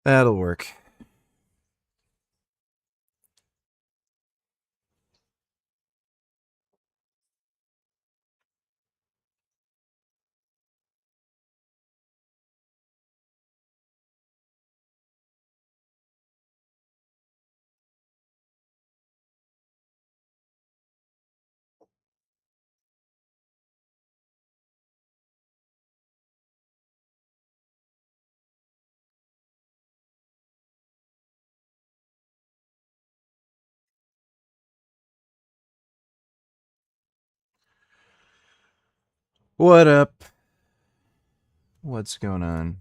That'll work. What up? What's going on?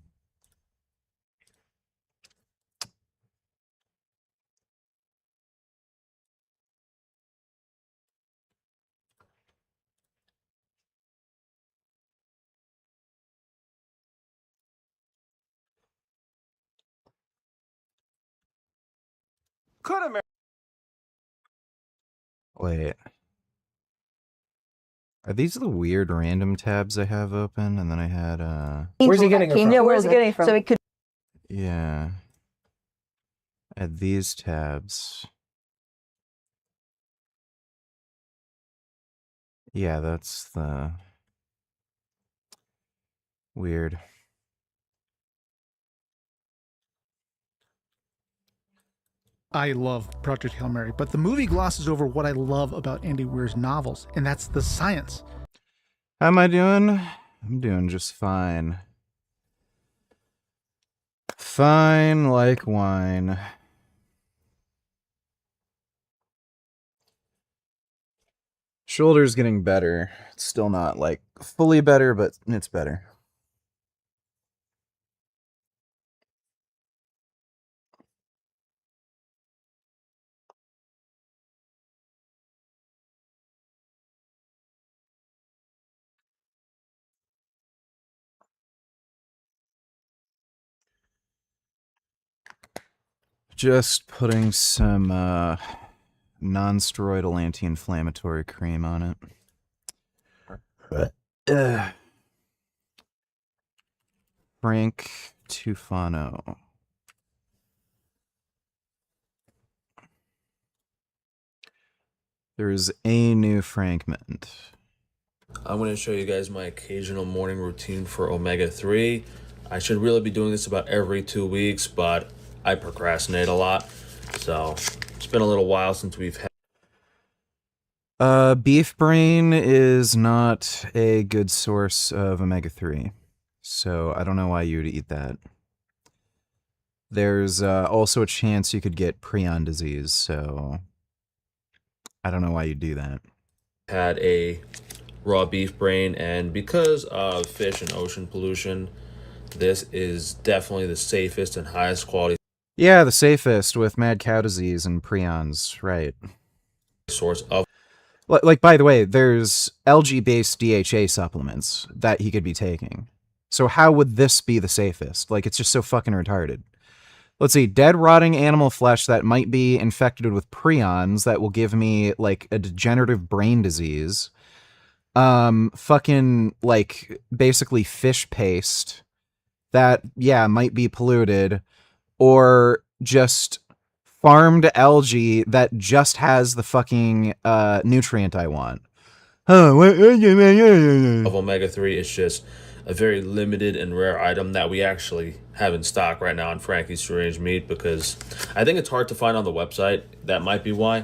Could America? Wait. Are these the weird random tabs I have open? And then I had, Where's he getting it from? Yeah, where's he getting it from? So it could. yeah. I had these tabs. Yeah, that's the... Weird. I love Project Hail Mary, but the movie glosses over what I love about Andy Weir's novels, and that's the science. How am I doing? I'm doing just fine. Fine like wine. Shoulder's getting better. It's still not, like, fully better, but it's better. Just putting some non-steroidal anti-inflammatory cream on it. Frank Tufano. There's a new Frank Mint. I'm going to show you guys my occasional morning routine for omega-3. I should really be doing this about every 2 weeks, but I procrastinate a lot. So it's been a little while since we've had... Beef brain is not a good source of omega-3. So I don't know why you would eat that. There's also a chance you could get prion disease, so I don't know why you'd do that. Had a raw beef brain, and because of fish and ocean pollution, this is definitely the safest and highest quality. Yeah, the safest with mad cow disease and prions, right. Source of... Like, by the way, there's algae-based DHA supplements that he could be taking. So how would this be the safest? Like, it's just so fucking retarded. Let's see, dead rotting animal flesh that might be infected with prions that will give me, like, a degenerative brain disease. Fucking, like, basically fish paste that, yeah, might be polluted. Or just farmed algae that just has the fucking nutrient I want. Of omega-3 is just a very limited and rare item that we actually have in stock right now on Frankie's Strange Meat, because I think it's hard to find on the website. That might be why.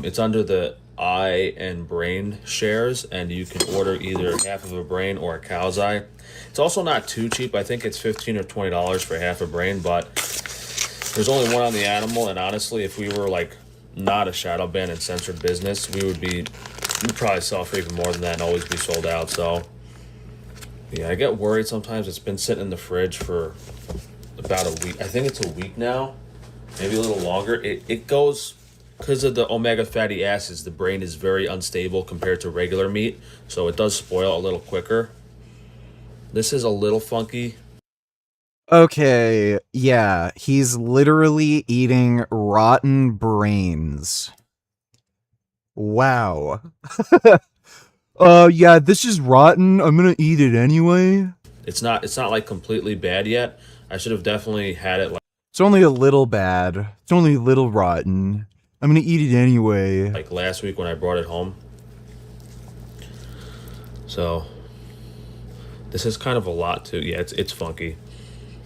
It's under the eye and brain shares, and you can order either half of a brain or a cow's eye. It's also not too cheap. I think it's $15 or $20 for half a brain, but there's only one on the animal, and honestly, if we were like not a shadow ban and censored business, we'd probably sell for even more than that and always be sold out. So yeah, I get worried sometimes. It's been sitting in the fridge for about a week. I think it's a week now, maybe a little longer. It goes, because of the omega fatty acids, the brain is very unstable compared to regular meat, so it does spoil a little quicker. This is a little funky. Okay, yeah, he's literally eating rotten brains. Wow. Yeah, this is rotten. I'm gonna eat it anyway. It's not like completely bad yet. I should have definitely had it like... It's only a little bad. It's only a little rotten. I'm gonna eat it anyway. Like last week when I brought it home. So this is kind of a lot too. Yeah, it's funky.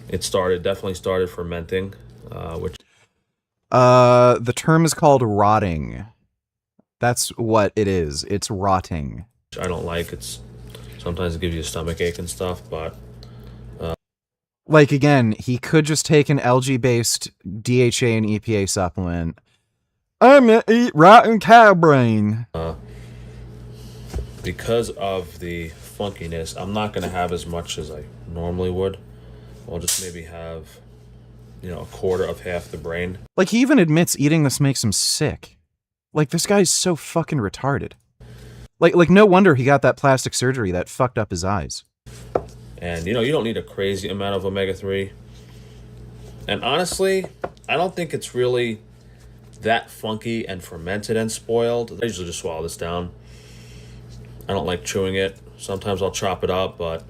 It definitely started fermenting, which the term is called rotting. That's what it is. It's rotting. I don't like. Sometimes it gives you a stomach ache and stuff, but like again, he could just take an algae-based DHA and EPA supplement. I'm gonna eat rotten cow brain. Because of the funkiness, I'm not gonna have as much as I normally would. I'll just maybe have, a quarter of half the brain. Like, he even admits eating this makes him sick. Like, this guy's so fucking retarded. Like no wonder he got that plastic surgery that fucked up his eyes. And, you don't need a crazy amount of omega-3. And honestly, I don't think it's really that funky and fermented and spoiled. I usually just swallow this down. I don't like chewing it. Sometimes I'll chop it up, but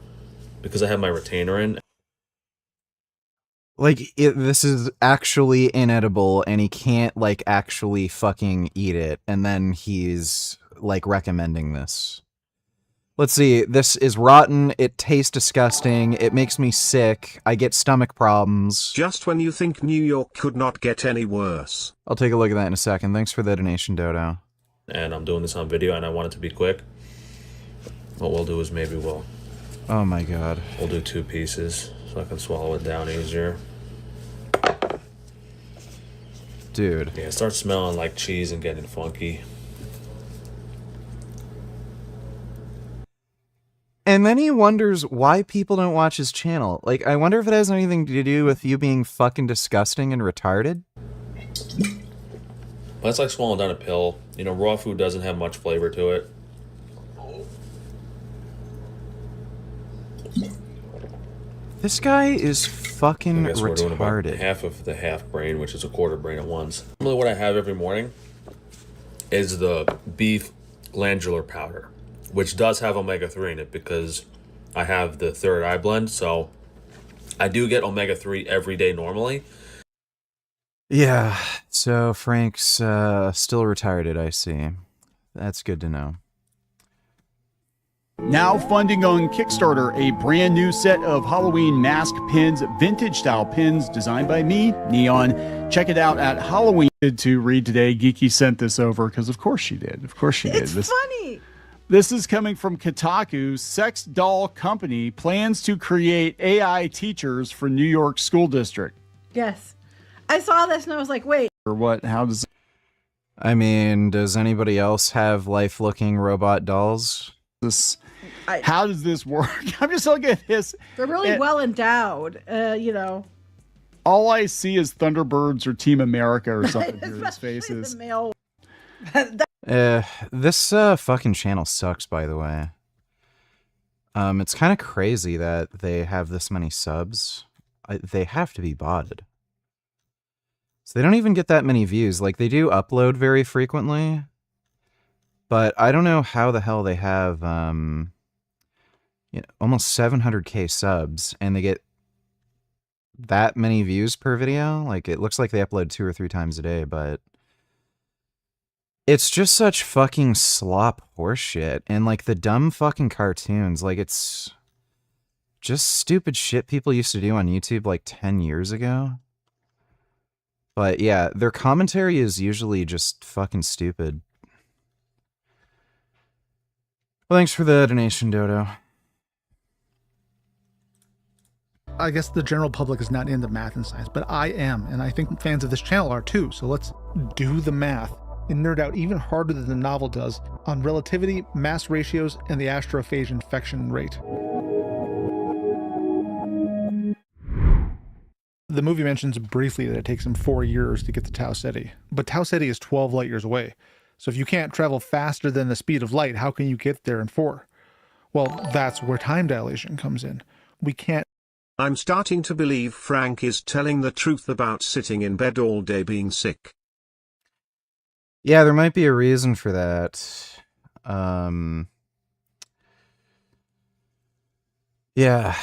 because I have my retainer in. Like, this is actually inedible, and he can't, like, actually fucking eat it, and then he's, like, recommending this. Let's see, this is rotten, it tastes disgusting, it makes me sick, I get stomach problems. Just when you think New York could not get any worse. I'll take a look at that in a second. Thanks for the donation, Dodo. And I'm doing this on video, and I want it to be quick. What we'll do is maybe we'll... Oh my god. We'll do 2 pieces, so I can swallow it down easier. Dude. Yeah, it starts smelling like cheese and getting funky. And then he wonders why people don't watch his channel. Like, I wonder if it has anything to do with you being fucking disgusting and retarded. But it's like swallowing down a pill. Raw food doesn't have much flavor to it. This guy is fucking I guess we're doing about retarded. half of the half brain, which is a quarter brain at once. Normally what I have every morning is the beef glandular powder, which does have omega-3 in it because I have the third eye blend, so I do get omega-3 every day normally. Yeah, so Frank's still retarded, I see. That's good to know. Now funding on Kickstarter, a brand new set of Halloween mask pins, vintage style pins designed by me, Neon. Check it out at Halloween. To read today, Geeky sent this over because of course she did. Of course she did. It's funny. This is coming from Kotaku. Sex doll company plans to create AI teachers for New York school district. Yes. I saw this and I was like, wait. Or what? How does... I mean, does anybody else have life-looking robot dolls? How does this work? I'm just looking at this. They're really well endowed, All I see is Thunderbirds or Team America or something here. His faces. The male. This fucking channel sucks, by the way. It's kind of crazy that they have this many subs. They have to be botted. So they don't even get that many views. Like, they do upload very frequently, but I don't know how the hell they have almost 700k subs and they get that many views per video. Like, it looks like they upload 2 or 3 times a day, but it's just such fucking slop horseshit. And like the dumb fucking cartoons, like it's just stupid shit people used to do on YouTube like 10 years ago. But yeah, their commentary is usually just fucking stupid. Well, thanks for the donation, Dodo. I guess the general public is not into math and science, but I am, and I think fans of this channel are too. So let's do the math and nerd out even harder than the novel does on relativity, mass ratios, and the astrophage infection rate. The movie mentions briefly that it takes him 4 years to get to Tau Ceti, but Tau Ceti is 12 light years away. So if you can't travel faster than the speed of light, how can you get there in 4? Well, that's where time dilation comes in. We can't. I'm starting to believe Frank is telling the truth about sitting in bed all day being sick. Yeah, there might be a reason for that. Yeah,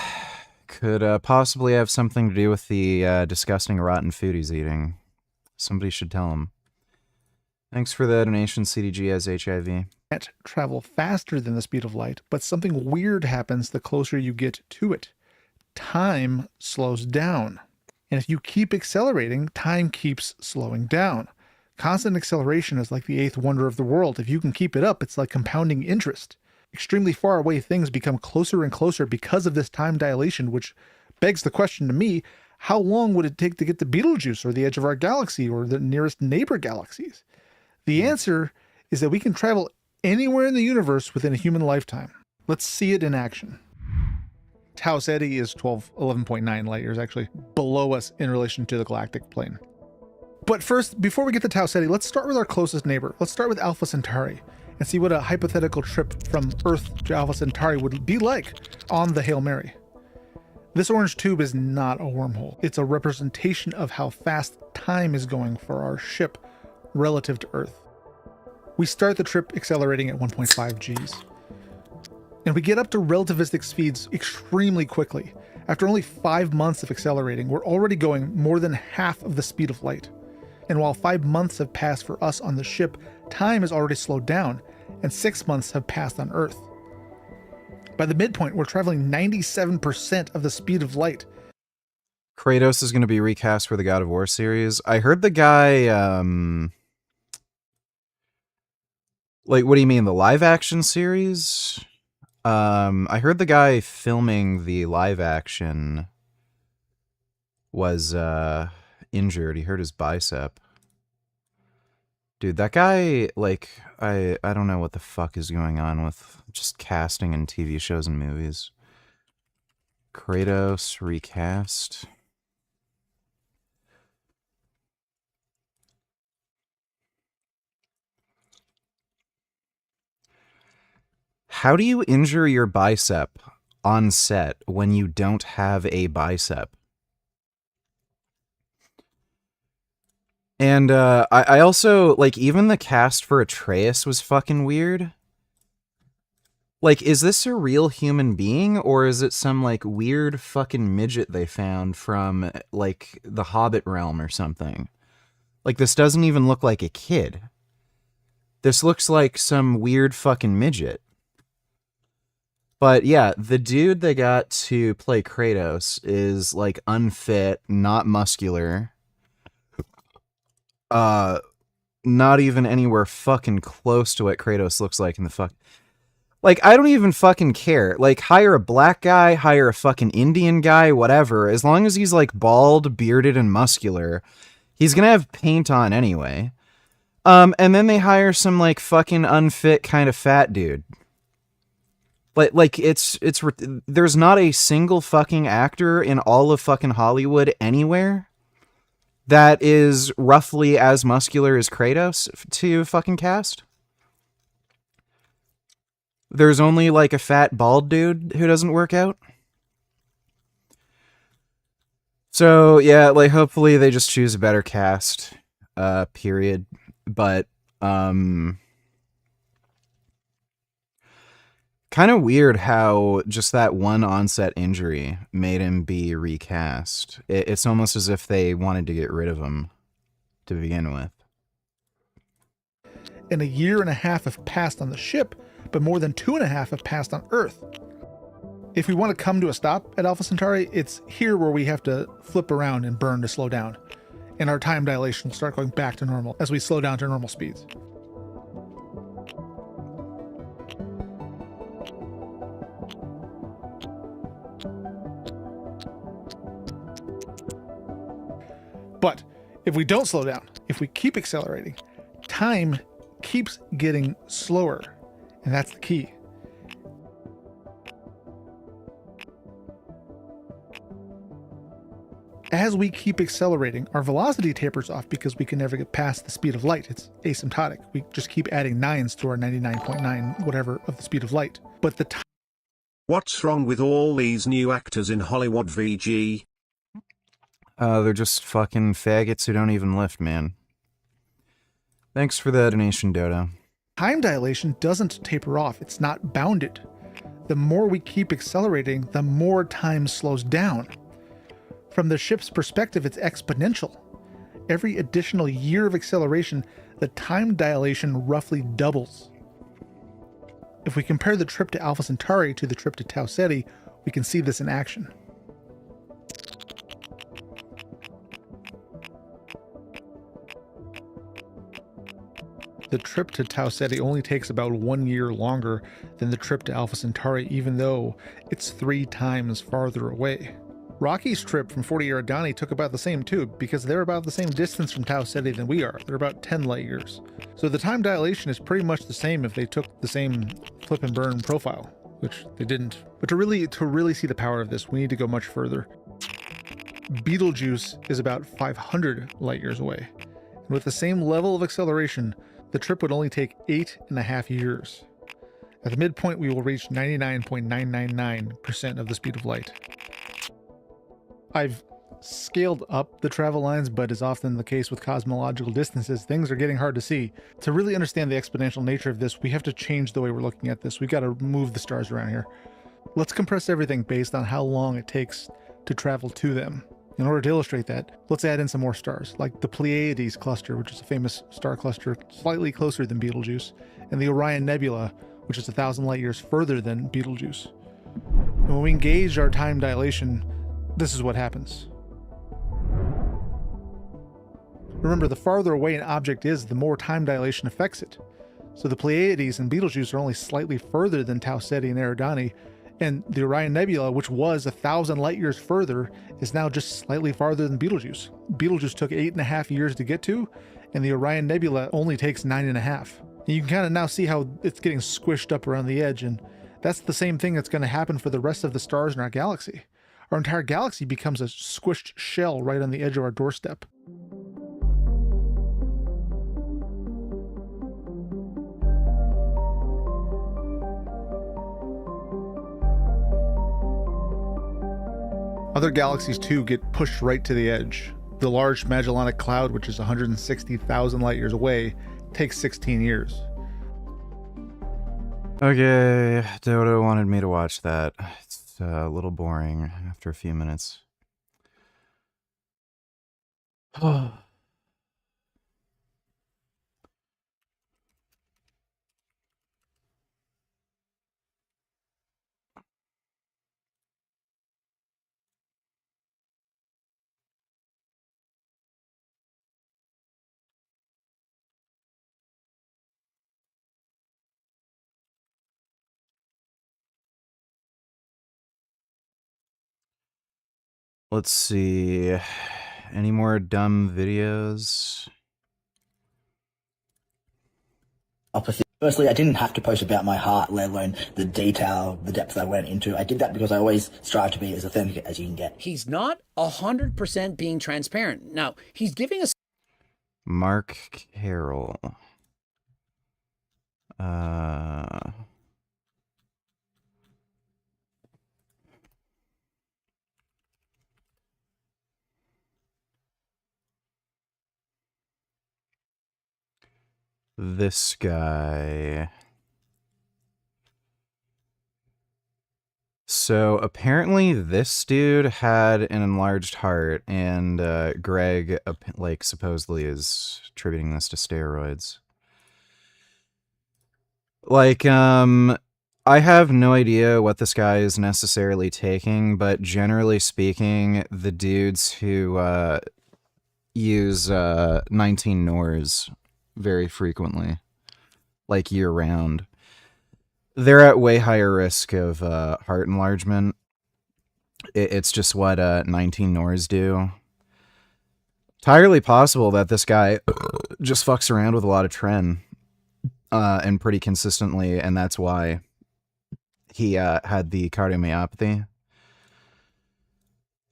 could possibly have something to do with the disgusting rotten food he's eating. Somebody should tell him. Thanks for the donation, CDG has HIV. Can't travel faster than the speed of light, but something weird happens the closer you get to it. Time slows down. And if you keep accelerating, time keeps slowing down. Constant acceleration is like the eighth wonder of the world. If you can keep it up, it's like compounding interest. Extremely far away things become closer and closer because of this time dilation, which begs the question to me, how long would it take to get to Betelgeuse or the edge of our galaxy or the nearest neighbor galaxies? The answer is that we can travel anywhere in the universe within a human lifetime. Let's see it in action. Tau Ceti is 11.9 light years actually below us in relation to the galactic plane. But first, before we get to Tau Ceti, let's start with our closest neighbor. Let's start with Alpha Centauri and see what a hypothetical trip from Earth to Alpha Centauri would be like on the Hail Mary. This orange tube is not a wormhole. It's a representation of how fast time is going for our ship relative to Earth. We start the trip accelerating at 1.5 Gs. And we get up to relativistic speeds extremely quickly. After only 5 months of accelerating, we're already going more than half of the speed of light. And while 5 months have passed for us on the ship, time has already slowed down, and 6 months have passed on Earth. By the midpoint, we're traveling 97% of the speed of light. Kratos is going to be recast for the God of War series. I heard the guy, like, what do you mean, the live action series? I heard the guy filming the live action was injured. He hurt his bicep. Dude, that guy, like, I don't know what the fuck is going on with just casting in TV shows and movies. Kratos recast. How do you injure your bicep on set when you don't have a bicep? And I also, like, even the cast for Atreus was fucking weird. Like, is this a real human being, or is it some, like, weird fucking midget they found from, like, the Hobbit realm or something? Like, this doesn't even look like a kid. This looks like some weird fucking midget. But yeah, the dude they got to play Kratos is, like, unfit, not muscular. Not even anywhere fucking close to what Kratos looks like in the fuck. Like, I don't even fucking care. Like, hire a black guy, hire a fucking Indian guy, whatever. As long as he's, like, bald, bearded, and muscular, he's gonna have paint on anyway. And then they hire some, like, fucking unfit kind of fat dude. Like, there's not a single fucking actor in all of fucking Hollywood anywhere that is roughly as muscular as Kratos to fucking cast. There's only, like, a fat bald dude who doesn't work out. So, yeah, like, hopefully they just choose a better cast, period. But, kind of weird how just that one onset injury made him be recast. It's almost as if they wanted to get rid of him to begin with. And 1.5 years have passed on the ship, but more than 2.5 have passed on Earth. If we want to come to a stop at Alpha Centauri, it's here where we have to flip around and burn to slow down. And our time dilation will start going back to normal as we slow down to normal speeds. But if we don't slow down, if we keep accelerating, time keeps getting slower. And that's the key. As we keep accelerating, our velocity tapers off because we can never get past the speed of light. It's asymptotic. We just keep adding 9s to our 99.9 whatever of the speed of light. But the What's wrong with all these new actors in Hollywood, VG? They're just fucking faggots who don't even lift, man. Thanks for the donation, Dodo. time dilation doesn't taper off. It's not bounded. The more we keep accelerating, the more time slows down. From the ship's perspective, it's exponential. Every additional year of acceleration, the time dilation roughly doubles. If we compare the trip to Alpha Centauri to the trip to Tau Ceti, we can see this in action. The trip to Tau Ceti only takes about 1 year longer than the trip to Alpha Centauri, even though it's 3 times farther away. Rocky's trip from 40 Eridani took about the same too, because they're about the same distance from Tau Ceti than we are. They're about 10 light years. So the time dilation is pretty much the same if they took the same flip and burn profile, which they didn't. But to really see the power of this, we need to go much further. Betelgeuse is about 500 light years away. And with the same level of acceleration, the trip would only take 8.5 years. At the midpoint, we will reach 99.999% of the speed of light. I've scaled up the travel lines, but as often the case with cosmological distances, things are getting hard to see. To really understand the exponential nature of this, we have to change the way we're looking at this. We've got to move the stars around here. Let's compress everything based on how long it takes to travel to them. In order to illustrate that, let's add in some more stars, like the Pleiades cluster, which is a famous star cluster slightly closer than Betelgeuse, and the Orion Nebula, which is 1,000 light years further than Betelgeuse. And when we engage our time dilation, this is what happens. Remember, the farther away an object is, the more time dilation affects it. So the Pleiades and Betelgeuse are only slightly further than Tau Ceti and Eridani, and the Orion Nebula, which was 1,000 light years further, is now just slightly farther than Betelgeuse. Betelgeuse took 8.5 years to get to, and the Orion Nebula only takes 9.5. And you can kind of now see how it's getting squished up around the edge, and that's the same thing that's going to happen for the rest of the stars in our galaxy. Our entire galaxy becomes a squished shell right on the edge of our doorstep. Other galaxies too get pushed right to the edge. The Large Magellanic Cloud, which is 160,000 light years away, takes 16 years. Okay, Dodo wanted me to watch that. It's a little boring after a few minutes. Let's see. Any more dumb videos? Firstly, I didn't have to post about my heart, let alone the detail, the depth I went into. I did that because I always strive to be as authentic as you can get. He's not 100% being transparent. Now, he's giving us... Mark Carroll. This guy. So apparently this dude had an enlarged heart, and Greg like supposedly is attributing this to steroids. Like, I have no idea what this guy is necessarily taking, but generally speaking, the dudes who use 19 Nors very frequently, like year-round, they're at way higher risk of heart enlargement. It's just what 19 Nors do. Entirely possible that this guy just fucks around with a lot of tren and pretty consistently, and that's why he had the cardiomyopathy.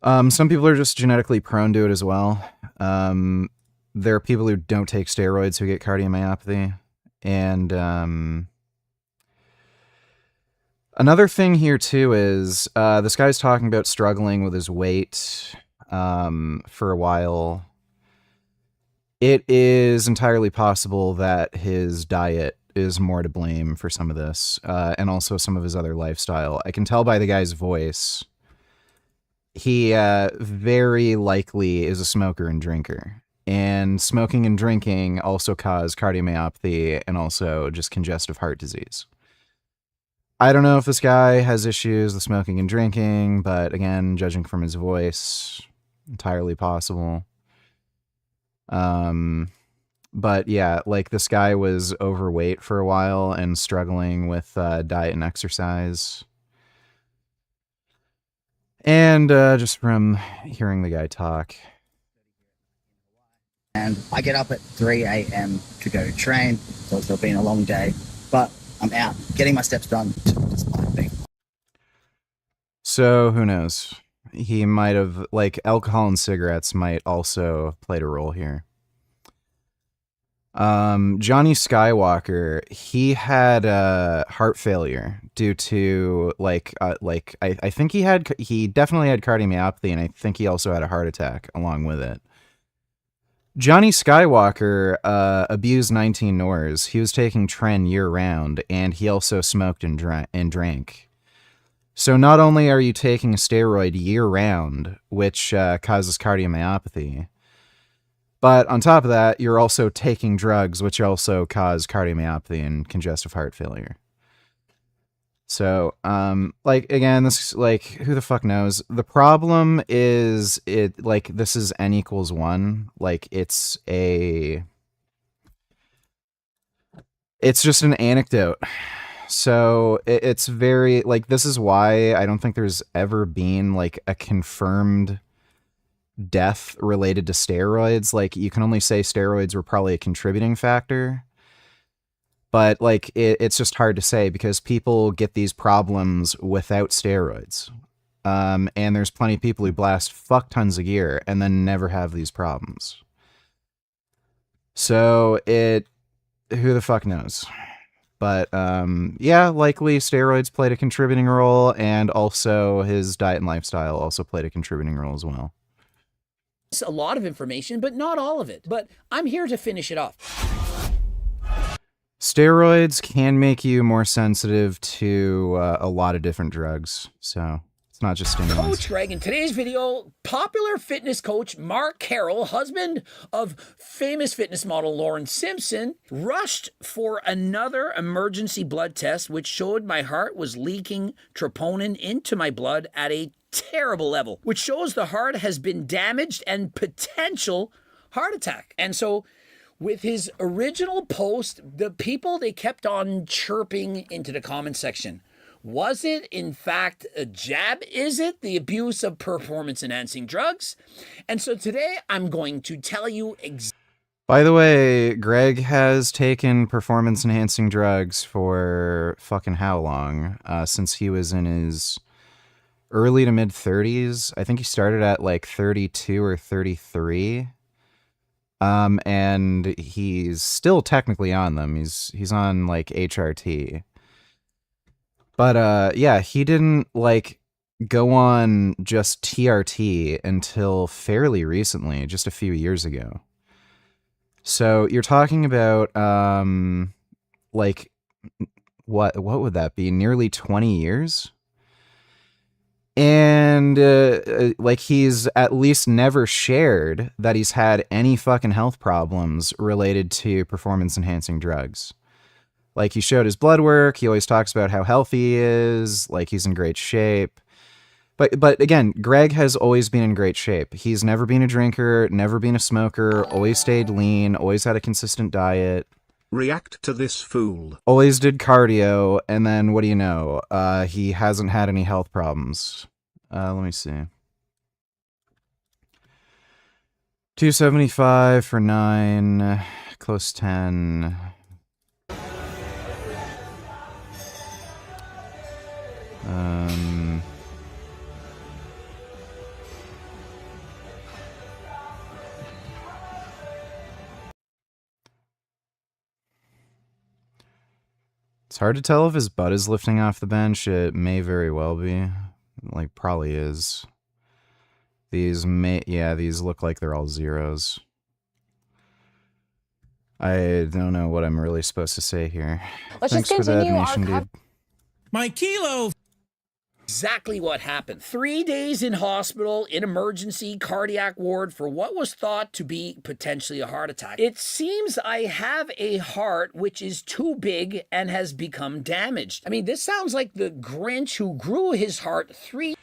Some people are just genetically prone to it as well. There are people who don't take steroids who get cardiomyopathy. And another thing here, too, is this guy's talking about struggling with his weight for a while. It is entirely possible that his diet is more to blame for some of this, and also some of his other lifestyle. I can tell by the guy's voice. He very likely is a smoker and drinker. And smoking and drinking also cause cardiomyopathy and also just congestive heart disease. I don't know if this guy has issues with smoking and drinking, but again, judging from his voice, entirely possible. But yeah, like this guy was overweight for a while and struggling with diet and exercise. And just from hearing the guy talk. And I get up at 3 a.m. to go train, so it's been a long day. But I'm out, getting my steps done despite being. So who knows? He might have, like, alcohol and cigarettes might also have played a role here. Johnny Skywalker, he had heart failure due to I think he definitely had cardiomyopathy, and I think he also had a heart attack along with it. Johnny Skywalker abused 19 Nors. He was taking Tren year round, and he also smoked and drank. So not only are you taking a steroid year round, which causes cardiomyopathy, but on top of that, you're also taking drugs, which also cause cardiomyopathy and congestive heart failure. So, like, again, this, like, who the fuck knows? The problem is, this is n equals 1. Like, it's just an anecdote. So, it's very, like, this is why I don't think there's ever been, like, a confirmed death related to steroids. Like, you can only say steroids were probably a contributing factor, but like it's just hard to say because people get these problems without steroids, and there's plenty of people who blast fuck tons of gear and then never have these problems. So who the fuck knows? But yeah, likely steroids played a contributing role, and also his diet and lifestyle also played a contributing role as well. A lot of information, but not all of it. But I'm here to finish it off. Steroids can make you more sensitive to a lot of different drugs, so it's not just stimulants. Coach Greg, in today's video, popular fitness coach Mark Carroll, husband of famous fitness model Lauren Simpson, rushed for another emergency blood test, which showed my heart was leaking troponin into my blood at a terrible level, which shows the heart has been damaged and potential heart attack. And so with his original post, the people, they kept on chirping into the comment section. Was it, in fact, a jab? Is it the abuse of performance-enhancing drugs? And so today, I'm going to tell you By the way, Greg has taken performance-enhancing drugs for fucking how long? Since he was in his early to mid-30s. I think he started at like 32 or 33. And he's still technically on them. He's on like HRT. But yeah, he didn't like go on just TRT until fairly recently, just a few years ago. So you're talking about like what would that be? Nearly 20 years? And like he's at least never shared that he's had any fucking health problems related to performance enhancing drugs. Like he showed his blood work, he always talks about how healthy he is, like he's in great shape. But again, Greg has always been in great shape. He's never been a drinker, never been a smoker, always stayed lean, always had a consistent diet. React to this fool. Always did cardio, and then what do you know? He hasn't had any health problems. Let me see. 275 for 9, close 10. It's hard to tell if his butt is lifting off the bench. It may very well be. Like, probably is. These look like they're all zeros. I don't know what I'm really supposed to say here. Let's Thanks just for the continue donation, our dude. My kilo. Exactly what happened. 3 days in hospital, in emergency cardiac ward for what was thought to be potentially a heart attack. It seems I have a heart which is too big and has become damaged. I mean, this sounds like the Grinch who grew his heart 3.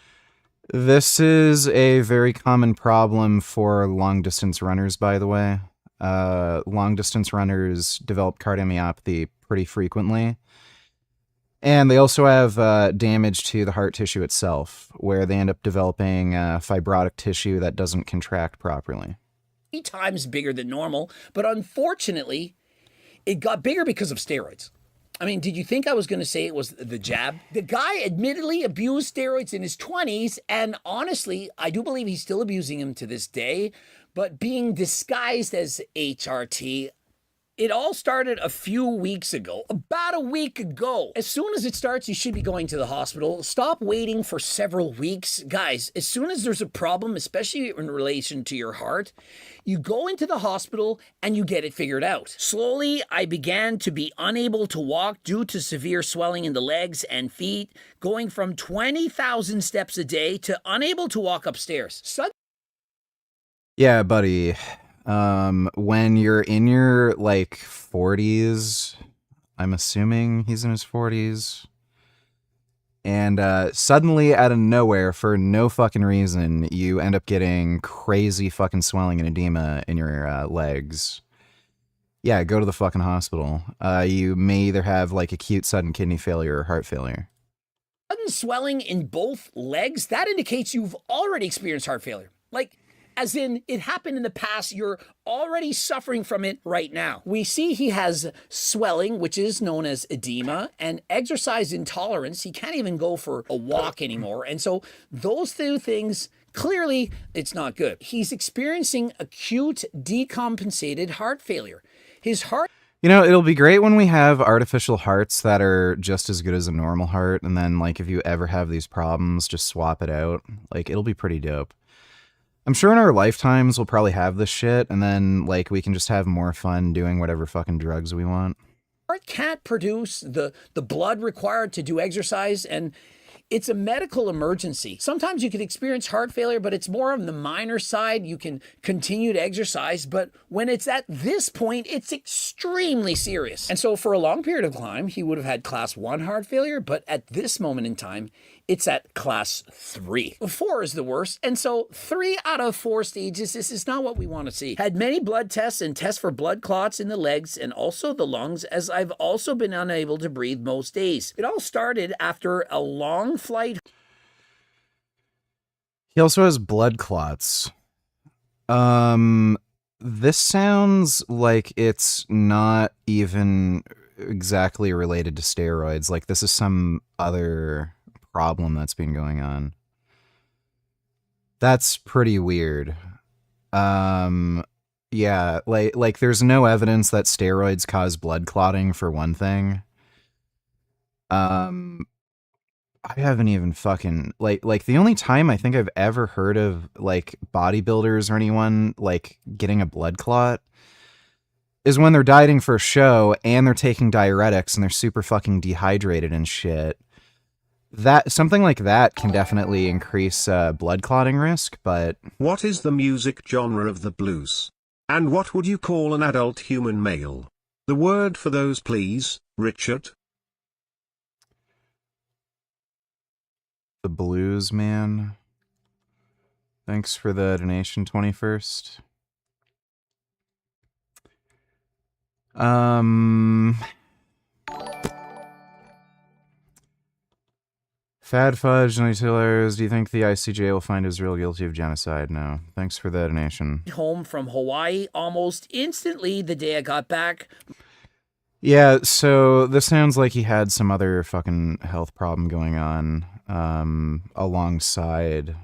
This is a very common problem for long-distance runners, by the way. Long-distance runners develop cardiomyopathy pretty frequently. And they also have damage to the heart tissue itself, where they end up developing fibrotic tissue that doesn't contract properly. 3 times bigger than normal, but unfortunately, it got bigger because of steroids. I mean, did you think I was going to say it was the jab? The guy admittedly abused steroids in his 20s, and honestly, I do believe he's still abusing them to this day, but being disguised as HRT. It all started a few weeks ago, about a week ago. As soon as it starts, you should be going to the hospital. Stop waiting for several weeks. Guys, as soon as there's a problem, especially in relation to your heart, you go into the hospital and you get it figured out. Slowly, I began to be unable to walk due to severe swelling in the legs and feet, going from 20,000 steps a day to unable to walk upstairs. Yeah, buddy. When you're in your, like, 40s, I'm assuming he's in his 40s, and suddenly, out of nowhere, for no fucking reason, you end up getting crazy fucking swelling and edema in your legs. Yeah, go to the fucking hospital. You may either have, like, acute sudden kidney failure or heart failure. Sudden swelling in both legs, that indicates you've already experienced heart failure. Like, as in, it happened in the past, you're already suffering from it right now. We see he has swelling, which is known as edema, and exercise intolerance. He can't even go for a walk anymore. And so those 2 things, clearly, it's not good. He's experiencing acute decompensated heart failure. His heart... You know, it'll be great when we have artificial hearts that are just as good as a normal heart, and then, like, if you ever have these problems, just swap it out. Like, it'll be pretty dope. I'm sure in our lifetimes we'll probably have this shit, and then, like, we can just have more fun doing whatever fucking drugs we want. Heart can't produce the blood required to do exercise, and it's a medical emergency. Sometimes you can experience heart failure, but it's more on the minor side. You can continue to exercise, but when it's at this point, it's extremely serious. And so for a long period of time, he would have had class 1 heart failure, but at this moment in time, it's at class 3. 4 is the worst, and so 3 out of 4 stages, this is not what we want to see. Had many blood tests and tests for blood clots in the legs and also the lungs, as I've also been unable to breathe most days. It all started after a long flight. He also has blood clots. This sounds like it's not even exactly related to steroids. Like, this is some other problem that's been going on. That's pretty weird. Yeah, like there's no evidence that steroids cause blood clotting, for one thing. I haven't even fucking, like the only time I think I've ever heard of, like, bodybuilders or anyone, like, getting a blood clot is when they're dieting for a show and they're taking diuretics and they're super fucking dehydrated and shit. That, something like that can definitely increase blood clotting risk, but... What is the music genre of the blues? And what would you call an adult human male? The word for those, please, Richard. The blues, man. Thanks for the donation, 21st. Fad Fudge, $92. Do you think the ICJ will find Israel guilty of genocide? No. Thanks for the donation. Home from Hawaii almost instantly the day I got back. Yeah, so this sounds like he had some other fucking health problem going on, alongside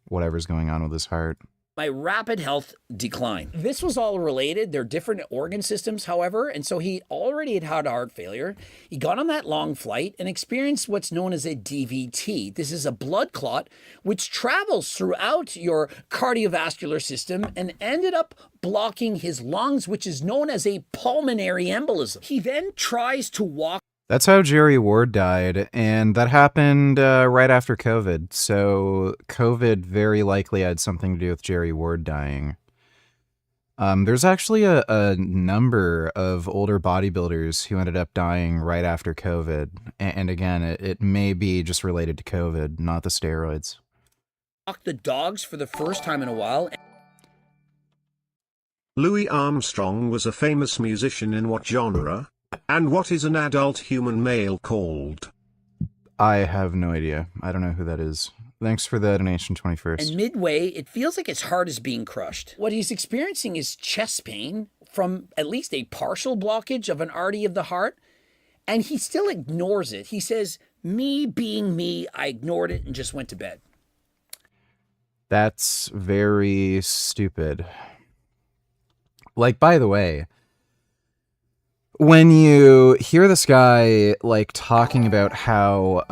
whatever's going on with his heart. my rapid health decline. This was all related. They're different organ systems, however, and so he already had had heart failure. He got on that long flight and experienced what's known as a DVT. This is a blood clot which travels throughout your cardiovascular system and ended up blocking his lungs, which is known as a pulmonary embolism. He then tries to walk. That's how Jerry Ward died, and that happened right after COVID. So COVID very likely had something to do with Jerry Ward dying. There's actually a number of older bodybuilders who ended up dying right after COVID. And again, it may be just related to COVID, not the steroids. Walk the dogs for the first time in a while. Louis Armstrong was a famous musician in what genre? And what is an adult human male called? I have no idea. I don't know who that is. Thanks for the donation, 21st. And midway, it feels like his heart is being crushed. What he's experiencing is chest pain from at least a partial blockage of an artery of the heart, and he still ignores it. He says, me being me, I ignored it and just went to bed. That's very stupid. Like, by the way, when you hear this guy, like, talking about how,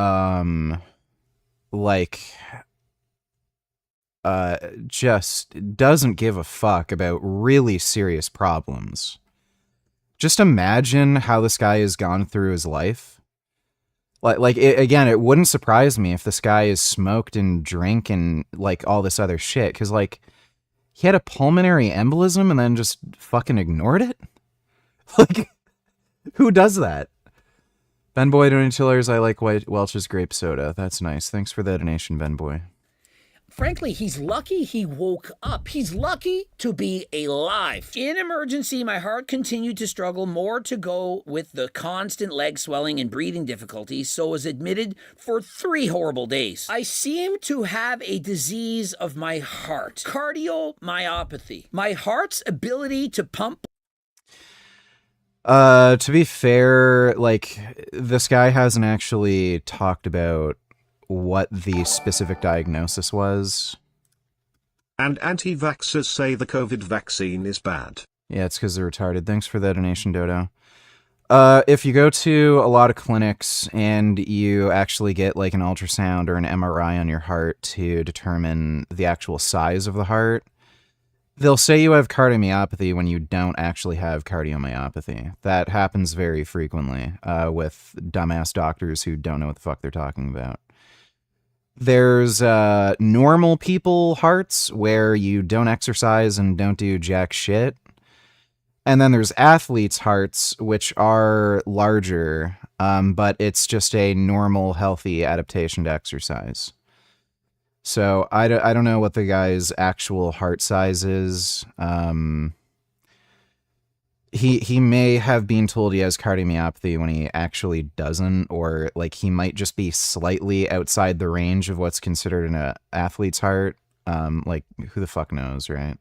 just doesn't give a fuck about really serious problems. Just imagine how this guy has gone through his life. Again, it wouldn't surprise me if this guy is smoked and drink and, like, all this other shit. Because, like, he had a pulmonary embolism and then just fucking ignored it? Like, who does that? Ben Boy donating $2. I like Welch's grape soda. That's nice. Thanks for the donation, Ben Boy. Frankly, he's lucky he woke up. He's lucky to be alive. In emergency, my heart continued to struggle, more to go with the constant leg swelling and breathing difficulties, so was admitted for 3 horrible days. I seem to have a disease of my heart, cardiomyopathy. My heart's ability to pump. To be fair, like, this guy hasn't actually talked about what the specific diagnosis was. And anti-vaxxers say the COVID vaccine is bad. Yeah, it's because they're retarded. Thanks for the donation, Dodo. If you go to a lot of clinics and you actually get, like, an ultrasound or an MRI on your heart to determine the actual size of the heart, they'll say you have cardiomyopathy when you don't actually have cardiomyopathy. That happens very frequently with dumbass doctors who don't know what the fuck they're talking about. There's normal people hearts where you don't exercise and don't do jack shit. And then there's athletes' hearts, which are larger, but it's just a normal, healthy adaptation to exercise. So I don't know what the guy's actual heart size is. He may have been told he has cardiomyopathy when he actually doesn't, or like he might just be slightly outside the range of what's considered an athlete's heart. Like, who the fuck knows, right?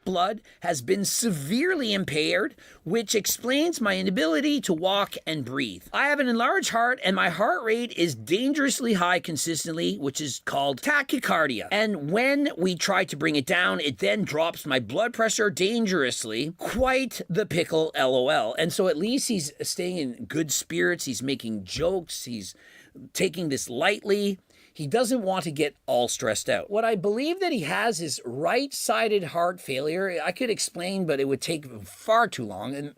Blood has been severely impaired, which explains my inability to walk and breathe. I have an enlarged heart and my heart rate is dangerously high consistently, which is called tachycardia. And when we try to bring it down, it then drops my blood pressure dangerously. Quite the pickle, LOL. And so at least he's staying in good spirits. He's making jokes. He's taking this lightly. He doesn't want to get all stressed out. What I believe that he has is right-sided heart failure. I could explain, but it would take far too long. And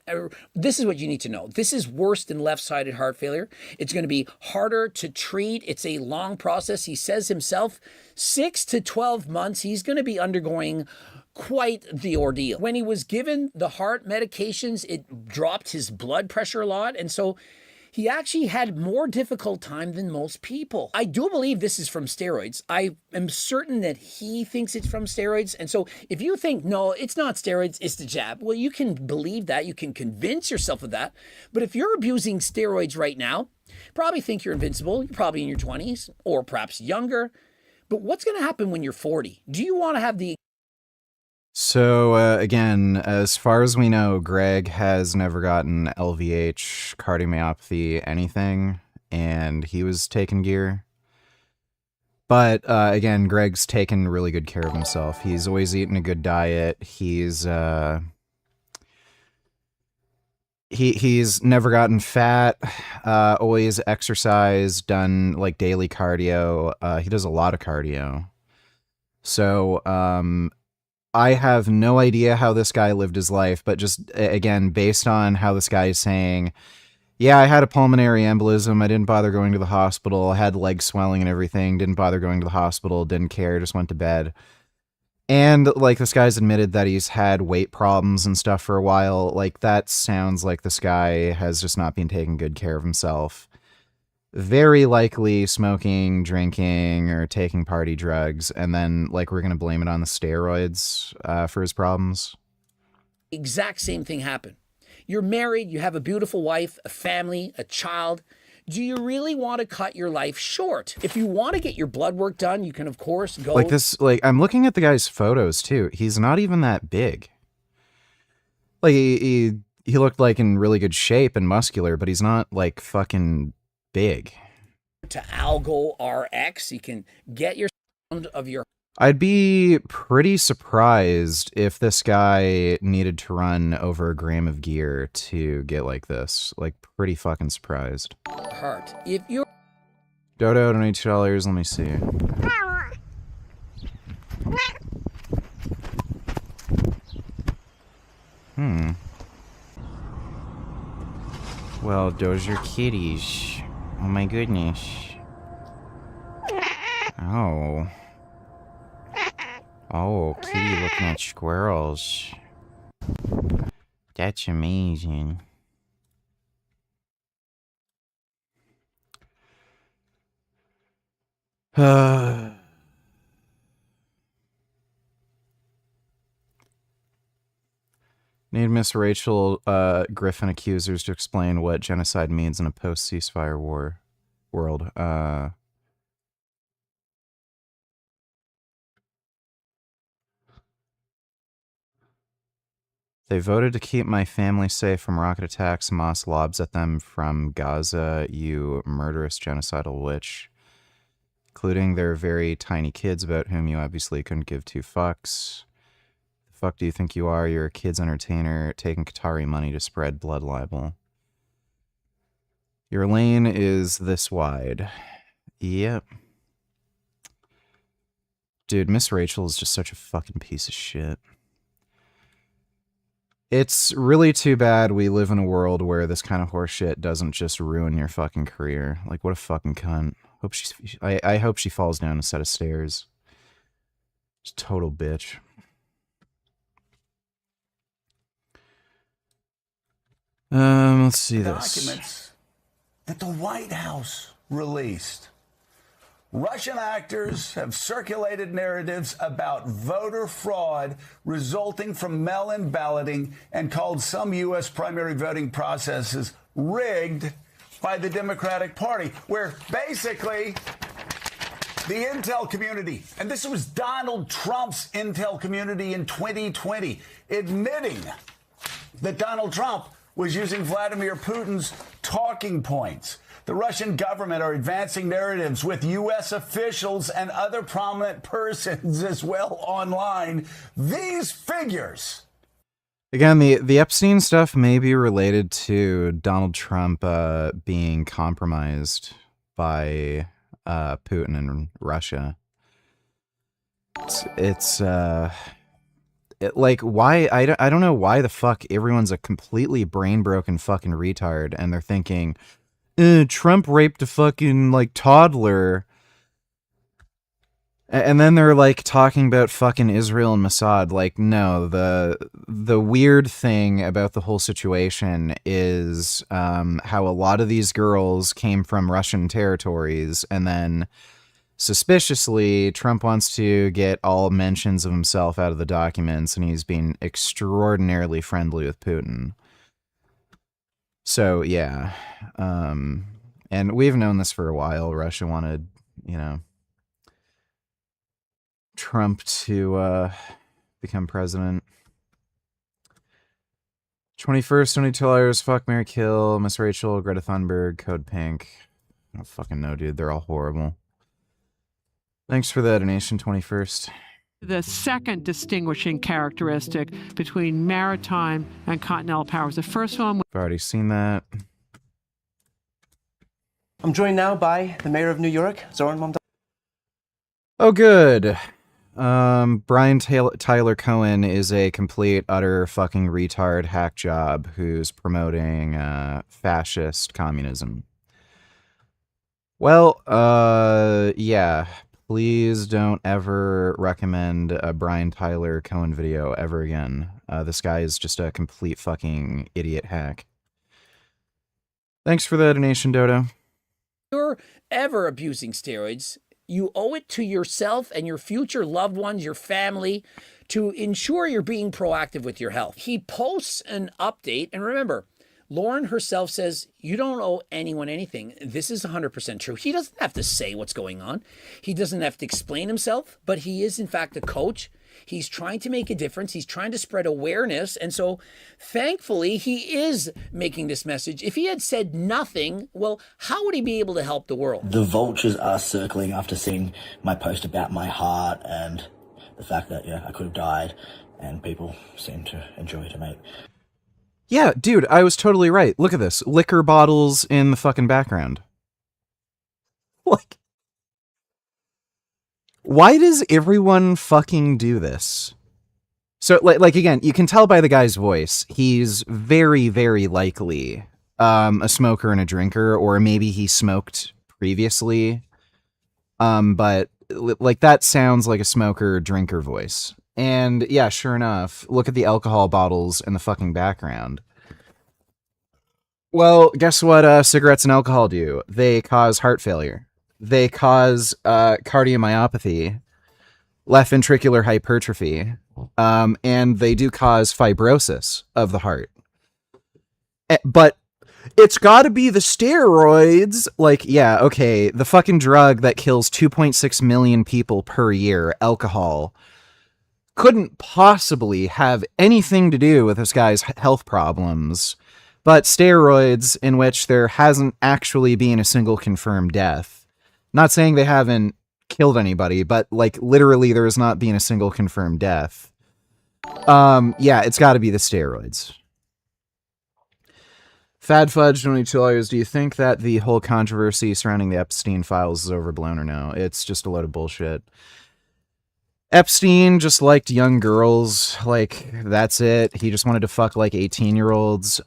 this is what you need to know. This is worse than left-sided heart failure. It's going to be harder to treat. It's a long process. He says himself, 6 to 12 months, he's going to be undergoing quite the ordeal. When he was given the heart medications, it dropped his blood pressure a lot. And so he actually had more difficult time than most people. I do believe this is from steroids. I am certain that he thinks it's from steroids. And so if you think, no, it's not steroids, it's the jab, well, you can believe that. You can convince yourself of that. But if you're abusing steroids right now, probably think you're invincible. You're probably in your 20s or perhaps younger. But what's going to happen when you're 40? Do you want to have the... So, again, as far as we know, Greg has never gotten LVH, cardiomyopathy, anything, and he was taking gear. But again, Greg's taken really good care of himself. He's always eaten a good diet. He's never gotten fat. Always exercised, done like daily cardio. He does a lot of cardio. So I have no idea how this guy lived his life, but just again, based on how this guy is saying, yeah, I had a pulmonary embolism. I didn't bother going to the hospital. I had leg swelling and everything. Didn't bother going to the hospital. Didn't care. Just went to bed. And, like, this guy's admitted that he's had weight problems and stuff for a while. Like, that sounds like this guy has just not been taking good care of himself. Very likely smoking, drinking, or taking party drugs. And then, like, we're going to blame it on the steroids for his problems. Exact same thing happened. You're married, you have a beautiful wife, a family, a child. Do you really want to cut your life short? If you want to get your blood work done, you can, of course, go... Like this, like, I'm looking at the guy's photos, too. He's not even that big. Like, he looked, like, in really good shape and muscular, but he's not, like, fucking big. To Algo RX, you can get your sound of your... I'd be pretty surprised if this guy needed to run over a gram of gear to get like this. Like, pretty fucking surprised. Heart. If you're... Dodo, $22, let me see. Well, those are kitties. Oh my goodness. Oh. Oh, kitty looking at squirrels. That's amazing. Need Miss Rachel Griffin accusers to explain what genocide means in a post-ceasefire war world. They voted to keep my family safe from rocket attacks. Hamas lobs at them from Gaza, you murderous genocidal witch. Including their very tiny kids about whom you obviously couldn't give two fucks. The fuck do you think you are? You're a kid's entertainer taking Qatari money to spread blood libel. Your lane is this wide. Yep. Dude, Miss Rachel is just such a fucking piece of shit. It's really too bad we live in a world where this kind of horseshit doesn't just ruin your fucking career. Like, what a fucking cunt. I hope she falls down a set of stairs. Just total bitch. Let's see this. Documents that the White House released. Russian actors have circulated narratives about voter fraud resulting from mail-in balloting and called some U.S. primary voting processes rigged by the Democratic Party, where basically the intel community, and this was Donald Trump's intel community in 2020, admitting that Donald Trump was using Vladimir Putin's talking points. The Russian government are advancing narratives with U.S. officials and other prominent persons as well online. These figures. Again, the Epstein stuff may be related to Donald Trump being compromised by Putin and Russia. Like, why? I don't know why the fuck everyone's a completely brain broken fucking retard and they're thinking, Trump raped a fucking, like, toddler. And then they're, like, talking about fucking Israel and Mossad. Like, no, the weird thing about the whole situation is how a lot of these girls came from Russian territories, and then, suspiciously, Trump wants to get all mentions of himself out of the documents, and he's being extraordinarily friendly with Putin. So, yeah. And we've known this for a while. Russia wanted, Trump to become president. 21st, $22, fuck, marry, kill, Miss Rachel, Greta Thunberg, Code Pink. I don't fucking know, dude. They're all horrible. Thanks for the donation, 21st. The second distinguishing characteristic between maritime and continental powers. The first one. I've already seen that. I'm joined now by the mayor of New York, Zoran Momdar. Oh, good. Brian Tyler Cohen is a complete, utter fucking retard hack job who's promoting fascist communism. Well, yeah. Please don't ever recommend a Brian Tyler Cohen video ever again. This guy is just a complete fucking idiot hack. Thanks for the donation, Dodo. If you're ever abusing steroids, you owe it to yourself and your future loved ones, your family, to ensure you're being proactive with your health. He posts an update, and remember, Lauren herself says, you don't owe anyone anything. This is 100% true. He doesn't have to say what's going on. He doesn't have to explain himself, but he is in fact a coach. He's trying to make a difference. He's trying to spread awareness. And so thankfully, he is making this message. If he had said nothing, well, how would he be able to help the world? The vultures are circling after seeing my post about my heart and the fact that, I could have died, and people seem to enjoy it, mate. Yeah, dude, I was totally right. Look at this. Liquor bottles in the fucking background. Like, why does everyone fucking do this? So, like again, you can tell by the guy's voice, he's very, very likely a smoker and a drinker, or maybe he smoked previously. But, like, that sounds like a smoker drinker voice. And yeah, sure enough, look at the alcohol bottles in the fucking background. Well, guess what cigarettes and alcohol do? They cause heart failure. They cause cardiomyopathy, left ventricular hypertrophy, and they do cause fibrosis of the heart. But it's got to be the steroids. Like, yeah, okay, the fucking drug that kills 2.6 million people per year, alcohol, couldn't possibly have anything to do with this guy's health problems, but steroids, in which there hasn't actually been a single confirmed death. Not saying they haven't killed anybody, but like literally there has not been a single confirmed death. Yeah, it's got to be the steroids. Fad Fudge, $22. Do you think that the whole controversy surrounding the Epstein files is overblown or no? It's just a load of bullshit. Epstein just liked young girls, like, that's it. He just wanted to fuck, like, 18-year-olds.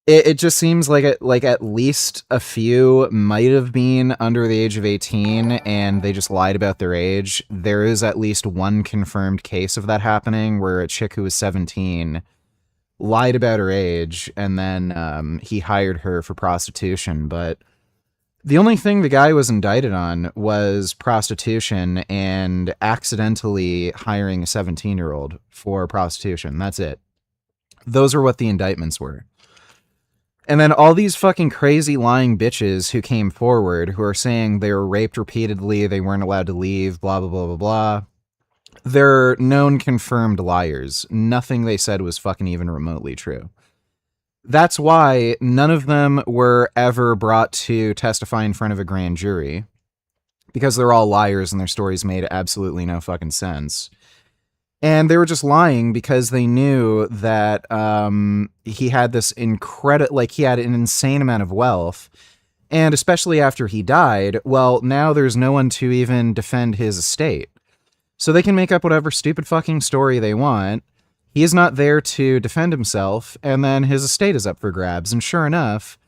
It just seems like at least a few might have been under the age of 18, and they just lied about their age. There is at least one confirmed case of that happening, where a chick who was 17 lied about her age, and then he hired her for prostitution, but the only thing the guy was indicted on was prostitution and accidentally hiring a 17-year-old for prostitution. That's it. Those are what the indictments were. And then all these fucking crazy lying bitches who came forward, who are saying they were raped repeatedly, they weren't allowed to leave, blah, blah, blah, blah, blah. They're known confirmed liars. Nothing they said was fucking even remotely true. That's why none of them were ever brought to testify in front of a grand jury, because they're all liars and their stories made absolutely no fucking sense. And they were just lying because they knew that he had this he had an insane amount of wealth. And especially after he died, well, now there's no one to even defend his estate. So they can make up whatever stupid fucking story they want. He is not there to defend himself, and then his estate is up for grabs. And sure enough,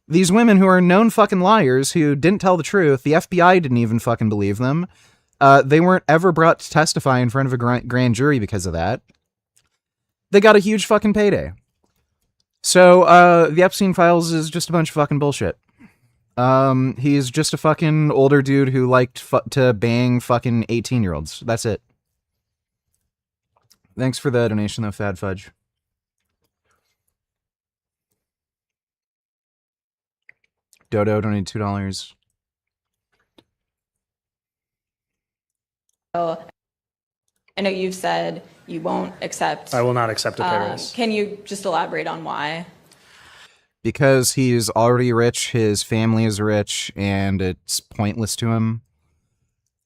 these women who are known fucking liars who didn't tell the truth, the FBI didn't even fucking believe them. They weren't ever brought to testify in front of a grand jury because of that. They got a huge fucking payday. So, the Epstein files is just a bunch of fucking bullshit. He's just a fucking older dude who liked to bang fucking 18-year-olds. That's it. Thanks for the donation, though, Fad Fudge. Dodo donated $2. So I know you've said you won't accept. I will not accept a pay raise. Can you just elaborate on why? because he's already rich, his family is rich, and it's pointless to him.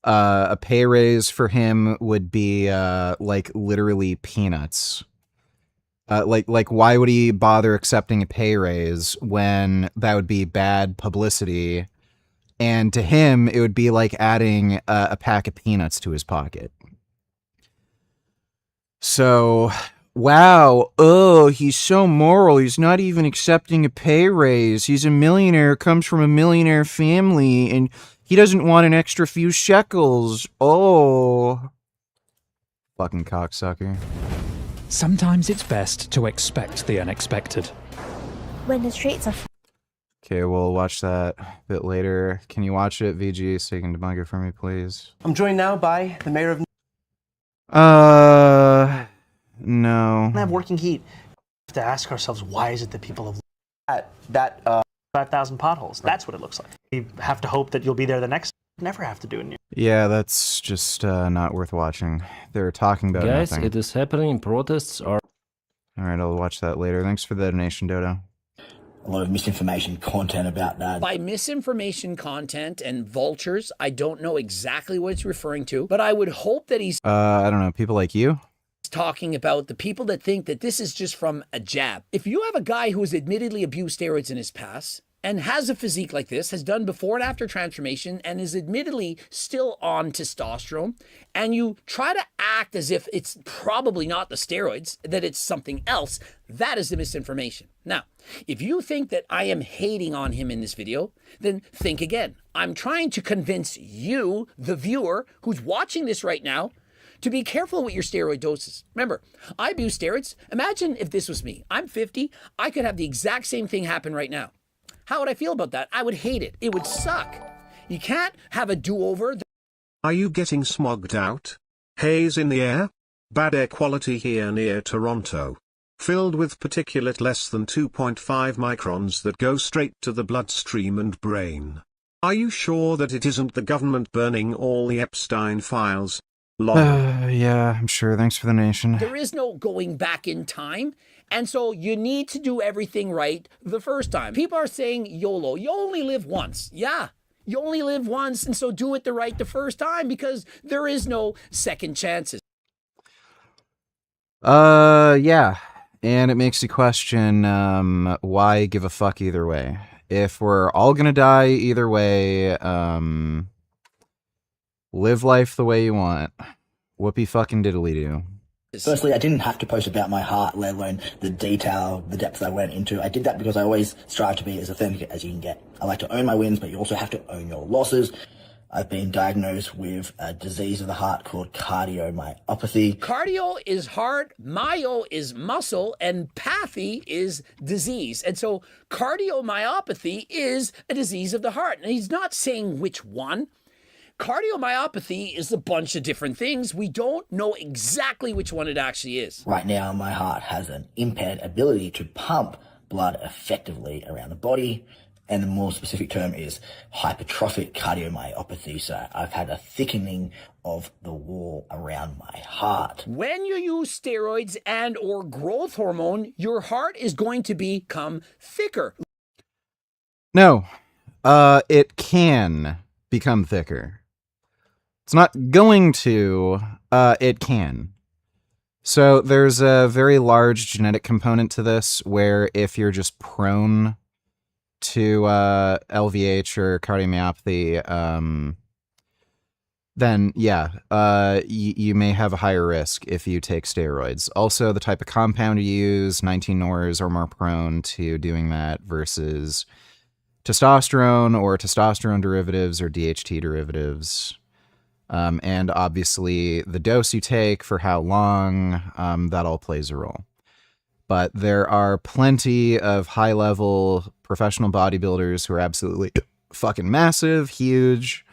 A pay raise for him would be like literally peanuts. Like why would he bother accepting a pay raise when that would be bad publicity? And to him, it would be like adding a pack of peanuts to his pocket. So, wow, oh, he's so moral. He's not even accepting a pay raise. He's a millionaire, comes from a millionaire family, and he doesn't want an extra few shekels. Oh. Fucking cocksucker. Sometimes it's best to expect the unexpected. When the streets are... Okay, we'll watch that a bit later. Can you watch it, VG, so you can debunk it for me, please? I'm joined now by the mayor of... No. Have working heat. We have to ask ourselves, why is it that people have... That 5,000 potholes. That's what it looks like. We have to hope that you'll be there the next... Never have to do it. Yeah, that's just not worth watching. They're talking about Guys, nothing. it is happening. Protests are... Alright, I'll watch that later. Thanks for the donation, Dodo. A lot of misinformation content about that. By misinformation content and vultures, I don't know exactly what it's referring to, but I would hope that he's I don't know, people like you? talking about the people that think that this is just from a jab. If you have a guy who has admittedly abused steroids in his past, and has a physique like this, has done before and after transformation, and is admittedly still on testosterone, and you try to act as if it's probably not the steroids, that it's something else, that is the misinformation. Now, if you think that I am hating on him in this video, then think again. I'm trying to convince you, the viewer, who's watching this right now, to be careful with your steroid doses. Remember, I abuse steroids. Imagine if this was me. I'm 50. I could have the exact same thing happen right now. How would I feel about that? I would hate it. It would suck. You can't have a do-over. Are you getting smogged out? Haze in the air? Bad air quality here near Toronto. Filled with particulate less than 2.5 microns that go straight to the bloodstream and brain. Are you sure that it isn't the government burning all the Epstein files? Yeah, I'm sure. Thanks for the donation. There is no going back in time. And so you need to do everything right the first time. People are saying YOLO. You only live once. Yeah, you only live once. And so do it the first time because there is no second chances. Yeah. And it makes you question, why give a fuck either way? If we're all gonna die either way, live life the way you want. Whoopee fucking diddly do. Firstly, I didn't have to post about my heart, let alone the detail, the depth I went into. I did that because I always strive to be as authentic as you can get. I like to own my wins, but you also have to own your losses. I've been diagnosed with a disease of the heart called cardiomyopathy. Cardio is heart, myo is muscle, and pathy is disease. And so cardiomyopathy is a disease of the heart. And he's not saying which one. Cardiomyopathy is a bunch of different things. We don't know exactly which one it actually is. Right now, my heart has an impaired ability to pump blood effectively around the body. And the more specific term is hypertrophic cardiomyopathy. So I've had a thickening of the wall around my heart. When you use steroids and or growth hormone, your heart is going to become thicker. No, it can become thicker. It's not going to, it can. So there's a very large genetic component to this where if you're just prone to LVH or cardiomyopathy, then yeah, you may have a higher risk if you take steroids. Also, the type of compound you use, 19-nors, are more prone to doing that versus testosterone or testosterone derivatives or DHT derivatives. And obviously the dose you take for how long, that all plays a role. But there are plenty of high-level professional bodybuilders who are absolutely fucking massive, huge,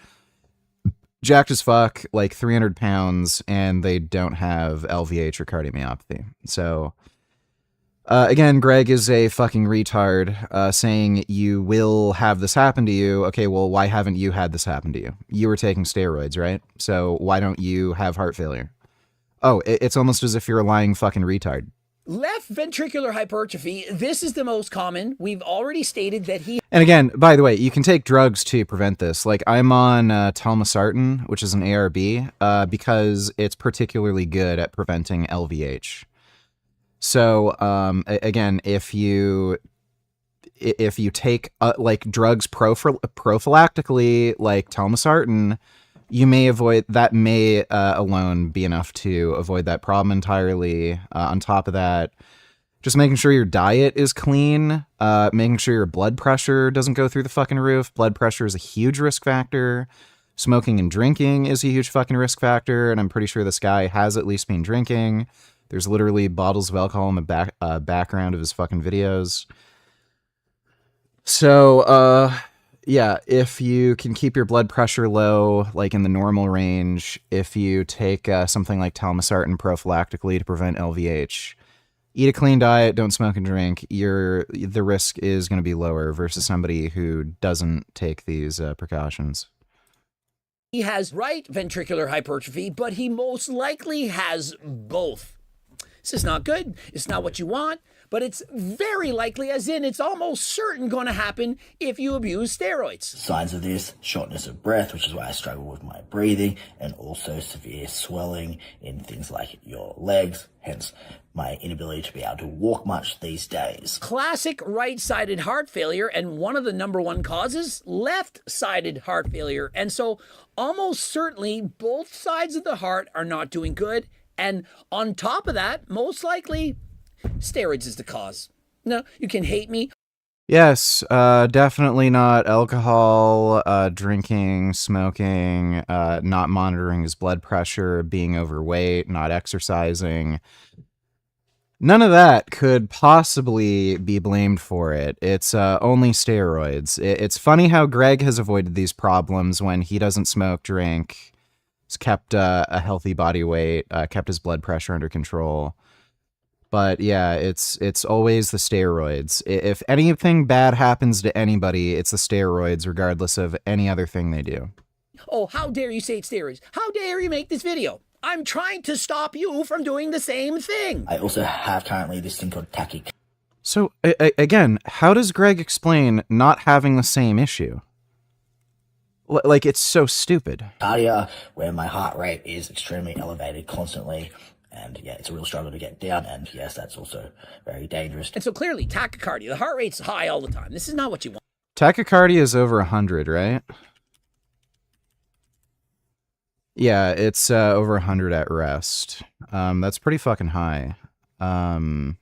jacked as fuck, like 300 pounds, and they don't have LVH or cardiomyopathy. So, again, Greg is a fucking retard, saying you will have this happen to you. Okay, well, why haven't you had this happen to you? You were taking steroids, right? So why don't you have heart failure? Oh, it's almost as if you're a lying fucking retard. Left ventricular hypertrophy, this is the most common. We've already stated that he... And again, by the way, you can take drugs to prevent this. Like, I'm on telmisartan, which is an ARB, because it's particularly good at preventing LVH. So, again, if you take like drugs prophylactically, like telmisartan, you may avoid that. May alone be enough to avoid that problem entirely. On top of that, just making sure your diet is clean, making sure your blood pressure doesn't go through the fucking roof. Blood pressure is a huge risk factor. Smoking and drinking is a huge fucking risk factor, and I'm pretty sure this guy has at least been drinking. There's literally bottles of alcohol in the background of his fucking videos. So, yeah, if you can keep your blood pressure low, like in the normal range, if you take something like telmisartan prophylactically to prevent LVH, eat a clean diet, don't smoke and drink, the risk is going to be lower versus somebody who doesn't take these precautions. He has right ventricular hypertrophy, but he most likely has both. This is not good. It's not what you want, but it's very likely, as in it's almost certain going to happen if you abuse steroids. Signs of this, shortness of breath, which is why I struggle with my breathing, and also severe swelling in things like your legs, hence my inability to be able to walk much these days. Classic right-sided heart failure, and one of the number one causes, left-sided heart failure. And so almost certainly both sides of the heart are not doing good. And on top of that, most likely, steroids is the cause. No, you can hate me. Yes, definitely not alcohol, drinking, smoking, not monitoring his blood pressure, being overweight, not exercising. None of that could possibly be blamed for it. It's only steroids. It's funny how Greg has avoided these problems when he doesn't smoke, drink, has kept a healthy body weight, kept his blood pressure under control. But yeah, it's always the steroids. If anything bad happens to anybody, it's the steroids, regardless of any other thing they do. Oh, how dare you say it's steroids? How dare you make this video? I'm trying to stop you from doing the same thing. I also have currently this thing called tachycardia. So, again, how does Greg explain not having the same issue? Like, it's so stupid. Where my heart rate is extremely elevated constantly. And yeah, it's a real struggle to get down. And yes, that's also very dangerous. And so clearly, tachycardia, the heart rate's high all the time. This is not what you want. Tachycardia is over 100, right? Yeah, it's over 100 at rest. That's pretty fucking high. I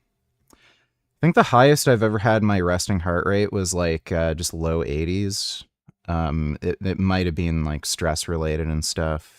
think the highest I've ever had my resting heart rate was like just low 80s. It might have been like stress related and stuff.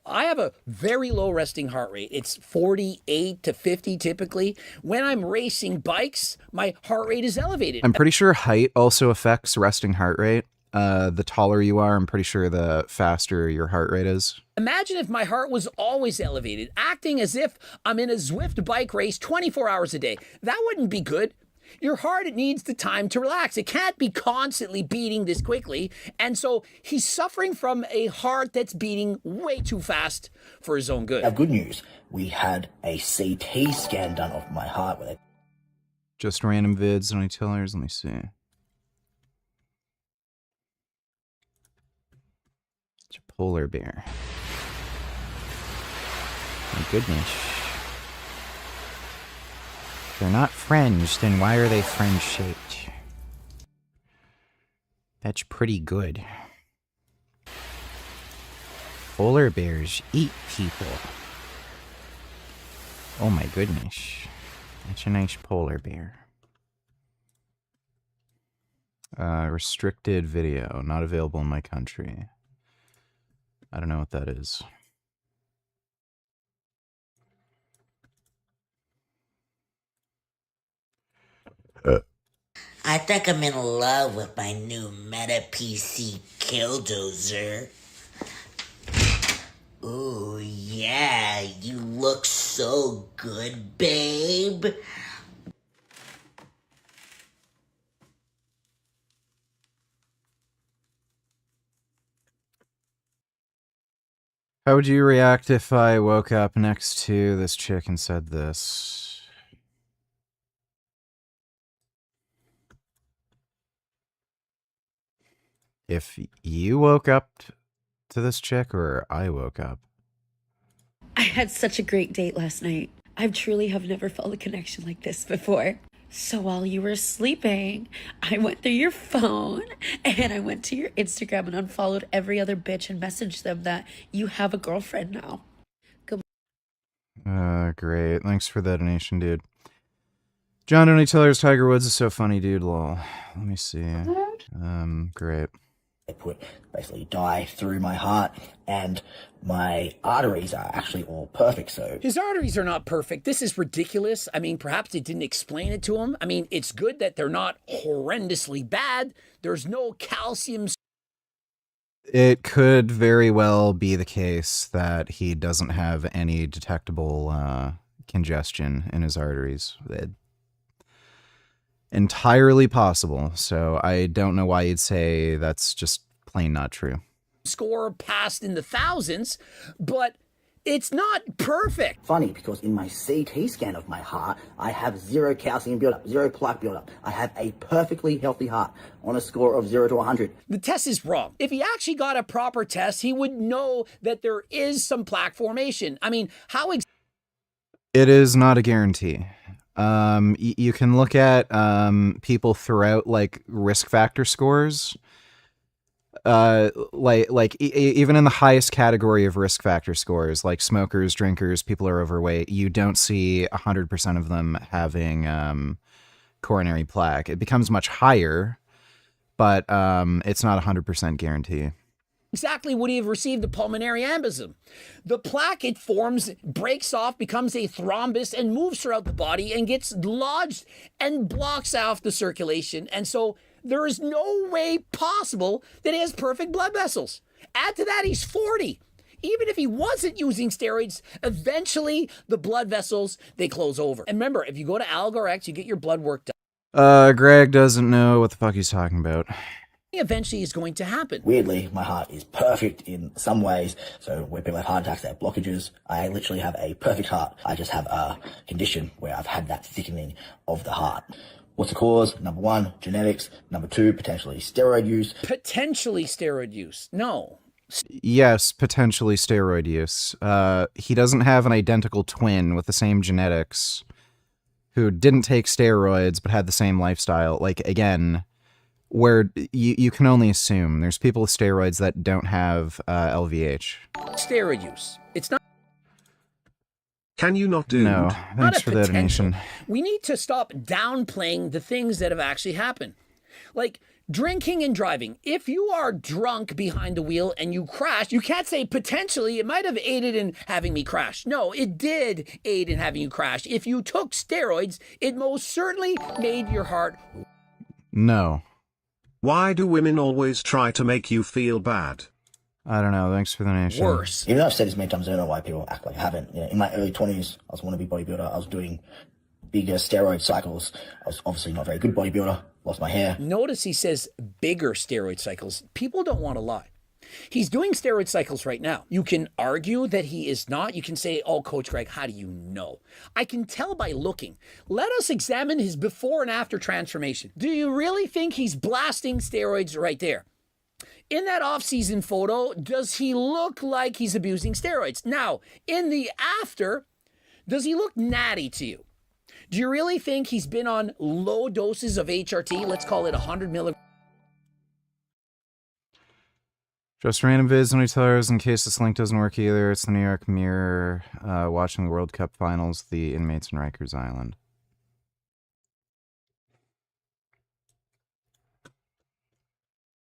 I have a very low resting heart rate. It's 48 to 50 typically. When I'm racing bikes, my heart rate is elevated. I'm pretty sure height also affects resting heart rate. The taller you are, I'm pretty sure the faster your heart rate is. Imagine if my heart was always elevated, acting as if I'm in a Zwift bike race 24 hours a day. That wouldn't be good. Your heart, it needs the time to relax. It can't be constantly beating this quickly. And so he's suffering from a heart that's beating way too fast for his own good. Now, good news. We had a CT scan done of my heart. Just random vids on e-tellers. Let me see. It's a polar bear. My goodness. They're not fringed, then why are they fringe-shaped? That's pretty good. Polar bears eat people. Oh my goodness. That's a nice polar bear. Restricted video, not available in my country. I don't know what that is. I think I'm in love with my new Meta PC Killdozer. Ooh, yeah, you look so good, babe. How would you react if I woke up next to this chick and said this? If you woke up to this chick or I woke up? I had such a great date last night. I truly have never felt a connection like this before. So while you were sleeping, I went through your phone and I went to your Instagram and unfollowed every other bitch and messaged them that you have a girlfriend now. Great. Thanks for the donation, dude. John Doney Teller's Tiger Woods is so funny, dude. Lol. Let me see. Great. They put basically dye through my heart, and my arteries are actually all perfect. So his arteries are not perfect. This is ridiculous. I mean, perhaps they didn't explain it to him. I mean, it's good that they're not horrendously bad. There's no calcium. It could very well be the case that he doesn't have any detectable congestion in his arteries. Entirely possible. So I don't know why you'd say that's just plain not true. Score passed in the thousands, but it's not perfect. Funny, because in my CT scan of my heart, I have zero calcium buildup, zero plaque buildup. I have a perfectly healthy heart on a score of 0 to 100. The test is wrong. If he actually got a proper test, he would know that there is some plaque formation. I mean, how it is not a guarantee. You can look at people throughout like risk factor scores. Even in the highest category of risk factor scores, like smokers, drinkers, people who are overweight, you don't see 100% of them having coronary plaque. It becomes much higher, but it's not 100% guarantee. Exactly would he have received a pulmonary embolism? The plaque, it forms, breaks off, becomes a thrombus, and moves throughout the body and gets lodged and blocks off the circulation. And so there is no way possible that he has perfect blood vessels. Add to that, he's 40. Even if he wasn't using steroids, eventually the blood vessels, they close over. And remember, if you go to AlgoRx, you get your blood work done. Greg doesn't know what the fuck he's talking about. Eventually is going to happen. Weirdly, my heart is perfect in some ways. So where people have heart attacks, they have blockages. I literally have a perfect heart. I just have a condition where I've had that thickening of the heart. What's the cause? Number 1, genetics. Number 2, potentially steroid use. Potentially steroid use. No. Yes, potentially steroid use. He doesn't have an identical twin with the same genetics who didn't take steroids but had the same lifestyle. Like, again, where you can only assume there's people with steroids that don't have LVH. Steroid use. It's not. Can you not do? No, thanks for the donation. We need to stop downplaying the things that have actually happened. Like drinking and driving. If you are drunk behind the wheel and you crash, you can't say potentially it might have aided in having me crash. No, it did aid in having you crash. If you took steroids, it most certainly made your heart. No. Why do women always try to make you feel bad? I don't know. Thanks for the donation. Worse. Even though I've said this many times, I don't know why people act like I haven't. You know, in my early 20s, I was a wannabe bodybuilder. I was doing bigger steroid cycles. I was obviously not a very good bodybuilder. Lost my hair. Notice he says bigger steroid cycles. People don't want to lie. He's doing steroid cycles right now. You can argue that he is not. You can say, oh, Coach Greg, how do you know? I can tell by looking. Let us examine his before and after transformation. Do you really think he's blasting steroids right there? In that off-season photo, does he look like he's abusing steroids? Now, in the after, does he look natty to you? Do you really think he's been on low doses of HRT? Let's call it 100 milligrams. Just random vids, no tellers in case this link doesn't work either. It's the New York Mirror watching the World Cup finals, the inmates in Rikers Island.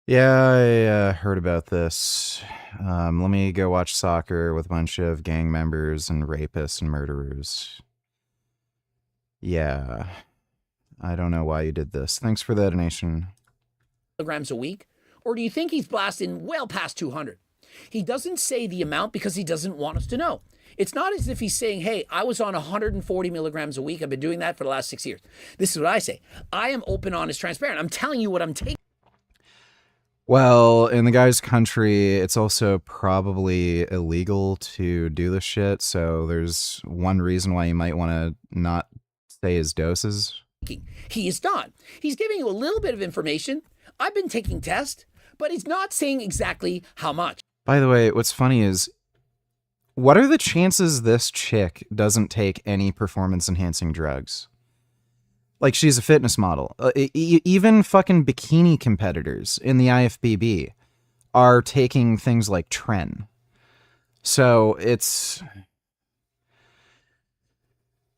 Yeah, I heard about this. Let me go watch soccer with a bunch of gang members and rapists and murderers. Yeah. I don't know why you did this. Thanks for the donation. Milligrams a week? Or do you think he's blasting well past 200? He doesn't say the amount because he doesn't want us to know. It's not as if he's saying, hey, I was on 140 milligrams a week. I've been doing that for the last 6 years. This is what I say. I am open, honest, transparent. I'm telling you what I'm taking. Well, in the guy's country, it's also probably illegal to do this shit, so there's one reason why you might want to not say his doses. He is not. He's giving you a little bit of information. I've been taking tests, but he's not saying exactly how much. By the way, what's funny is, what are the chances this chick doesn't take any performance-enhancing drugs? Like, she's a fitness model. Even fucking bikini competitors in the IFBB are taking things like Tren. So it's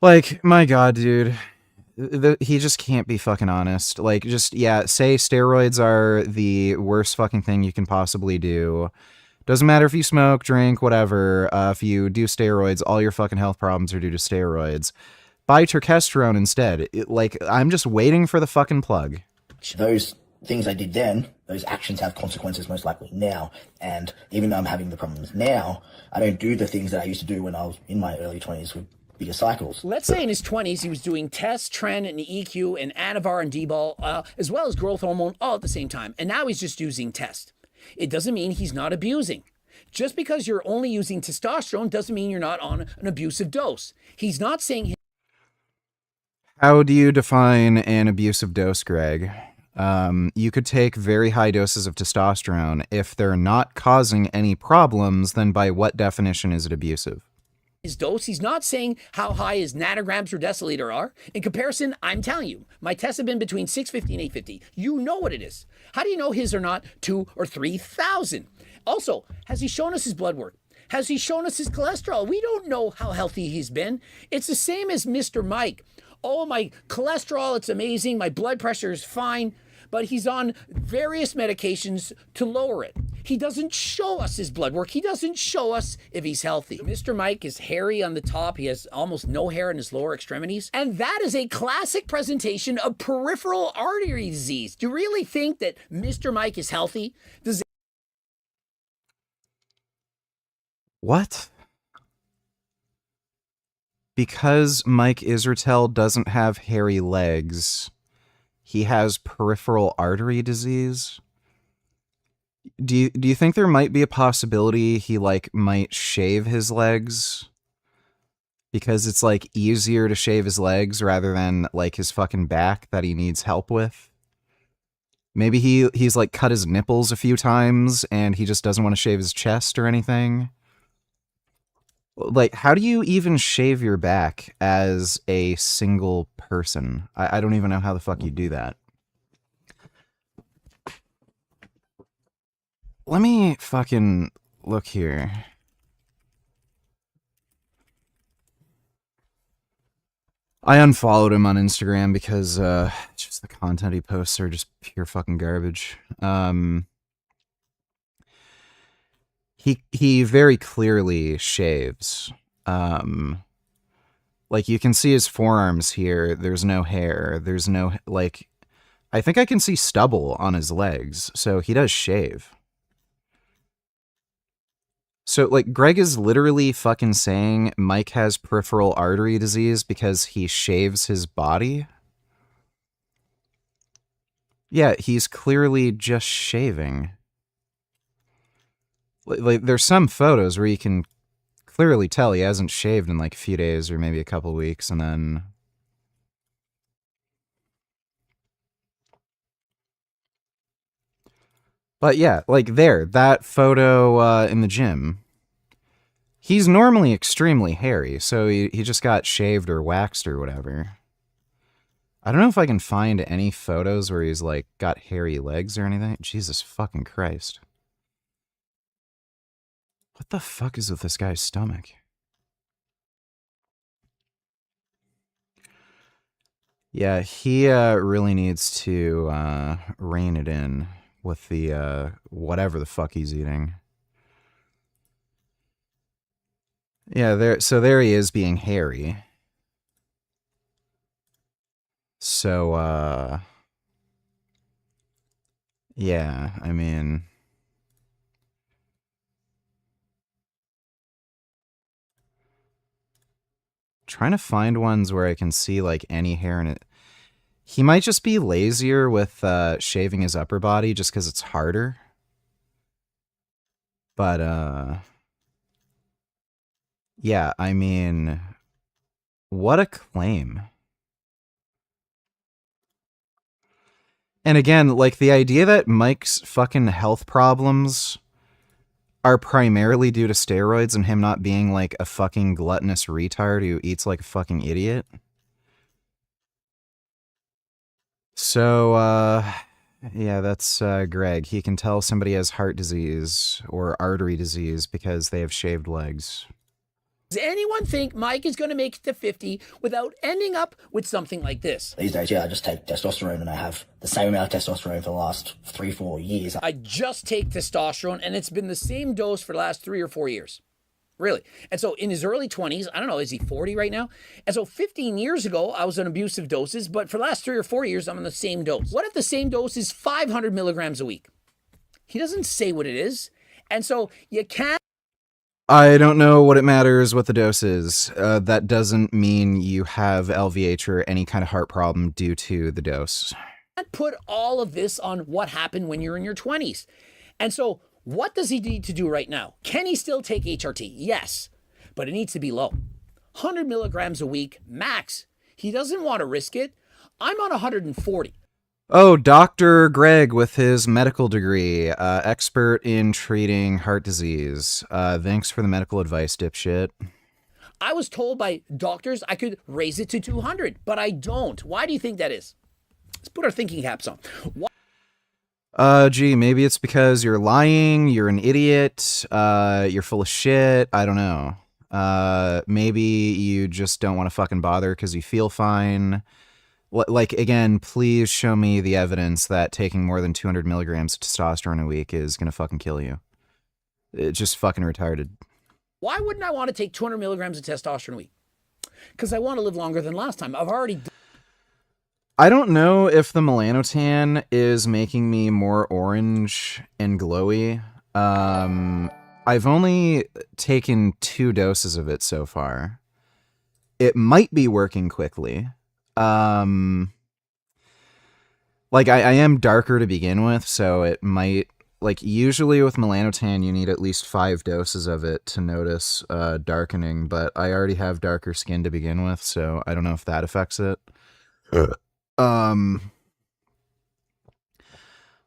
like, my God, dude, he just can't be fucking honest. Like, just, yeah, say steroids are the worst fucking thing you can possibly do. Doesn't matter if you smoke, drink, whatever. If you do steroids, all your fucking health problems are due to steroids. Buy turkesterone instead. Like, I'm just waiting for the fucking plug. Those things I did then, those actions have consequences most likely now. And even though I'm having the problems now, I don't do the things that I used to do when I was in my early 20s with bigger cycles. Let's say in his 20s, he was doing test, Tren, and EQ, and Anavar and D-ball, as well as growth hormone all at the same time. And now he's just using test. It doesn't mean he's not abusing. Just because you're only using testosterone doesn't mean you're not on an abusive dose. He's not saying... How do you define an abusive dose, Greg? You could take very high doses of testosterone. If they're not causing any problems, then by what definition is it abusive? His dose, he's not saying how high his nanograms per deciliter are. In comparison, I'm telling you, my tests have been between 650 and 850. You know what it is. How do you know his are not 2,000 or 3,000? Also, has he shown us his blood work? Has he shown us his cholesterol? We don't know how healthy he's been. It's the same as Mr. Mike. Oh, my cholesterol, it's amazing. My blood pressure is fine. But he's on various medications to lower it. He doesn't show us his blood work. He doesn't show us if he's healthy. Mr. Mike is hairy on the top. He has almost no hair in his lower extremities. And that is a classic presentation of peripheral artery disease. Do you really think that Mr. Mike is healthy? What? Because Mike Israetel doesn't have hairy legs, he has peripheral artery disease? Do you think there might be a possibility he, like, might shave his legs? Because it's, like, easier to shave his legs rather than, like, his fucking back that he needs help with? Maybe he's, like, cut his nipples a few times and he just doesn't want to shave his chest or anything? Like, how do you even shave your back as a single person? I don't even know how the fuck you do that. Let me fucking look here. I unfollowed him on Instagram because just the content he posts are just pure fucking garbage. He very clearly shaves. Like, you can see his forearms here. There's no hair. There's no, like, I think I can see stubble on his legs. So he does shave. So, like, Greg is literally fucking saying Mike has peripheral artery disease because he shaves his body? Yeah, he's clearly just shaving. Like, there's some photos where you can clearly tell he hasn't shaved in like a few days or maybe a couple weeks, and then... But yeah, like there, that photo in the gym, he's normally extremely hairy, so he just got shaved or waxed or whatever. I don't know if I can find any photos where he's like got hairy legs or anything. Jesus fucking Christ. What the fuck is with this guy's stomach? Yeah, he really needs to rein it in with the whatever the fuck he's eating. Yeah, there he is being hairy. So yeah, I mean, trying to find ones where I can see like any hair in it. He might just be lazier with shaving his upper body just because it's harder. But, yeah, I mean, what a claim. And again, like, the idea that Mike's fucking health problems are primarily due to steroids and him not being, like, a fucking gluttonous retard who eats like a fucking idiot. So, yeah, that's Greg. He can tell somebody has heart disease or artery disease because they have shaved legs. Does anyone think Mike is going to make it to 50 without ending up with something like this? These days, yeah, I just take testosterone and I have the same amount of testosterone for the last 3-4 years. I just take testosterone and it's been the same dose for the last 3 or 4 years. Really. And so in his early 20s, I don't know, is he 40 right now? And so 15 years ago, I was on abusive doses, but for the last 3 or 4 years, I'm on the same dose. What if the same dose is 500 milligrams a week? He doesn't say what it is. And so you can't. I don't know what it matters what the dose is. That doesn't mean you have LVH or any kind of heart problem due to the dose. Put all of this on what happened when you're in your 20s. And so what does he need to do right now? Can he still take HRT? Yes, but it needs to be low. 100 milligrams a week, max. He doesn't want to risk it. I'm on 140. Oh, Dr. Greg with his medical degree, expert in treating heart disease. Thanks for the medical advice, dipshit. I was told by doctors I could raise it to 200, but I don't. Why do you think that is? Let's put our thinking caps on. Gee, maybe it's because you're lying, you're an idiot, you're full of shit, I don't know. Maybe you just don't want to fucking bother because you feel fine. Like, again, please show me the evidence that taking more than 200 milligrams of testosterone a week is gonna fucking kill you. It's just fucking retarded. Why wouldn't I want to take 200 milligrams of testosterone a week? Because I want to live longer than last time. I've already... I don't know if the melanotan is making me more orange and glowy. I've only taken 2 doses of it so far. It might be working quickly. Like I am darker to begin with, so it might, like, usually with melanotan you need at least 5 doses of it to notice darkening, but I already have darker skin to begin with, so I don't know if that affects it.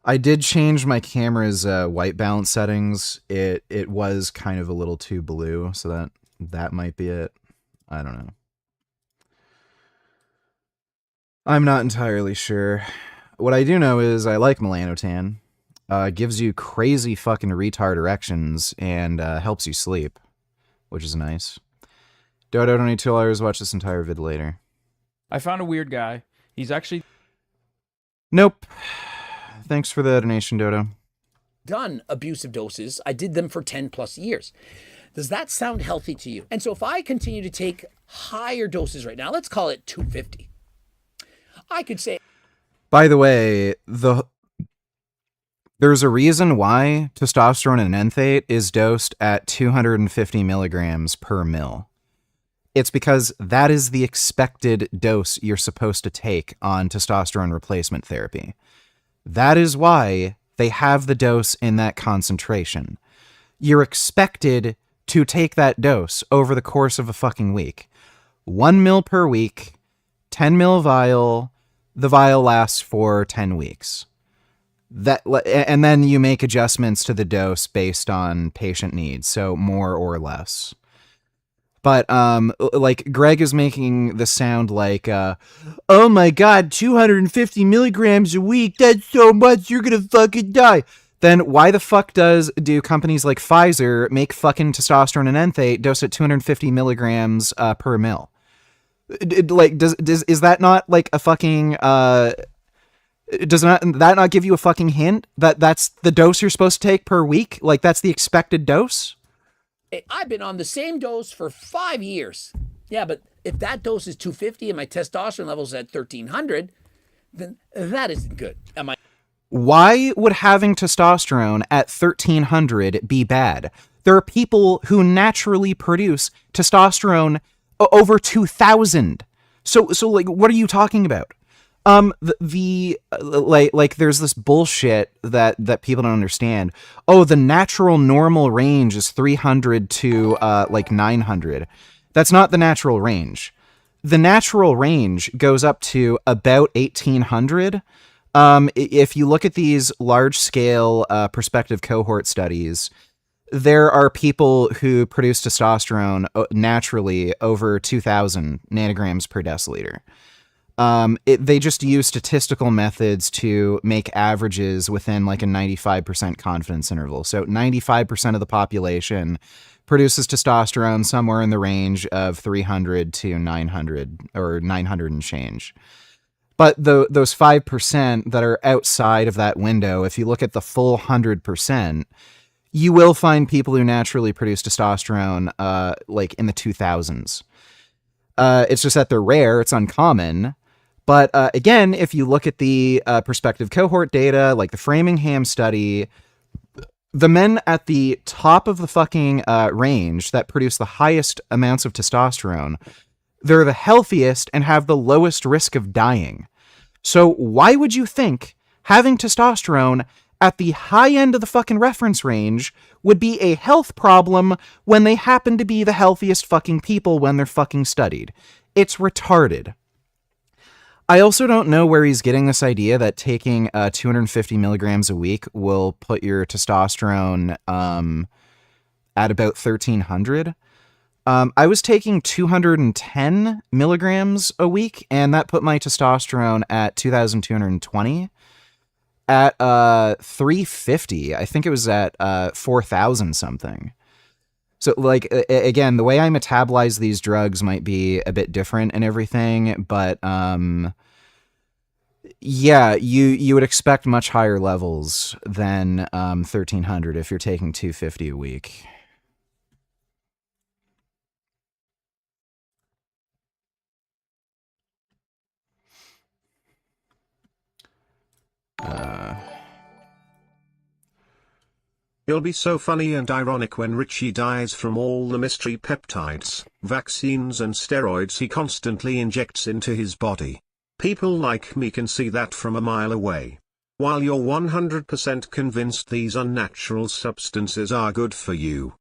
I did change my camera's white balance settings. It was kind of a little too blue, so that might be it. I don't know. I'm not entirely sure. What I do know is I like melanotan. Gives you crazy fucking retard erections and helps you sleep, which is nice. Dodo, don't need $2. Watch this entire vid later. I found a weird guy. He's actually... Nope. Thanks for the donation, Dodo. Done abusive doses. I did them for 10 plus years. Does that sound healthy to you? And so if I continue to take higher doses right now, let's call it 250. I could say... By the way, there's a reason why testosterone and enanthate is dosed at 250 milligrams per mil. It's because that is the expected dose you're supposed to take on testosterone replacement therapy. That is why they have the dose in that concentration. You're expected to take that dose over the course of a fucking week. 1 mil per week, 10 mil vial. The vial lasts for 10 weeks. And then you make adjustments to the dose based on patient needs, so more or less. But, like, Greg is making this sound like, oh my god, 250 milligrams a week, that's so much, you're gonna fucking die. Then why the fuck do companies like Pfizer make fucking testosterone and enanthate dose at 250 milligrams per mil? Like, is that not like a fucking, does that not give you a fucking hint that that's the dose you're supposed to take per week? Like, that's the expected dose? I've been on the same dose for 5 years. Yeah, but if that dose is 250 and my testosterone level's at 1300, then that isn't good. Why would having testosterone at 1300 be bad? There are people who naturally produce testosterone over 2000. So like, what are you talking about? Like there's this bullshit that people don't understand. Oh, the natural normal range is 300 to like 900. That's not the natural range. The natural range goes up to about 1800. If you look at these large scale prospective cohort studies, there are people who produce testosterone naturally over 2000 nanograms per deciliter. They just use statistical methods to make averages within like a 95% confidence interval. So 95% of the population produces testosterone somewhere in the range of 300 to 900 or 900 and change. But those 5% that are outside of that window, if you look at the full 100%, you will find people who naturally produce testosterone like in the 2000s. It's just that they're rare, it's uncommon. But again, if you look at the prospective cohort data, like the Framingham study, the men at the top of the fucking range that produce the highest amounts of testosterone, they're the healthiest and have the lowest risk of dying. So why would you think having testosterone at the high end of the fucking reference range would be a health problem when they happen to be the healthiest fucking people when they're fucking studied? It's retarded. I also don't know where he's getting this idea that taking 250 milligrams a week will put your testosterone at about 1300. I was taking 210 milligrams a week, and that put my testosterone at 2220. At 350, I think it was at 4000 something. So, like, again, the way I metabolize these drugs might be a bit different and everything, but yeah, you would expect much higher levels than 1300 if you're taking 250 a week. It'll be so funny and ironic when Richie dies from all the mystery peptides, vaccines and steroids he constantly injects into his body. People like me can see that from a mile away. While you're 100% convinced these unnatural substances are good for you.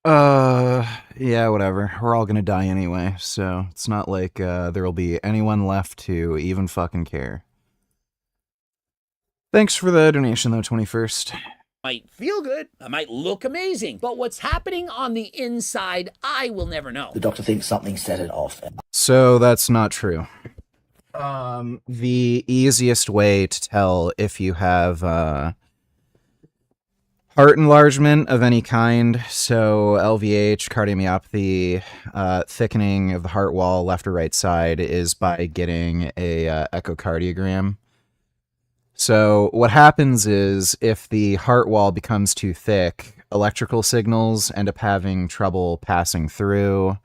Yeah, whatever. We're all gonna die anyway, so it's not like there'll be anyone left to even fucking care. Thanks for the donation, though, 21st. Might feel good, I might look amazing, but what's happening on the inside, I will never know. The doctor thinks something set it off. So that's not true. The easiest way to tell if you have heart enlargement of any kind, so LVH, cardiomyopathy, thickening of the heart wall, left or right side, is by getting a echocardiogram. So what happens is if the heart wall becomes too thick, electrical signals end up having trouble passing through,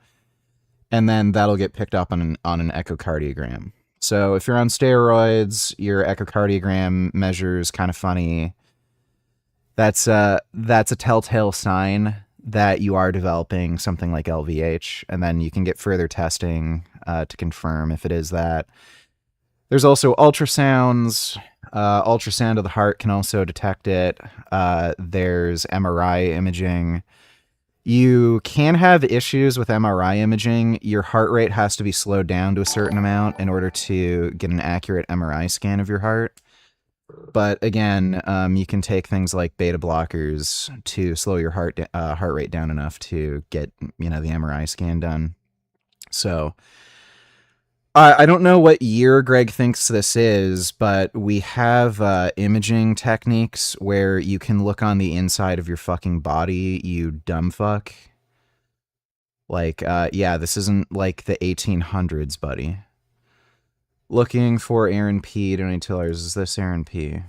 and then that'll get picked up on an echocardiogram. So if you're on steroids, your echocardiogram measures kind of funny. That's a telltale sign that you are developing something like LVH, and then you can get further testing to confirm if it is that. There's also ultrasounds. Ultrasound of the heart can also detect it. There's MRI imaging. You can have issues with MRI imaging. Your heart rate has to be slowed down to a certain amount in order to get an accurate MRI scan of your heart. But again, you can take things like beta blockers to slow your heart rate down enough to get, the MRI scan done. So I don't know what year Greg thinks this is, but we have imaging techniques where you can look on the inside of your fucking body, you dumb fuck. Like, yeah, this isn't like the 1800s, buddy. Looking for Aaron P. Donate $2. Is this Aaron P.?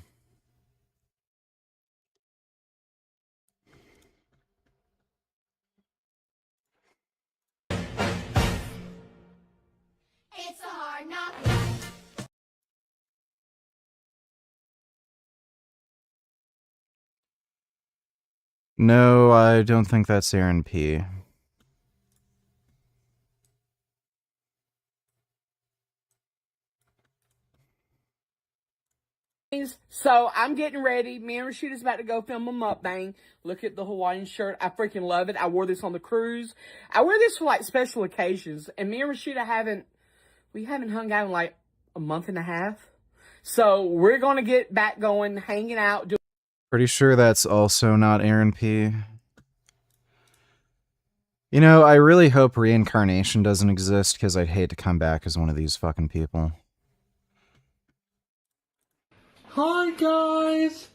No, I don't think that's Aaron P. So I'm getting ready. Me and Rashida's about to go film a mukbang. Look at the Hawaiian shirt. I freaking love it. I wore this on the cruise. I wear this for like special occasions. And me and Rashida haven't hung out in like a month and a half. So we're going to get back going, hanging out. Pretty sure that's also not Aaron P. You know, I really hope reincarnation doesn't exist because I'd hate to come back as one of these fucking people. Hi guys,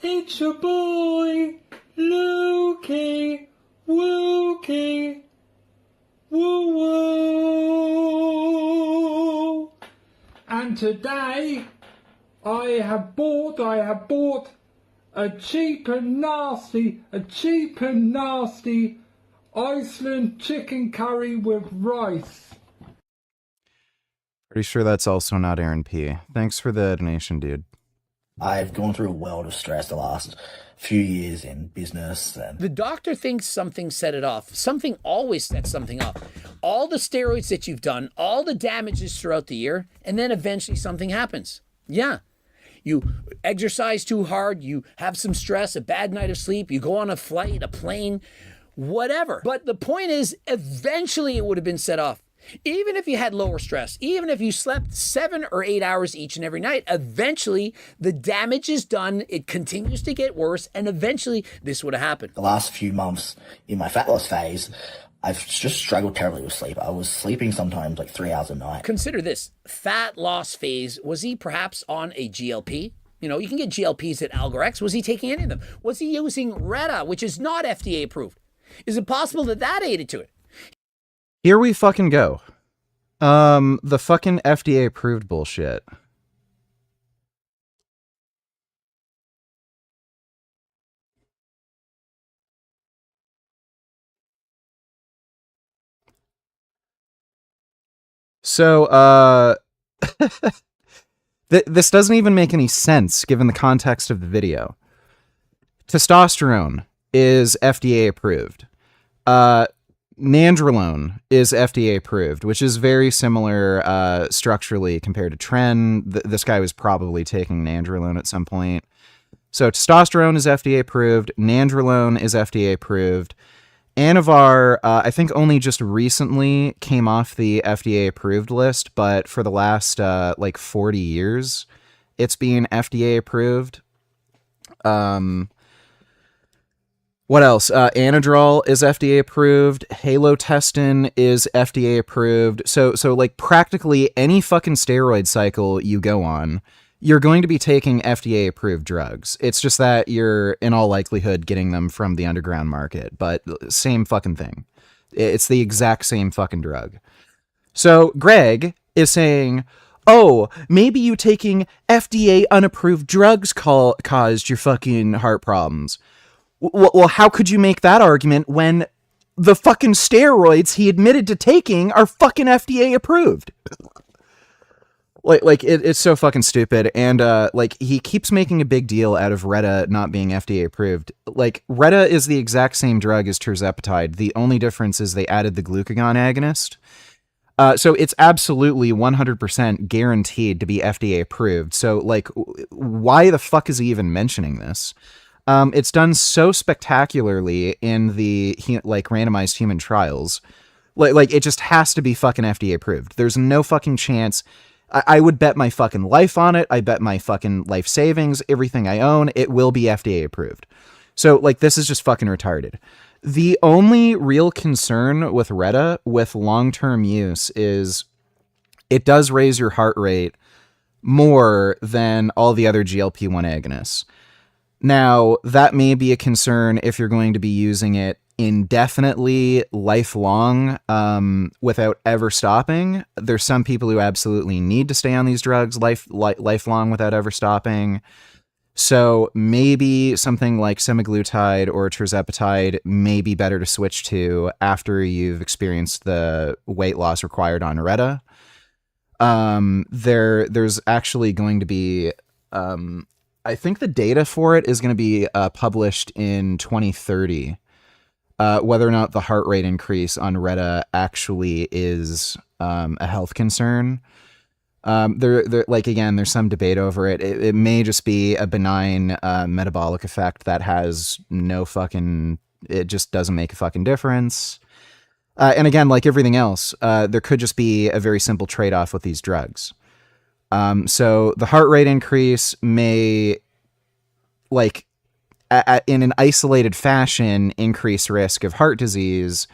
it's your boy, Lukey, Wookie, woo woo. And today, I have bought a cheap and nasty Iceland chicken curry with rice. Pretty sure that's also not Aaron P. Thanks for the donation, dude. I've gone through a world of stress the last few years in business. And the doctor thinks something set it off. Something always sets something off. All the steroids that you've done, all the damages throughout the year, and then eventually something happens. Yeah. You exercise too hard, you have some stress, a bad night of sleep, you go on a flight, a plane, whatever. But the point is, eventually it would have been set off. Even if you had lower stress, even if you slept 7 or 8 hours each and every night, eventually the damage is done, it continues to get worse, and eventually this would have happened. The last few months in my fat loss phase, I've just struggled terribly with sleep. I was sleeping sometimes like 3 hours a night. Consider this, fat loss phase. Was he perhaps on a GLP? You know, you can get GLPs at Algorex. Was he taking any of them? Was he using Retta, which is not FDA approved? Is it possible that that aided to it? Here we fucking go. The fucking FDA approved bullshit. So, this doesn't even make any sense given the context of the video. Testosterone is FDA approved. Nandrolone is FDA approved, which is very similar structurally compared to Tren. This guy was probably taking Nandrolone at some point. So testosterone is FDA approved. Nandrolone is FDA approved. Anavar, I think only just recently came off the FDA approved list, but for the last like 40 years, it's been FDA approved. What else? Anadrol is FDA approved. Halotestin is FDA approved. So like practically any fucking steroid cycle you go on, you're going to be taking FDA approved drugs. It's just that you're in all likelihood getting them from the underground market, but same fucking thing. It's the exact same fucking drug. So Greg is saying, oh, maybe you taking FDA unapproved drugs caused your fucking heart problems. Well, how could you make that argument when the fucking steroids he admitted to taking are fucking FDA approved? It's so fucking stupid. And, like, he keeps making a big deal out of Retta not being FDA approved. Like, Retta is the exact same drug as tirzepatide. The only difference is they added the glucagon agonist. So it's absolutely 100% guaranteed to be FDA approved. So, like, why the fuck is he even mentioning this? It's done so spectacularly in the like randomized human trials, like it just has to be fucking FDA approved. There's no fucking chance. I would bet my fucking life on it. I bet my fucking life savings, everything I own, it will be FDA approved. So like this is just fucking retarded. The only real concern with Retta with long-term use is it does raise your heart rate more than all the other GLP-1 agonists. Now, that may be a concern if you're going to be using it indefinitely, lifelong, without ever stopping. There's some people who absolutely need to stay on these drugs lifelong without ever stopping. So maybe something like semaglutide or tirzepatide may be better to switch to after you've experienced the weight loss required on Retta. There's actually going to be... I think the data for it is going to be published in 2030. Whether or not the heart rate increase on Retta actually is a health concern. There, like, again, there's some debate over it. It may just be a benign metabolic effect that has no fucking, it just doesn't make a fucking difference. And again, like everything else, there could just be a very simple trade-off with these drugs. So the heart rate increase may, like, in an isolated fashion, increase risk of heart disease.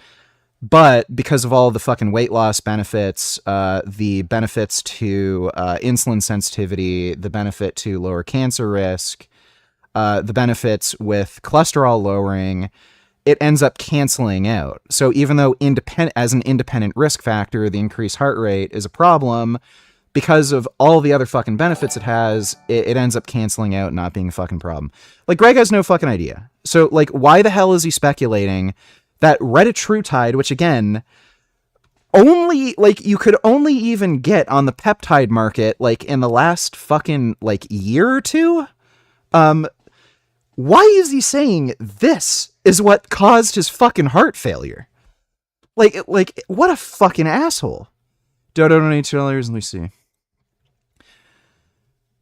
But because of all the fucking weight loss benefits, the benefits to insulin sensitivity, the benefit to lower cancer risk, the benefits with cholesterol lowering, it ends up canceling out. So even though as an independent risk factor, the increased heart rate is a problem, because of all the other fucking benefits it has, it ends up canceling out, not being a fucking problem. Like, Greg has no fucking idea. So, like, why the hell is he speculating that retatrutide, which again, only, like, you could only even get on the peptide market, like, in the last fucking, like, year or two? Why is he saying this is what caused his fucking heart failure? Like, what a fucking asshole. Dodo donates $2, let me see.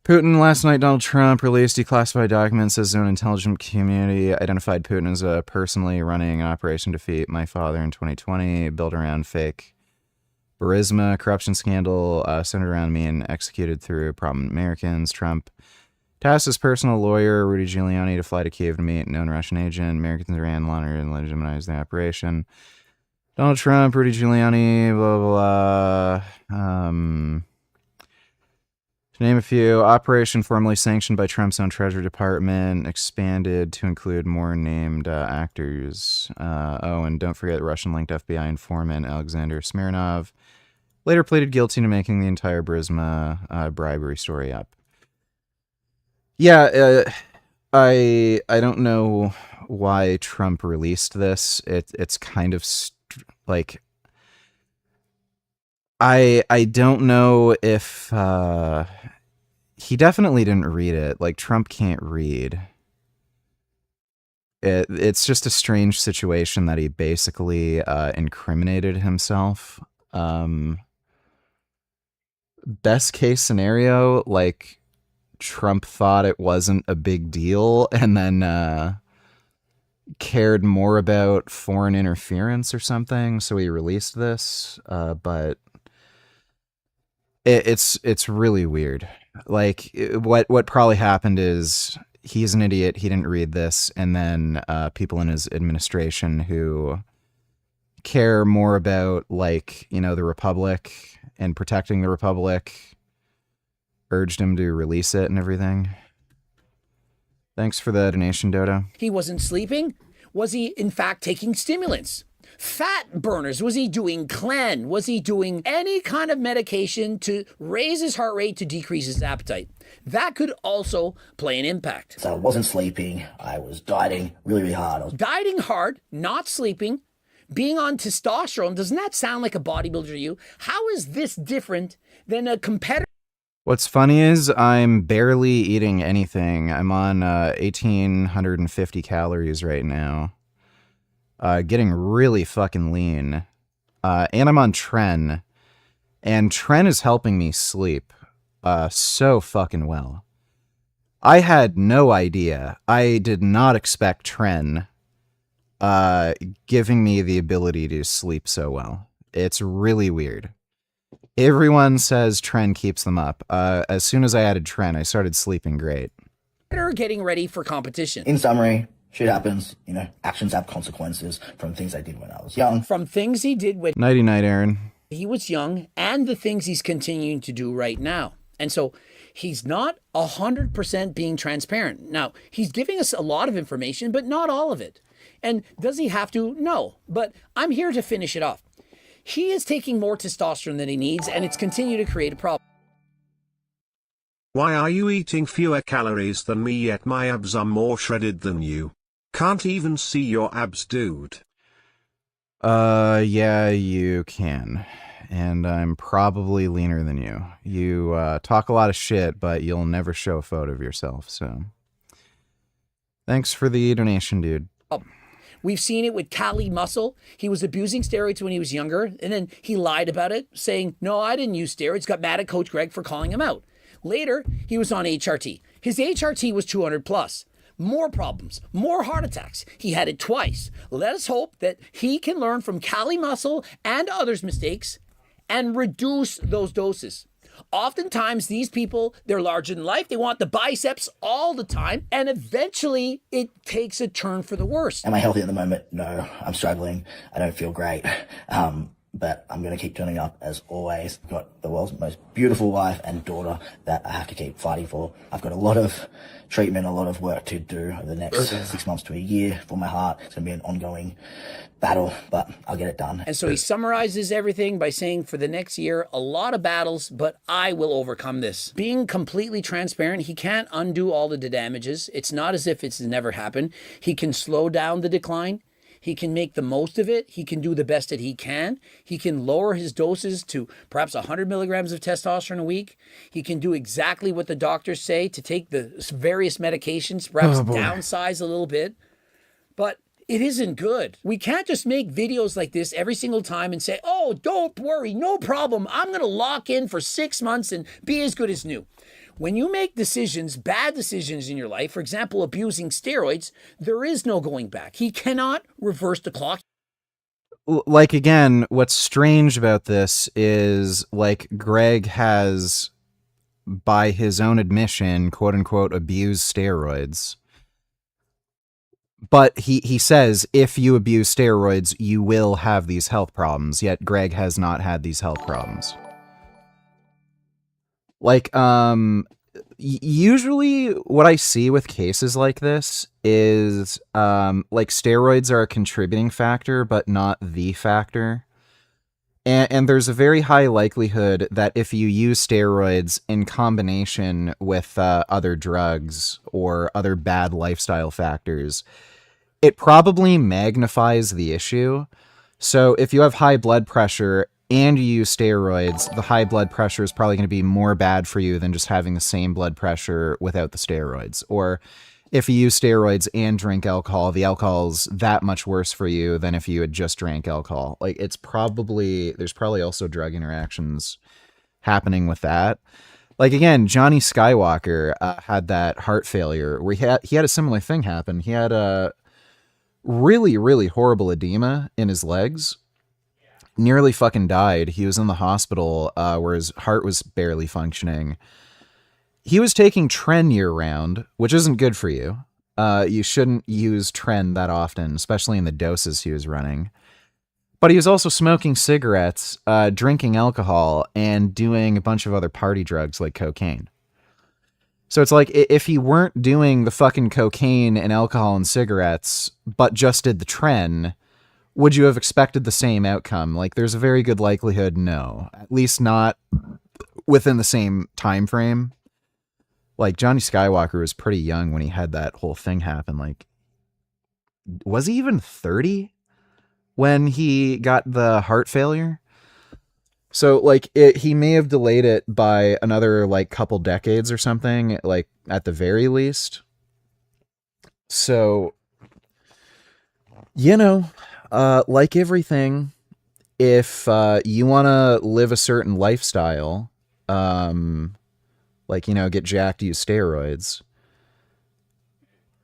Putin, last night, Donald Trump released declassified documents as his own intelligence community identified Putin as personally running an operation to defeat my father in 2020, built around fake Burisma, corruption scandal centered around me and executed through prominent Americans. Trump tasked his personal lawyer, Rudy Giuliani, to fly to Kiev to meet a known Russian agent. Americans ran, laundered, and legitimized the operation. Donald Trump, Rudy Giuliani, blah, blah, blah. To name a few, operation formally sanctioned by Trump's own Treasury Department, expanded to include more named actors. And don't forget Russian-linked FBI informant Alexander Smirnov later pleaded guilty to making the entire Burisma bribery story up. Yeah, I don't know why Trump released this. It's kind of like, I don't know if he definitely didn't read it. Like, Trump can't read. It's just a strange situation that he basically incriminated himself. Best case scenario, like, Trump thought it wasn't a big deal and then cared more about foreign interference or something, so he released this. But it's really weird. Like, what probably happened is he's an idiot. He didn't read this, and then people in his administration who care more about, like, you know, the Republic and protecting the Republic urged him to release it and everything. Thanks for the donation, Dodo. He wasn't sleeping? Was he, in fact, taking stimulants? Fat burners? Was he doing Clen? Was he doing any kind of medication to raise his heart rate to decrease his appetite? That could also play an impact. So I wasn't sleeping. I was dieting really, really hard. Dieting hard, not sleeping, being on testosterone, doesn't that sound like a bodybuilder to you? How is this different than a competitor? What's funny is I'm barely eating anything. I'm on 1,850 calories right now. Getting really fucking lean. And I'm on Tren. And Tren is helping me sleep so fucking well. I had no idea. I did not expect Tren giving me the ability to sleep so well. It's really weird. Everyone says Tren keeps them up. As soon as I added Tren, I started sleeping great. Getting ready for competition. In summary, shit happens. You know, actions have consequences from things I did when I was young. From things he did when Nighty night, Aaron. He was young, and the things he's continuing to do right now. And so he's not 100% being transparent. Now, he's giving us a lot of information, but not all of it. And does he have to? No. But I'm here to finish it off. He is taking more testosterone than he needs, and it's continued to create a problem. Why are you eating fewer calories than me yet my abs are more shredded than you? Can't even see your abs, dude. Yeah, you can. And I'm probably leaner than you. You talk a lot of shit, but you'll never show a photo of yourself, so. Thanks for the donation, dude. We've seen it with Cali Muscle. He was abusing steroids when he was younger, and then he lied about it, saying, no, I didn't use steroids, got mad at Coach Greg for calling him out. Later, he was on HRT. His HRT was 200 plus. More problems, more heart attacks. He had it twice. Let us hope that he can learn from Cali Muscle and others' mistakes and reduce those doses. Oftentimes, these people, they're larger than life. They want the biceps all the time. And eventually, it takes a turn for the worse. Am I healthy at the moment? No, I'm struggling. I don't feel great. But I'm going to keep turning up as always. I've got the world's most beautiful wife and daughter that I have to keep fighting for. I've got a lot of treatment, a lot of work to do over the next 6 months to a year for my heart. It's going to be an ongoing battle, but I'll get it done. And so he summarizes everything by saying, for the next year, a lot of battles, but I will overcome this. Being completely transparent, he can't undo all the damages. It's not as if it's never happened. He can slow down the decline. He can make the most of it. He can do the best that he can. He can lower his doses to perhaps 100 milligrams of testosterone a week. He can do exactly what the doctors say to take the various medications, perhaps downsize a little bit. But it isn't good. We can't just make videos like this every single time and say, oh, don't worry, no problem. I'm going to lock in for 6 months and be as good as new. When you make decisions, bad decisions in your life, for example, abusing steroids, there is no going back. He cannot reverse the clock. Like, again, what's strange about this is, like, Greg has, by his own admission, quote unquote, abused steroids. But he says, if you abuse steroids, you will have these health problems. Yet Greg has not had these health problems. Like, usually what I see with cases like this is, like, steroids are a contributing factor, but not the factor. And there's a very high likelihood that if you use steroids in combination with other drugs or other bad lifestyle factors, it probably magnifies the issue. So if you have high blood pressure and you use steroids, the high blood pressure is probably going to be more bad for you than just having the same blood pressure without the steroids. Or if you use steroids and drink alcohol, the alcohol's that much worse for you than if you had just drank alcohol. Like, there's probably also drug interactions happening with that. Like, again, Johnny Skywalker had that heart failure where he had a similar thing happen. He had a really, really horrible edema in his legs. Nearly fucking died. He was in the hospital where his heart was barely functioning. He was taking Tren year round, which isn't good for you. You shouldn't use Tren that often, especially in the doses he was running. But he was also smoking cigarettes, drinking alcohol, and doing a bunch of other party drugs like cocaine. So it's like, if he weren't doing the fucking cocaine and alcohol and cigarettes, but just did the Tren, would you have expected the same outcome? Like, there's a very good likelihood no. At least not within the same time frame. Like, Johnny Skywalker was pretty young when he had that whole thing happen. Like, was he even 30 when he got the heart failure? So, like, he may have delayed it by another, like, couple decades or something, like, at the very least. So, you know, like everything, if you want to live a certain lifestyle, like, you know, get jacked, use steroids,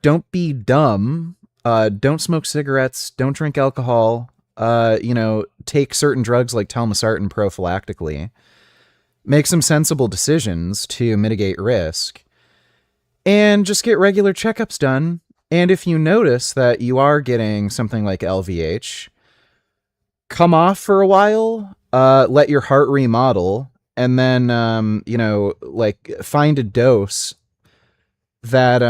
don't be dumb. Don't smoke cigarettes. Don't drink alcohol. You know, take certain drugs like telmisartan prophylactically. Make some sensible decisions to mitigate risk. And just get regular checkups done. And if you notice that you are getting something like LVH, come off for a while, let your heart remodel, and then, you know, like, find a dose that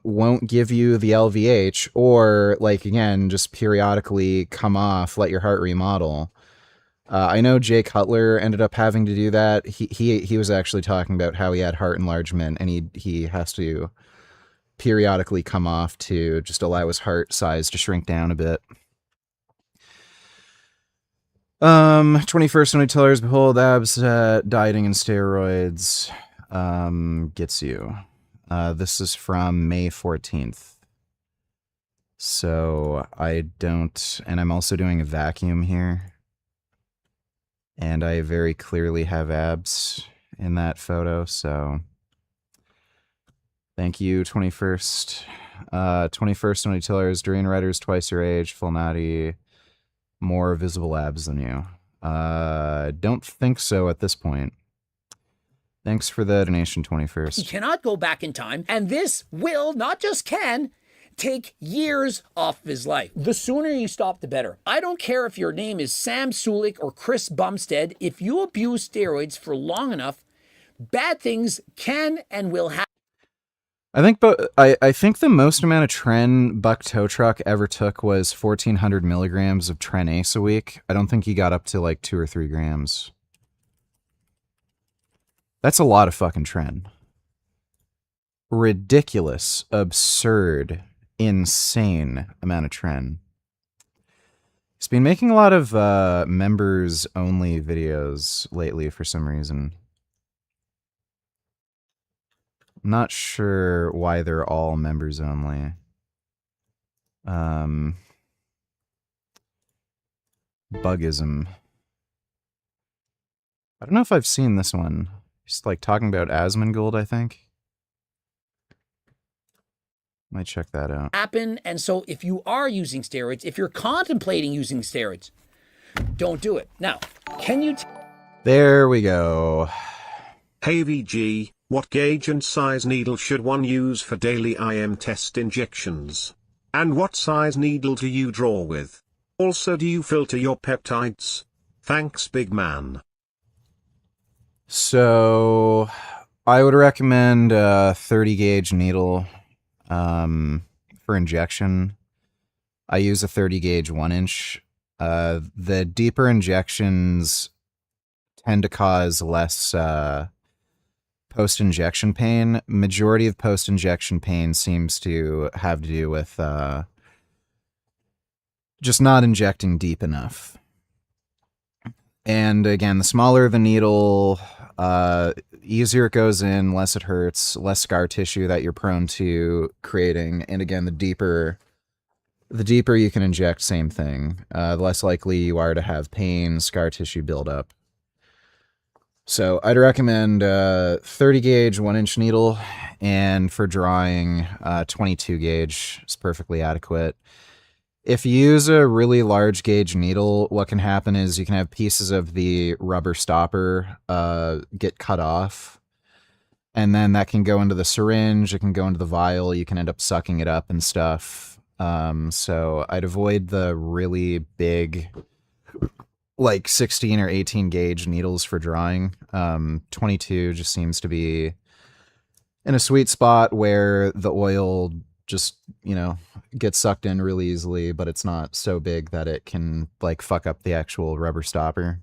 won't give you the LVH, or, like, again, just periodically come off, let your heart remodel. I know Jay Cutler ended up having to do that. He was actually talking about how he had heart enlargement, and he has to periodically come off to just allow his heart size to shrink down a bit. 21st only tellers, behold, abs, dieting and steroids, gets you. This is from May 14th. So I don't, and I'm also doing a vacuum here. And I very clearly have abs in that photo, so thank you, 21st. 21st on Utilities, Doreen Ryder's twice your age, full natty, more visible abs than you. Don't think so at this point. Thanks for the donation, 21st. He cannot go back in time, and this will, not just can, take years off of his life. The sooner you stop, the better. I don't care if your name is Sam Sulik or Chris Bumstead. If you abuse steroids for long enough, bad things can and will happen. I think the most amount of Tren Buck Tow Truck ever took was 1,400 milligrams of Tren Ace a week. I don't think he got up to like 2 or 3 grams. That's a lot of fucking Tren. Ridiculous, absurd, insane amount of Tren. He's been making a lot of members-only videos lately for some reason. I'm not sure why they're all members only. Bugism. I don't know if I've seen this one. He's like talking about Asmongold, I think. Might check that out. Happen, and so if you are using steroids, if you're contemplating using steroids, don't do it. Now, can you... There we go. Hey VG, what gauge and size needle should one use for daily IM test injections? And what size needle do you draw with? Also, do you filter your peptides? Thanks, big man. So, I would recommend a 30 gauge needle for injection. I use a 30 gauge 1-inch. The deeper injections tend to cause less post-injection pain. Majority of post-injection pain seems to have to do with just not injecting deep enough. And again, the smaller the needle, easier it goes in, less it hurts, less scar tissue that you're prone to creating. And again, the deeper you can inject, same thing. The less likely you are to have pain, scar tissue buildup. So I'd recommend 30 gauge 1-inch needle, and for drawing, 22 gauge is perfectly adequate. If you use a really large gauge needle, what can happen is you can have pieces of the rubber stopper get cut off, and then that can go into the syringe, it can go into the vial, you can end up sucking it up and stuff. So I'd avoid the really big, like 16 or 18 gauge needles for drawing. 22 just seems to be in a sweet spot where the oil just, you know, gets sucked in really easily, but it's not so big that it can like fuck up the actual rubber stopper.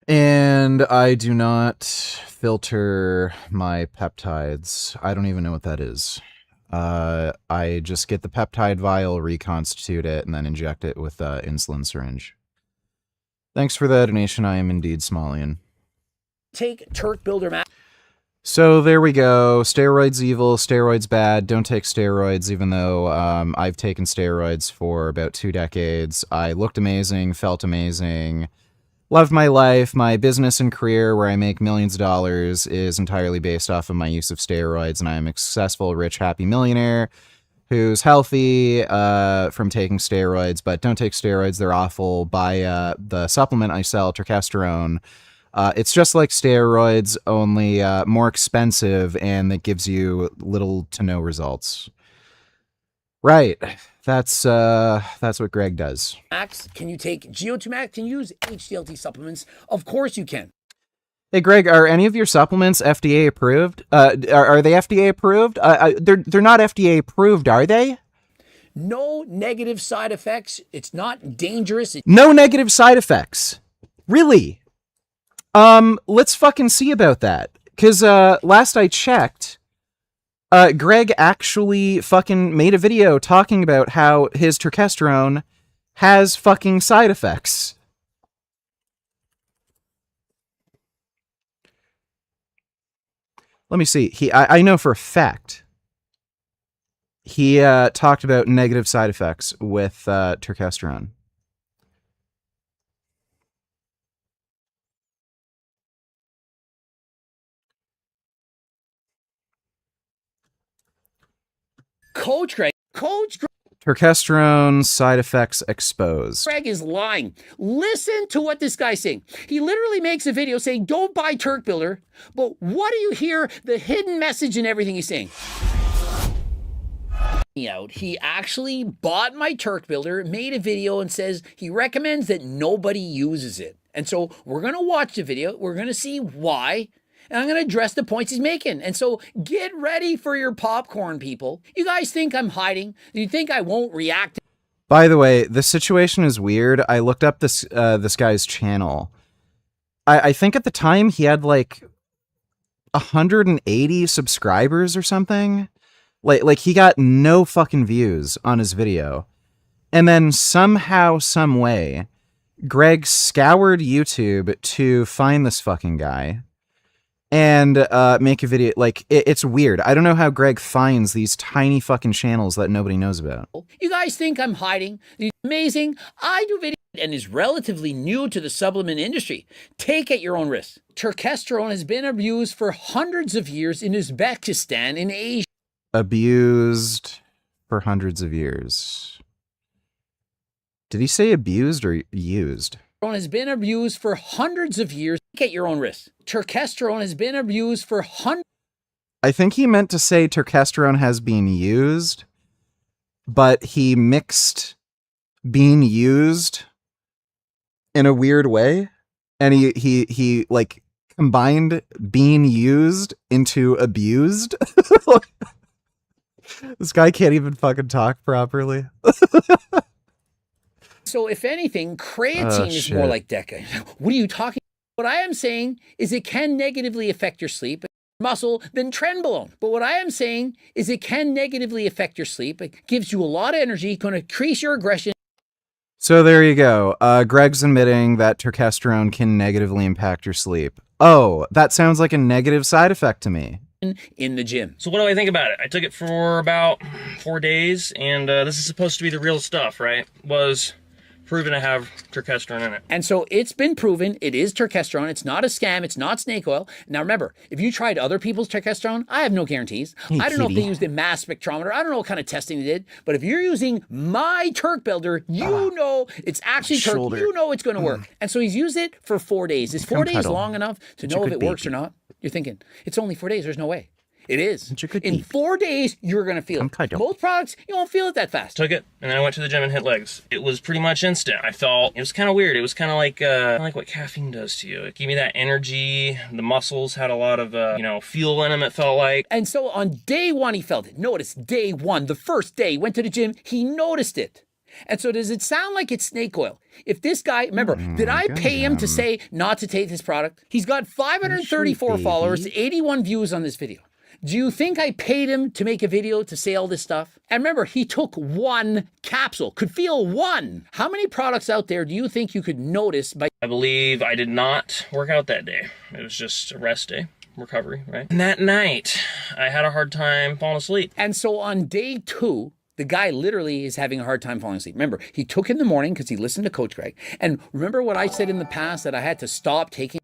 And I do not filter my peptides. I don't even know what that is. I just get the peptide vial, reconstitute it, and then inject it with insulin syringe. Thanks for the donation. I am indeed Smallian. Take Turk Builder Max. So there we go. Steroids evil, steroids bad. Don't take steroids, even though I've taken steroids for about 2 decades. I looked amazing, felt amazing, loved my life. My business and career, where I make millions of dollars, is entirely based off of my use of steroids, and I am a successful, rich, happy millionaire who's healthy from taking steroids. But don't take steroids. They're awful. Buy the supplement I sell, Turkesterone. It's just like steroids, only more expensive, and that gives you little to no results. Right. That's what Greg does. Max, can you take GO2 Max? Can you use HDLT supplements? Of course you can. Hey, Greg, are any of your supplements FDA approved? Are they FDA approved? They're not FDA approved, are they? No negative side effects. It's not dangerous. No negative side effects. Really? Let's fucking see about that. Because last I checked, Greg actually fucking made a video talking about how his Turkesterone has fucking side effects. Let me see. I know for a fact. he talked about negative side effects with turkesterone. Coach Greg Turkesterone side effects exposed. is lying. Listen to what this guy's saying. He literally makes a video saying, don't buy Turk Builder. But what do you hear? The hidden message in everything he's saying. Out. He actually bought my Turk Builder, made a video, and says he recommends that nobody uses it. And so we're going to watch the video. We're going to see why. And I'm going to address the points he's making. And so get ready for your popcorn, people. You guys think I'm hiding? Do you think I won't react? By the way, this situation is weird. I looked up this guy's channel. I think at the time he had like 180 subscribers or something. Like he got no fucking views on his video. And then somehow, some way, Greg scoured YouTube to find this fucking guy and make a video. Like, it's weird. I don't know how Greg finds these tiny fucking channels that nobody knows about. You guys think I'm hiding? It's amazing. I do videos and is relatively new to the supplement industry. Take at your own risk. Turkesterone has been abused for hundreds of years in Uzbekistan in Asia. Abused for hundreds of years. Did he say abused or used? Has been abused for hundreds of years. Take at your own risk. Turkesterone has been abused for hundreds. I think he meant to say turkesterone has been used, but he mixed being used in a weird way, and he like combined being used into abused. This guy can't even fucking talk properly. So if anything, creatine is more like Deca. What are you talking about? What I am saying is it can negatively affect your sleep, muscle, than trenbolone. But what I am saying is it can negatively affect your sleep. It gives you a lot of energy, going to increase your aggression. So there you go. Greg's admitting that turkesterone can negatively impact your sleep. Oh, that sounds like a negative side effect to me. In the gym. So what do I think about it? I took it for about 4 days, and this is supposed to be the real stuff, right? Was proven to have turkesterone in it. And so it's been proven it is turkesterone. It's not a scam. It's not snake oil. Now remember, if you tried other people's turkesterone, I have no guarantees. I don't know if they used a mass spectrometer. I don't know what kind of testing they did. But if you're using my Turk Builder, you know it's actually Turk. You know it's going to work. And so he's used it for 4 days. Is 4 days long enough to know if it works or not? You're thinking, it's only 4 days. There's no way. It is. In 4 days, you're going to feel it. Most products, you won't feel it that fast. Took it, and then I went to the gym and hit legs. It was pretty much instant. I felt, it was kind of weird. It was kind of like what caffeine does to you. It gave me that energy. The muscles had a lot of, fuel in them, it felt like. And so on day one, he felt it. Notice day one, the first day, went to the gym, he noticed it. And so does it sound like it's snake oil? If this guy, remember, did I pay him to say not to take this product? He's got 534 followers, 81 views on this video. Do you think I paid him to make a video to say all this stuff? And remember, he took one capsule, could feel one. How many products out there do you think you could notice by... I believe I did not work out that day. It was just a rest day, recovery, right? And that night, I had a hard time falling asleep. And so on day 2, the guy literally is having a hard time falling asleep. Remember, he took in the morning because he listened to Coach Greg. And remember what I said in the past that I had to stop taking...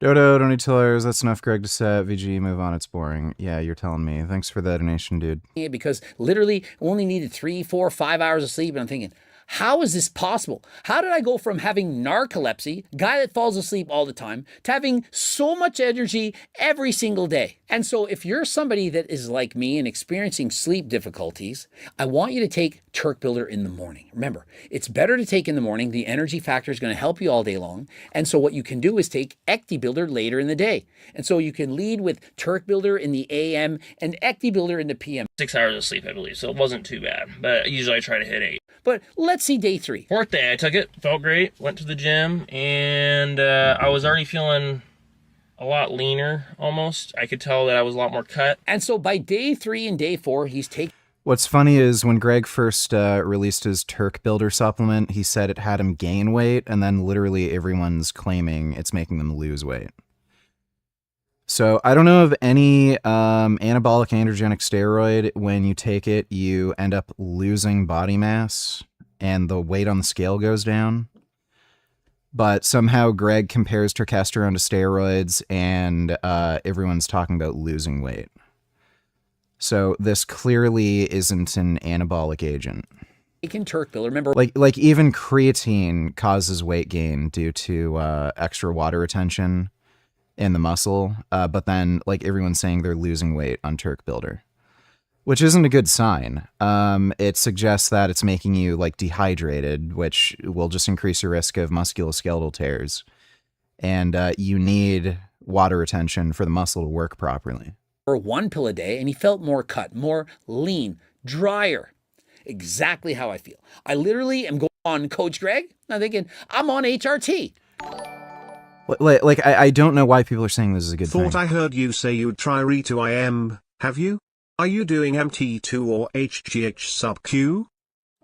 Dodo, don't need tillers. That's enough, Greg, to set. VG, move on. It's boring. Yeah, you're telling me. Thanks for that donation, dude. Yeah, because literally only needed 3, 4, 5 hours of sleep. And I'm thinking, how is this possible? How did I go from having narcolepsy, guy that falls asleep all the time, to having so much energy every single day? And so if you're somebody that is like me and experiencing sleep difficulties, I want you to take Turk Builder in the morning. Remember, it's better to take in the morning. The energy factor is going to help you all day long. And so what you can do is take Ecti Builder later in the day. And so you can lead with Turk Builder in the AM and Ecti Builder in the PM. 6 hours of sleep, I believe, so it wasn't too bad. But usually I try to hit 8. But let's see day 3. 4th day, I took it, felt great, went to the gym, and I was already feeling a lot leaner, almost. I could tell that I was a lot more cut. And so by day 3 and day 4, he's taking... What's funny is when Greg first released his Turk Builder supplement, he said it had him gain weight, and then literally everyone's claiming it's making them lose weight. So I don't know of any anabolic androgenic steroid. When you take it, you end up losing body mass and the weight on the scale goes down. But somehow Greg compares testosterone to steroids, and everyone's talking about losing weight. So this clearly isn't an anabolic agent. Taking Turk Builder, remember? Like even creatine causes weight gain due to extra water retention in the muscle, but then like everyone's saying they're losing weight on Turk Builder, which isn't a good sign. It suggests that it's making you like dehydrated, which will just increase your risk of musculoskeletal tears. And you need water retention for the muscle to work properly. For 1 pill a day, and he felt more cut, more lean, drier. Exactly how I feel. I literally am going on Coach Greg. I'm thinking, I'm on HRT. Like I don't know why people are saying this is a good thing. Thought I heard you say you'd try Re2IM, have you? Are you doing MT2 or HGH sub-Q?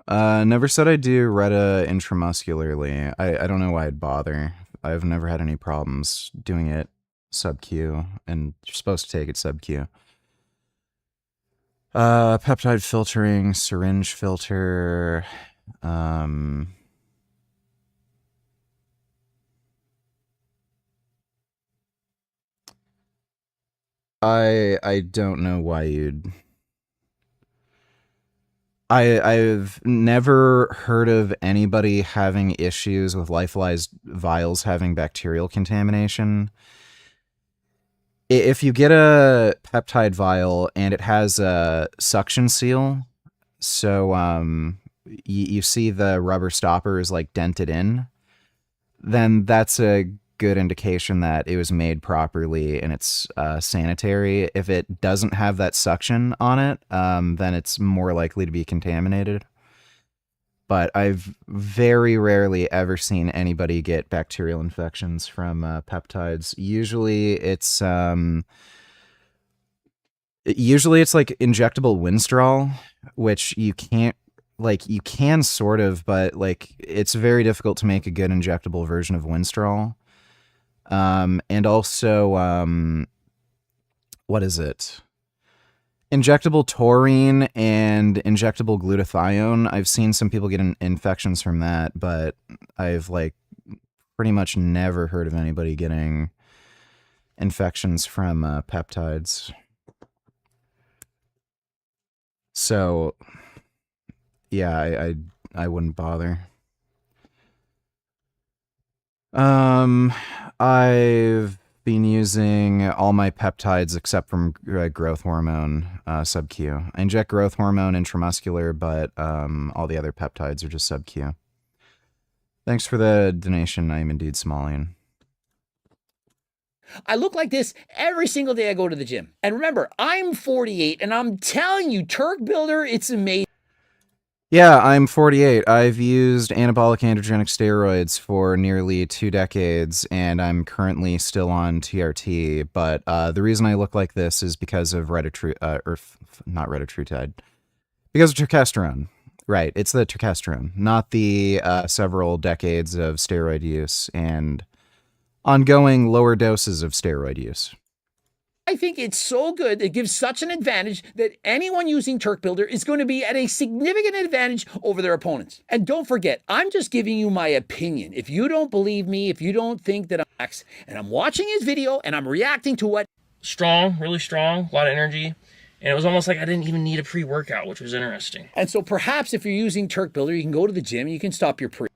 Never said I do Reta intramuscularly. I don't know why I'd bother. I've never had any problems doing it sub-Q, and you're supposed to take it sub-Q. Peptide filtering, syringe filter, I don't know why you'd... I've never heard of anybody having issues with lyophilized vials having bacterial contamination. If you get a peptide vial and it has a suction seal, so you see the rubber stopper is like dented in, then that's a good indication that it was made properly and it's sanitary. If it doesn't have that suction on it, then it's more likely to be contaminated. But I've very rarely ever seen anybody get bacterial infections from peptides. Usually it's like injectable Winstrol, which you can't, like, you can sort of, but like it's very difficult to make a good injectable version of Winstrol. And also, what is it? Injectable taurine and injectable glutathione. I've seen some people get infections from that, but I've like pretty much never heard of anybody getting infections from peptides. So, yeah, I wouldn't bother. I've been using all my peptides except from growth hormone sub-Q. I inject growth hormone intramuscular, but all the other peptides are just sub-Q. Thanks for the donation. I'm indeed Somalian. I look like this every single day I go to the gym. And remember, I'm 48, and I'm telling you, Turk Builder, it's amazing. Yeah, I'm 48. I've used anabolic androgenic steroids for nearly 2 decades, and I'm currently still on TRT. But the reason I look like this is because of not retatrutide, because of testosterone. Right, it's the testosterone, not the several decades of steroid use and ongoing lower doses of steroid use. I think it's so good. It gives such an advantage that anyone using Turk Builder is going to be at a significant advantage over their opponents. And don't forget, I'm just giving you my opinion. If you don't believe me, if you don't think that I'm watching his video and I'm reacting to what... Strong, really strong, a lot of energy. And it was almost like I didn't even need a pre-workout, which was interesting. And so perhaps if you're using Turk Builder, you can go to the gym and you can stop your pre...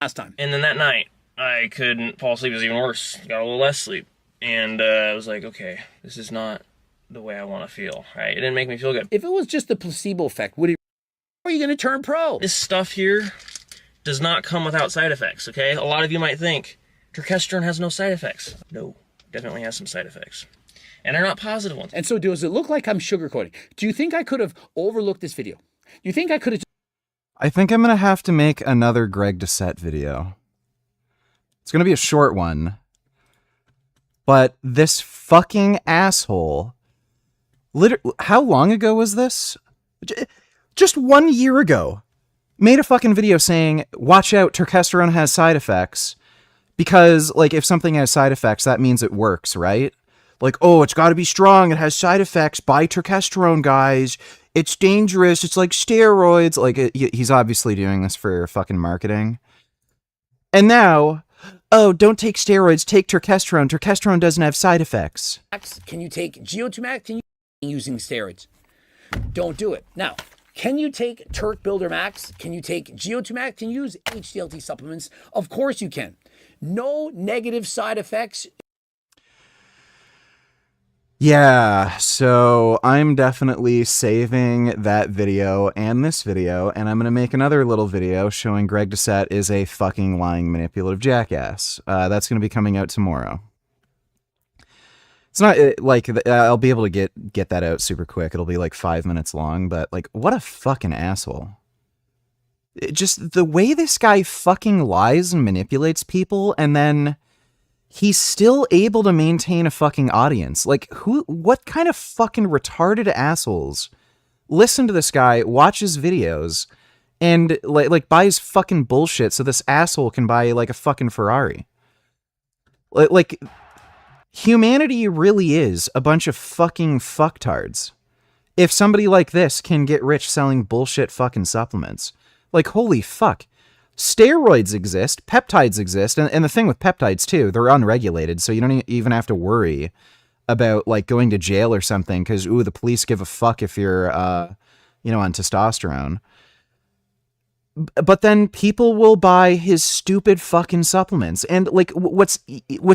Last time. And then that night, I couldn't fall asleep. It was even worse. Got a little less sleep. And I was like, okay, this is not the way I want to feel, right? It didn't make me feel good. If it was just the placebo effect, are you going to turn pro? This stuff here does not come without side effects, okay? A lot of you might think testosterone has no side effects. No, definitely has some side effects. And they're not positive ones. And so does it look like I'm sugarcoating? Do you think I could have overlooked this video? Do you think I could have... I think I'm going to have to make another Greg Doucette video. It's going to be a short one. But this fucking asshole, how long ago was this? Just 1 year ago, made a fucking video saying, watch out, testosterone has side effects. Because, like, if something has side effects, that means it works, right? Like, oh, it's got to be strong. It has side effects. Buy turkesterone, guys. It's dangerous. It's like steroids. Like, he's obviously doing this for fucking marketing. And now, oh, don't take steroids. Take turkesterone. Turkesterone doesn't have side effects. Can you take GO2 Max? Can you using steroids? Don't do it. Now, can you take Turk Builder Max? Can you take GO2 Max? Can you use HDLT supplements? Of course you can. No negative side effects. Yeah, so I'm definitely saving that video and this video, and I'm going to make another little video showing Greg Doucette is a fucking lying manipulative jackass. That's going to be coming out tomorrow. It's not like I'll be able to get that out super quick. It'll be like 5 minutes long, but like, what a fucking asshole. Just the way this guy fucking lies and manipulates people, and then he's still able to maintain a fucking audience. Like, what kind of fucking retarded assholes listen to this guy, watch his videos, and like buys fucking bullshit so this asshole can buy like a fucking Ferrari? Like, humanity really is a bunch of fucking fucktards. If somebody like this can get rich selling bullshit fucking supplements, like, holy fuck. Steroids exist, peptides exist, and the thing with peptides too, they're unregulated, so you don't even have to worry about like going to jail or something because the police give a fuck if you're on testosterone. But then people will buy his stupid fucking supplements, and like what's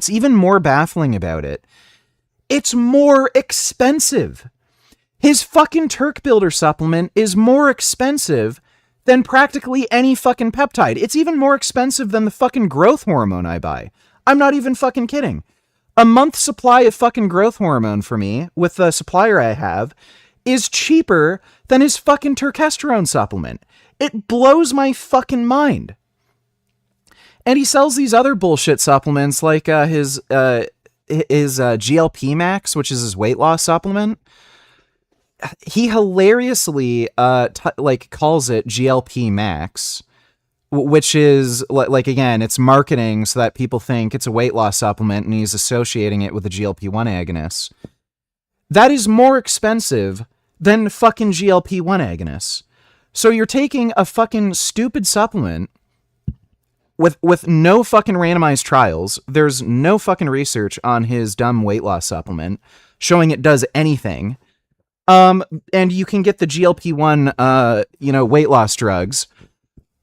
even more baffling about it, it's more expensive. His fucking Turk Builder supplement is more expensive than practically any fucking peptide. It's even more expensive than the fucking growth hormone I buy. I'm not even fucking kidding. A month's supply of fucking growth hormone for me, with the supplier I have, is cheaper than his fucking turkesterone supplement. It blows my fucking mind. And he sells these other bullshit supplements like his GLP Max, which is his weight loss supplement. He hilariously calls it GLP Max, which is like, again, it's marketing so that people think it's a weight loss supplement, and he's associating it with the GLP-1 agonists. That is more expensive than fucking GLP-1 agonists. So you're taking a fucking stupid supplement with no fucking randomized trials. There's no fucking research on his dumb weight loss supplement showing it does anything. And you can get the GLP-1, weight loss drugs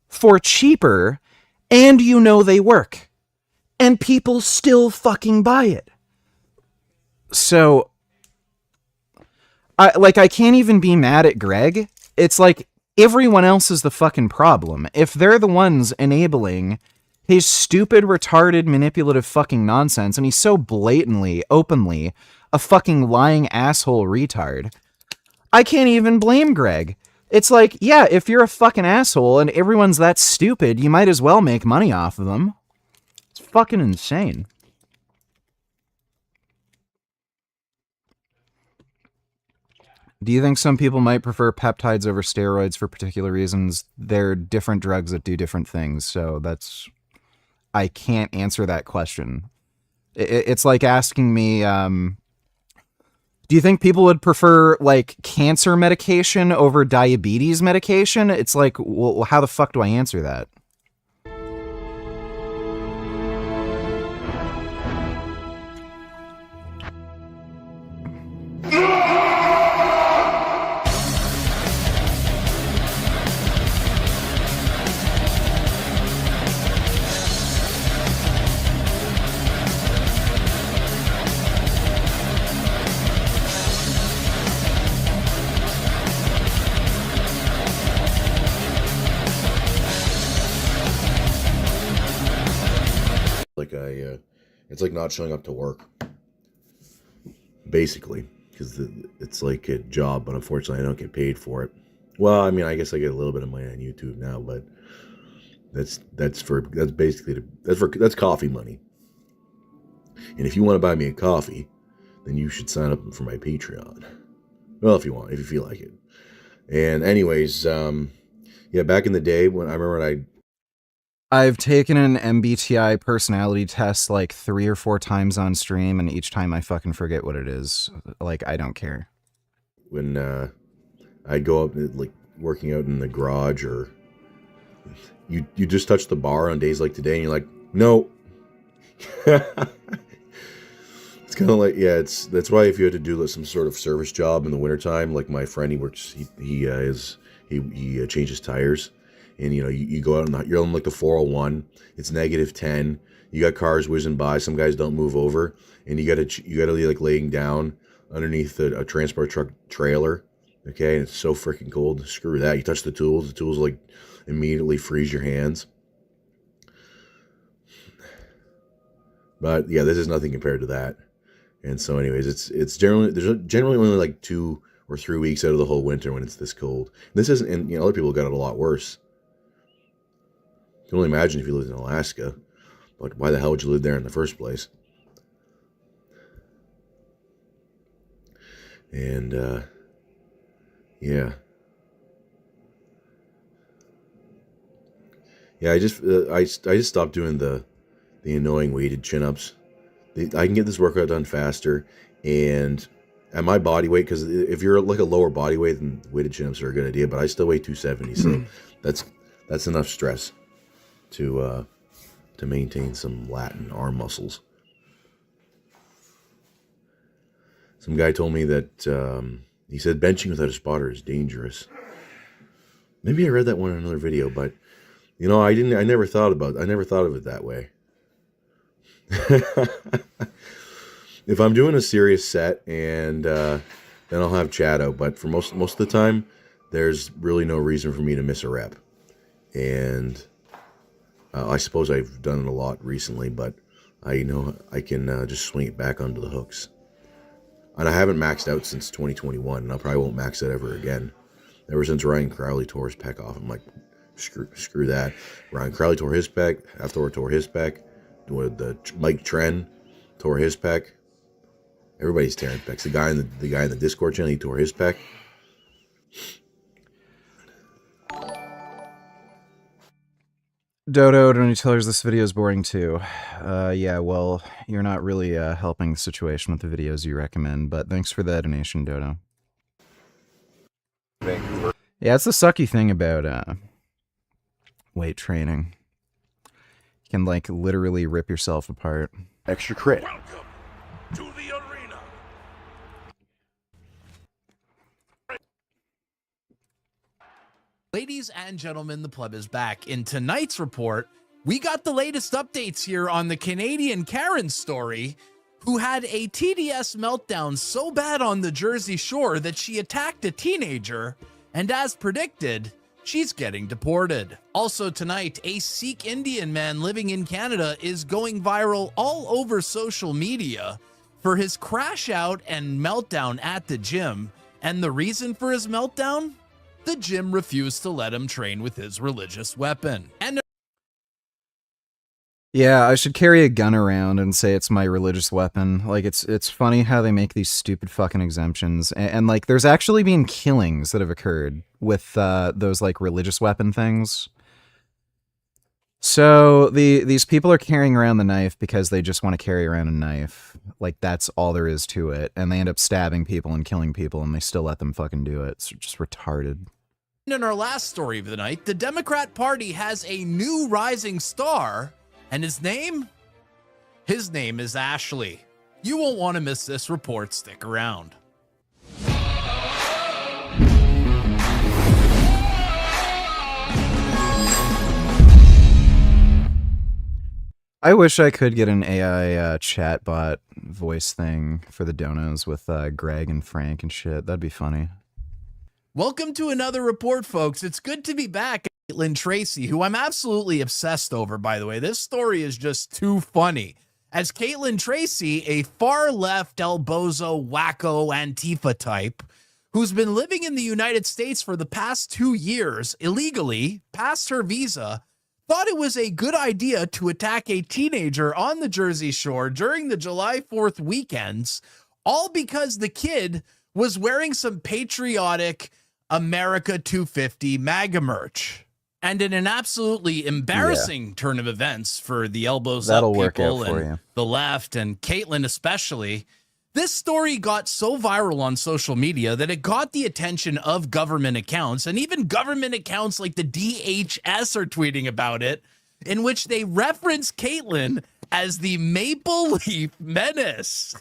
for cheaper, and they work, and people still fucking buy it. So, I can't even be mad at Greg. It's like everyone else is the fucking problem. If they're the ones enabling his stupid, retarded, manipulative fucking nonsense, and he's so blatantly, openly a fucking lying asshole retard, I can't even blame Greg. It's like, yeah, if you're a fucking asshole and everyone's that stupid, you might as well make money off of them. It's fucking insane. Do you think some people might prefer peptides over steroids for particular reasons? They're different drugs that do different things, so I can't answer that question. It's like asking me, do you think people would prefer, like, cancer medication over diabetes medication? It's like, well, how the fuck do I answer that? It's like not showing up to work, basically, because it's like a job, but unfortunately I don't get paid for it. Well, I mean, I guess I get a little bit of money on YouTube now, but that's coffee money. And if you want to buy me a coffee, then you should sign up for my Patreon. Well, if you feel like it. And anyways, yeah, back in the day when I I've taken an MBTI personality test like 3 or 4 times on stream, and each time I fucking forget what it is. Like, I don't care. When I go up, like, working out in the garage, or you just touch the bar on days like today, and you're like, no. It's kind of like, yeah, that's why if you had to do some sort of service job in the wintertime, like my friend, he changes tires, and you go out and you're on like the 401, it's -10, you got cars whizzing by, some guys don't move over, and you gotta be like laying down underneath a transport truck trailer, okay, and it's so freaking cold. Screw that. You touch the tools like immediately freeze your hands. But yeah, this is nothing compared to that. And so, anyways, there's generally only like 2 or 3 weeks out of the whole winter when it's this cold. This isn't, and other people got it a lot worse. You can only imagine if you lived in Alaska, but why the hell would you live there in the first place? And yeah, I just stopped doing the annoying weighted chin-ups. I can get this workout done faster, and at my body weight, because if you're like a lower body weight, then weighted chin-ups are a good idea, but I still weigh 270, so that's enough stress to maintain some lat and arm muscles. Some guy told me that he said benching without a spotter is dangerous. Maybe I read that one in another video, but I never thought of it that way. If I'm doing a serious set, and then I'll have chat out, but for most of the time, there's really no reason for me to miss a rep. And I suppose I've done it a lot recently, but I know I can just swing it back onto the hooks. And I haven't maxed out since 2021, and I probably won't max out ever again. Ever since Ryan Crowley tore his pec off, I'm like, screw that. Ryan Crowley tore his pec, Hafthor tore his pec, Mike Tren tore his pec. Everybody's tearing pecs. The guy in the Discord channel, he tore his pec. Dodo, don't you tell her this video is boring too? Yeah, well, you're not really helping the situation with the videos you recommend, but thanks for the donation, Dodo. Vancouver. Yeah, it's the sucky thing about weight training. You can, like, literally rip yourself apart. Extra crit. Ladies and gentlemen, the pleb is back. In tonight's report, we got the latest updates here on the Canadian Karen story, who had a TDS meltdown so bad on the Jersey Shore that she attacked a teenager, and as predicted, she's getting deported. Also tonight, a Sikh Indian man living in Canada is going viral all over social media for his crash out and meltdown at the gym. And the reason for his meltdown? The gym refused to let him train with his religious weapon. And yeah, I should carry a gun around and say it's my religious weapon. Like, it's funny how they make these stupid fucking exemptions. And like, there's actually been killings that have occurred with those, like, religious weapon things. So these people are carrying around the knife because they just want to carry around a knife. Like, that's all there is to it. And they end up stabbing people and killing people, and they still let them fucking do it. It's just retarded. in our last story of the night, the Democrat Party has a new rising star, and his name? His name is Ashley. You won't want to miss this report. Stick around. I wish I could get an AI chatbot voice thing for the donos with Greg and Frank and shit. That'd be funny. Welcome to another report, folks. It's good to be back. Caitlin Tracy, who I'm absolutely obsessed over, by the way. This story is just too funny. As Caitlin Tracy, a far-left El Bozo wacko Antifa type, who's been living in the United States for the past 2 years, illegally, past her visa, thought it was a good idea to attack a teenager on the Jersey Shore during the July 4th weekends, all because the kid was wearing some patriotic America 250 MAGA merch. And in an absolutely embarrassing turn of events for the elbows That'll up work out people for and you. the left and Caitlyn especially, this story got so viral on social media that it got the attention of government accounts, and even government accounts like the DHS are tweeting about it, in which they reference Caitlyn as the Maple Leaf Menace.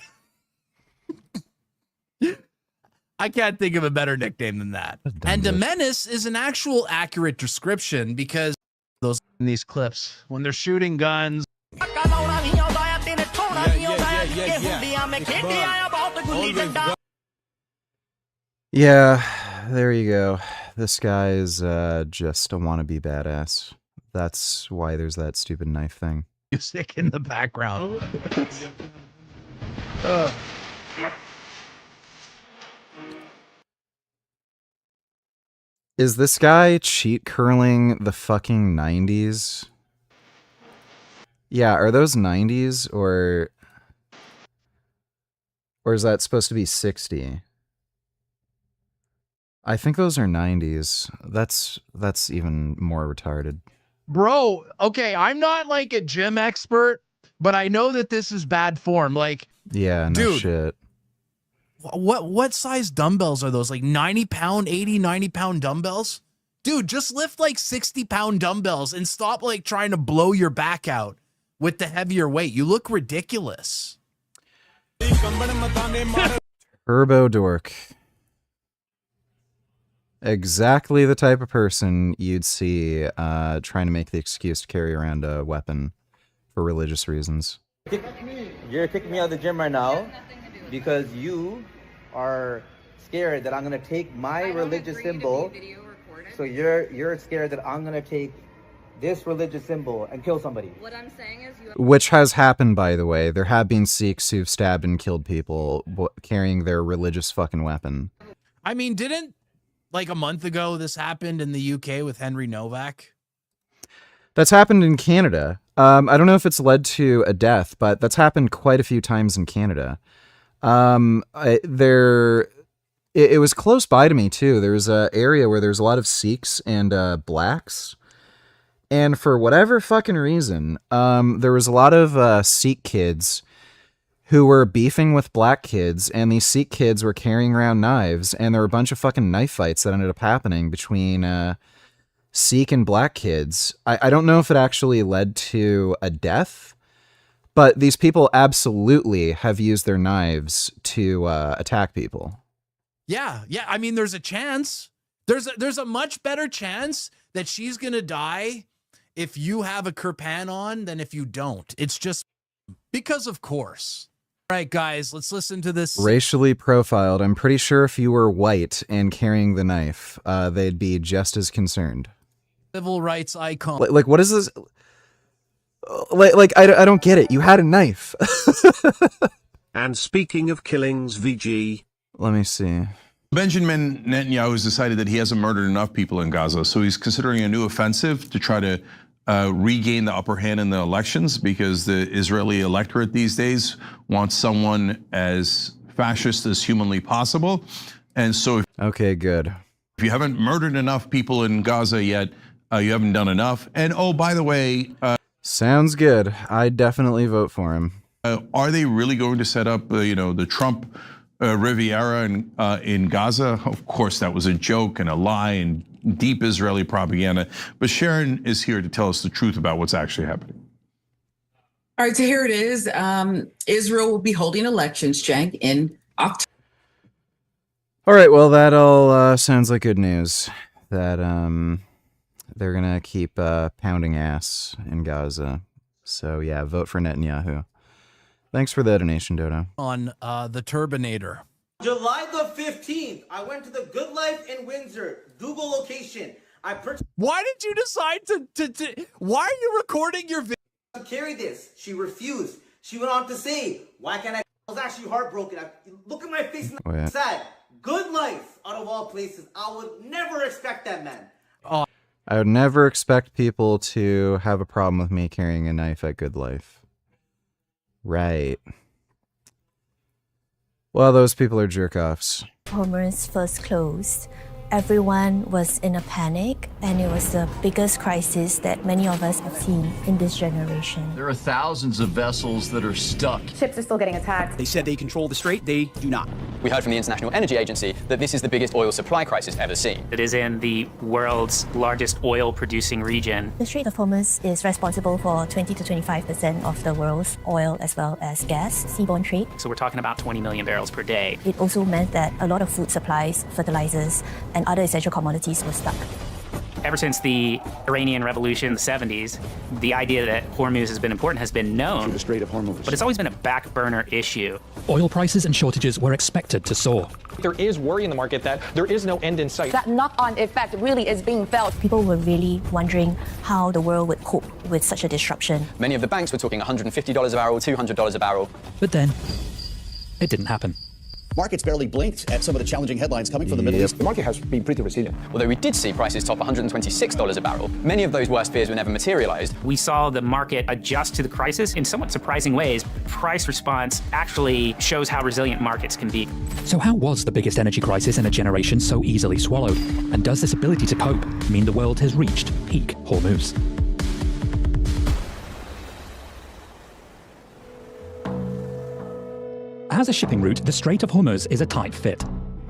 I can't think of a better nickname than that. And a menace is an actual accurate description because those in these clips, when they're shooting guns. Yeah, there you go. This guy is just a wannabe badass. That's why there's that stupid knife thing. Music in the background. Is this guy cheat curling the fucking 90s? Yeah, are those 90s or is that supposed to be 60? I think those are 90s. That's even more retarded. Bro, okay, I'm not like a gym expert, but I know that this is bad form. Like, Yeah, no dude, shit. what size dumbbells are those? Like 90-pound, 80, 90-pound dumbbells? Dude, just lift like 60-pound dumbbells and stop like trying to blow your back out with the heavier weight. You look ridiculous. Turbo dork. Exactly the type of person you'd see trying to make the excuse to carry around a weapon for religious reasons. You're kicking me out of the gym right now because you are scared that I'm gonna take my religious symbol. So you're scared that I'm gonna take this religious symbol and kill somebody. What I'm saying is you. Which has happened, by the way. There have been Sikhs who've stabbed and killed people carrying their religious fucking weapon. I mean, didn't like a month ago this happened in the UK with Henry Novak? That's happened in Canada. I don't know if it's led to a death, but that's happened quite a few times in Canada. It was close by to me too. There was an area where there's a lot of Sikhs and blacks. And for whatever fucking reason, there was a lot of Sikh kids who were beefing with black kids, and these Sikh kids were carrying around knives, and there were a bunch of fucking knife fights that ended up happening between Sikh and black kids. I don't know if it actually led to a death, but these people absolutely have used their knives to attack people. Yeah. I mean, there's a chance. There's a much better chance that she's gonna die if you have a kirpan on than if you don't. It's just because, of course. All right, guys, let's listen to this. Racially profiled. I'm pretty sure if you were white and carrying the knife, they'd be just as concerned. Civil rights icon. Like what is this? I don't get it. You had a knife. And speaking of killings, VG. Let me see. Benjamin Netanyahu has decided that he hasn't murdered enough people in Gaza, so he's considering a new offensive to try to regain the upper hand in the elections, because the Israeli electorate these days wants someone as fascist as humanly possible. And so, okay, good. If you haven't murdered enough people in Gaza yet, you haven't done enough. And oh, by the way, sounds good. I definitely vote for him. Are they really going to set up, the Trump Riviera in Gaza? Of course, that was a joke and a lie and deep Israeli propaganda. But Sharon is here to tell us the truth about what's actually happening. All right, so here it is. Israel will be holding elections, Cenk, in October. All right, well, that all sounds like good news. That they're gonna keep pounding ass in Gaza. So yeah, vote for Netanyahu. Thanks for the donation, Dodo. On the Turbinator. July the 15th, I went to the Good Life in Windsor. Google location. I purchased. Why did you decide to why are you recording your video? To carry this. She refused. She went on to say, why can't I was actually heartbroken. Look at my face and sad. Good Life, out of all places. I would never expect that, man. I would never expect people to have a problem with me carrying a knife at Good Life. Right. Well, those people are jerk-offs. Performance first closed Everyone was in a panic, and it was the biggest crisis that many of us have seen in this generation. There are thousands of vessels that are stuck. Ships are still getting attacked. They said they control the strait, they do not. We heard from the International Energy Agency that this is the biggest oil supply crisis ever seen. It is in the world's largest oil-producing region. The Strait of Hormuz is responsible for 20 to 25% of the world's oil as well as gas, seaborne trade. So we're talking about 20 million barrels per day. It also meant that a lot of food supplies, fertilizers, and other essential commodities were stuck. Ever since the Iranian Revolution in the 70s, the idea that Hormuz has been important has been known. The Strait of Hormuz. But it's always been a back burner issue. Oil prices and shortages were expected to soar. There is worry in the market that there is no end in sight. That knock-on effect really is being felt. People were really wondering how the world would cope with such a disruption. Many of the banks were talking $150 a barrel, $200 a barrel. But then, it didn't happen. Markets barely blinked at some of the challenging headlines coming from the Middle East. The market has been pretty resilient. Although we did see prices top $126 a barrel, many of those worst fears were never materialized. We saw the market adjust to the crisis in somewhat surprising ways. Price response actually shows how resilient markets can be. So how was the biggest energy crisis in a generation so easily swallowed? And does this ability to cope mean the world has reached peak Hormuz? As a shipping route, the Strait of Hormuz is a tight fit.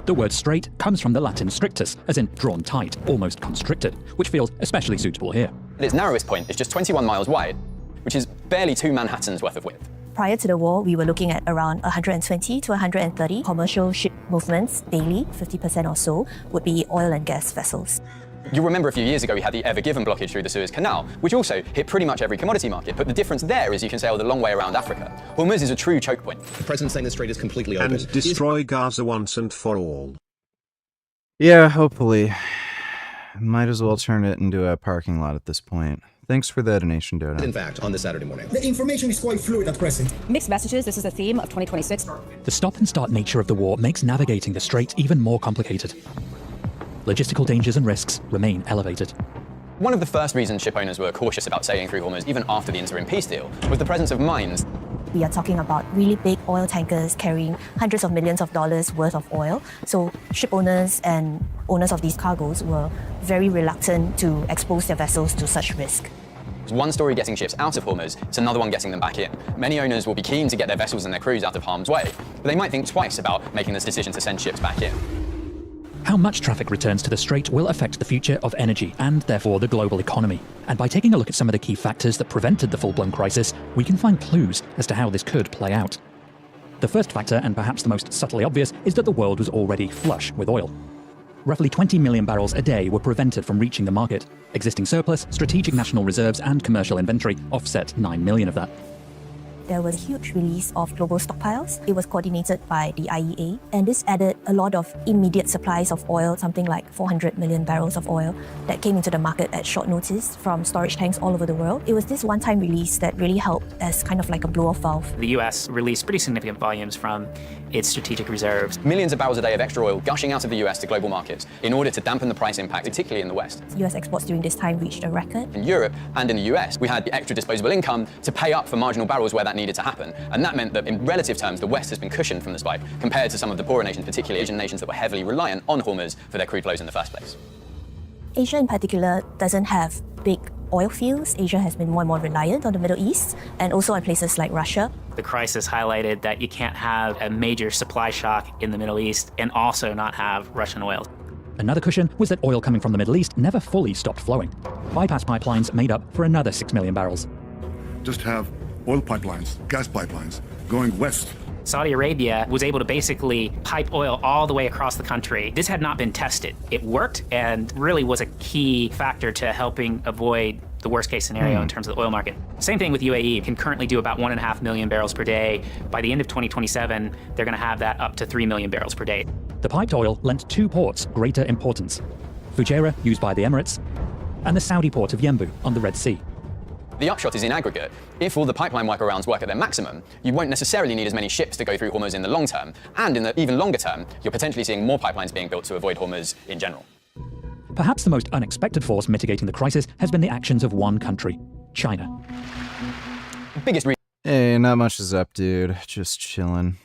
The word strait comes from the Latin strictus, as in drawn tight, almost constricted, which feels especially suitable here. At its narrowest point is just 21 miles wide, which is barely 2 Manhattans worth of width. Prior to the war, we were looking at around 120 to 130 commercial ship movements daily. 50% or so would be oil and gas vessels. You'll remember a few years ago we had the Ever Given blockage through the Suez Canal, which also hit pretty much every commodity market. But the difference there is you can sail the long way around Africa. Hormuz is a true choke point. The president's saying the strait is completely open. And destroy Gaza once and for all. Yeah, hopefully. Might as well turn it into a parking lot at this point. Thanks for the donation, Dodo. In fact, on this Saturday morning. The information is quite fluid at present. Mixed messages, this is a theme of 2026. The stop-and-start nature of the war makes navigating the strait even more complicated. Logistical dangers and risks remain elevated. One of the first reasons ship owners were cautious about sailing through Hormuz, even after the interim peace deal, was the presence of mines. We are talking about really big oil tankers carrying hundreds of millions of dollars worth of oil. So ship owners and owners of these cargoes were very reluctant to expose their vessels to such risk. It's one story getting ships out of Hormuz, it's another one getting them back in. Many owners will be keen to get their vessels and their crews out of harm's way, but they might think twice about making this decision to send ships back in. How much traffic returns to the strait will affect the future of energy and therefore the global economy. And by taking a look at some of the key factors that prevented the full-blown crisis, we can find clues as to how this could play out. The first factor, and perhaps the most subtly obvious, is that the world was already flush with oil. Roughly 20 million barrels a day were prevented from reaching the market. Existing surplus, strategic national reserves, and commercial inventory offset 9 million of that. There was a huge release of global stockpiles. It was coordinated by the IEA, and this added a lot of immediate supplies of oil, something like 400 million barrels of oil that came into the market at short notice from storage tanks all over the world. It was this one-time release that really helped as kind of like a blow-off valve. The US released pretty significant volumes from its strategic reserves. Millions of barrels a day of extra oil gushing out of the US to global markets in order to dampen the price impact, particularly in the West. US exports during this time reached a record. In Europe and in the US, we had the extra disposable income to pay up for marginal barrels where that needed to happen. And that meant that in relative terms, the West has been cushioned from the spike compared to some of the poorer nations, particularly Asian nations that were heavily reliant on Hormuz for their crude flows in the first place. Asia in particular doesn't have big oil fields. Asia has been more and more reliant on the Middle East and also on places like Russia. The crisis highlighted that you can't have a major supply shock in the Middle East and also not have Russian oil. Another cushion was that oil coming from the Middle East never fully stopped flowing. Bypass pipelines made up for another 6 million barrels. Just have oil pipelines, gas pipelines, going west. Saudi Arabia was able to basically pipe oil all the way across the country. This had not been tested. It worked and really was a key factor to helping avoid the worst case scenario in terms of the oil market. Same thing with UAE, can currently do about 1.5 million barrels per day. By the end of 2027, they're gonna have that up to 3 million barrels per day. The piped oil lent two ports greater importance. Fujairah, used by the Emirates, and the Saudi port of Yanbu on the Red Sea. The upshot is in aggregate, if all the pipeline workarounds work at their maximum, you won't necessarily need as many ships to go through Hormuz in the long term, and in the even longer term, you're potentially seeing more pipelines being built to avoid Hormuz in general. Perhaps the most unexpected force mitigating the crisis has been the actions of one country, China. Biggest reason. Hey, not much is up, dude. Just chilling.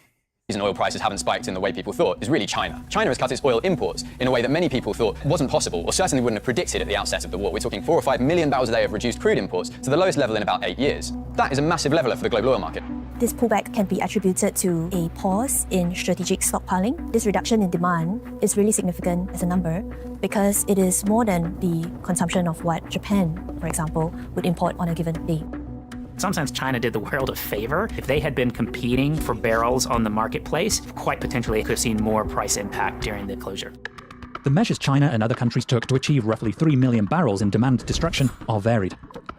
reason oil prices haven't spiked in the way people thought is really China. China has cut its oil imports in a way that many people thought wasn't possible, or certainly wouldn't have predicted at the outset of the war. We're talking 4 or 5 million barrels a day of reduced crude imports to the lowest level in about 8 years. That is a massive leveler for the global oil market. This pullback can be attributed to a pause in strategic stockpiling. This reduction in demand is really significant as a number because it is more than the consumption of what Japan, for example, would import on a given day. Sometimes China did the world a favor. If they had been competing for barrels on the marketplace, quite potentially could have seen more price impact during the closure. The measures China and other countries took to achieve roughly 3 million barrels in demand destruction are varied.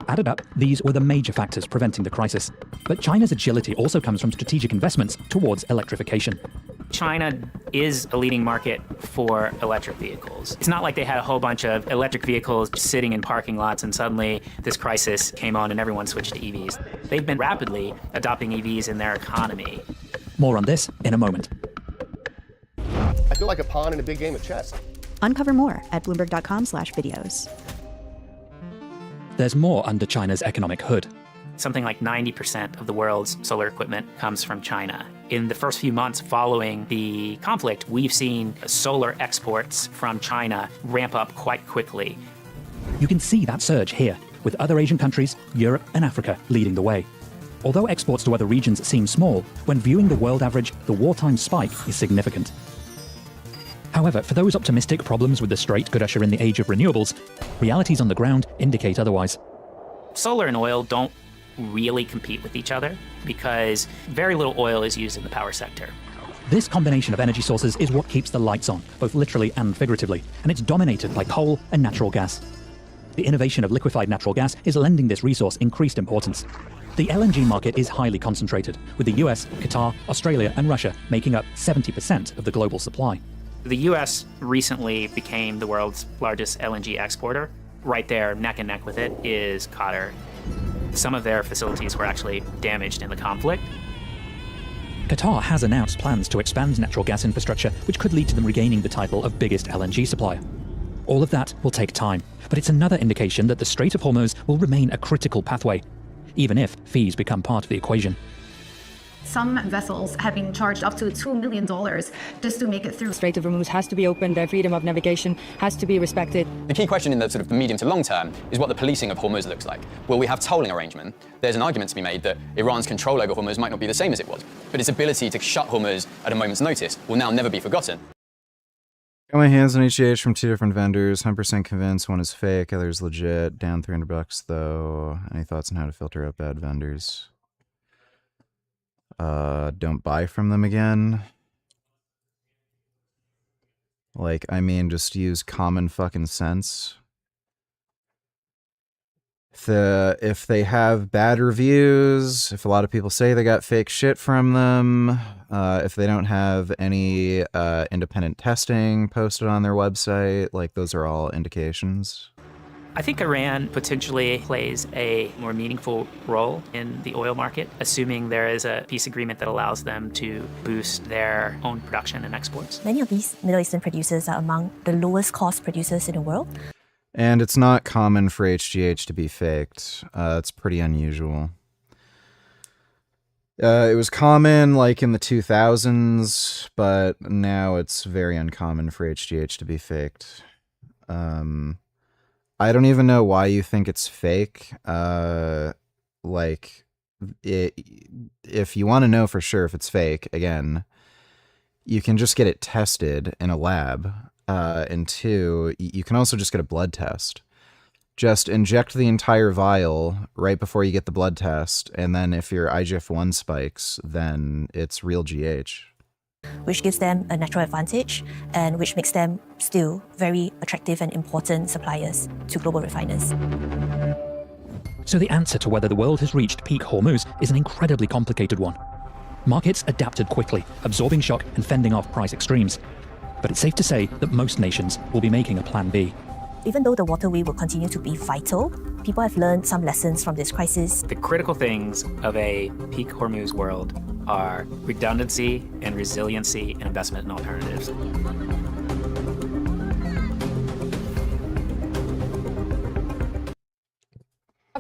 Added up, these were the major factors preventing the crisis. But China's agility also comes from strategic investments towards electrification. China is a leading market for electric vehicles. It's not like they had a whole bunch of electric vehicles sitting in parking lots and suddenly this crisis came on and everyone switched to EVs. They've been rapidly adopting EVs in their economy. More on this in a moment. I feel like a pawn in a big game of chess. Uncover more at Bloomberg.com/videos. There's more under China's economic hood. Something like 90% of the world's solar equipment comes from China. In the first few months following the conflict, we've seen solar exports from China ramp up quite quickly. You can see that surge here, with other Asian countries, Europe and Africa leading the way. Although exports to other regions seem small, when viewing the world average, the wartime spike is significant. However, for those optimistic problems with the strait could usher in the age of renewables, realities on the ground indicate otherwise. Solar and oil don't really compete with each other because very little oil is used in the power sector. This combination of energy sources is what keeps the lights on, both literally and figuratively, and it's dominated by coal and natural gas. The innovation of liquefied natural gas is lending this resource increased importance. The LNG market is highly concentrated, with the US, Qatar, Australia and Russia making up 70% of the global supply. The US recently became the world's largest LNG exporter. Right there, neck and neck with it, is Qatar. Some of their facilities were actually damaged in the conflict. Qatar has announced plans to expand natural gas infrastructure, which could lead to them regaining the title of biggest LNG supplier. All of that will take time, but it's another indication that the Strait of Hormuz will remain a critical pathway, even if fees become part of the equation. Some vessels have been charged up to $2 million just to make it through. Strait of Hormuz has to be open, their freedom of navigation has to be respected. The key question in the sort of medium to long term is what the policing of Hormuz looks like. Will we have tolling arrangement? There's an argument to be made that Iran's control over Hormuz might not be the same as it was, but its ability to shut Hormuz at a moment's notice will now never be forgotten. Got my hands on HGH from 2 different vendors. 100% convinced one is fake, other's legit. Down $300 though. Any thoughts on how to filter out bad vendors? Don't buy from them again. Like, I mean, just use common fucking sense. If they have bad reviews, if a lot of people say they got fake shit from them, if they don't have any independent testing posted on their website, like, those are all indications. I think Iran potentially plays a more meaningful role in the oil market, assuming there is a peace agreement that allows them to boost their own production and exports. Many of these Middle Eastern producers are among the lowest cost producers in the world. And it's not common for HGH to be faked. It's pretty unusual. It was common like in the 2000s, but now it's very uncommon for HGH to be faked. I don't even know why you think it's fake. Like, if you want to know for sure if it's fake, again, you can just get it tested in a lab. And 2, you can also just get a blood test. Just inject the entire vial right before you get the blood test, and then if your IGF-1 spikes, then it's real GH. Which gives them a natural advantage and which makes them still very attractive and important suppliers to global refiners. So the answer to whether the world has reached peak Hormuz is an incredibly complicated one. Markets adapted quickly, absorbing shock and fending off price extremes. But it's safe to say that most nations will be making a plan B. Even though the waterway will continue to be vital, people have learned some lessons from this crisis. The critical things of a peak Hormuz world are redundancy and resiliency and investment in alternatives.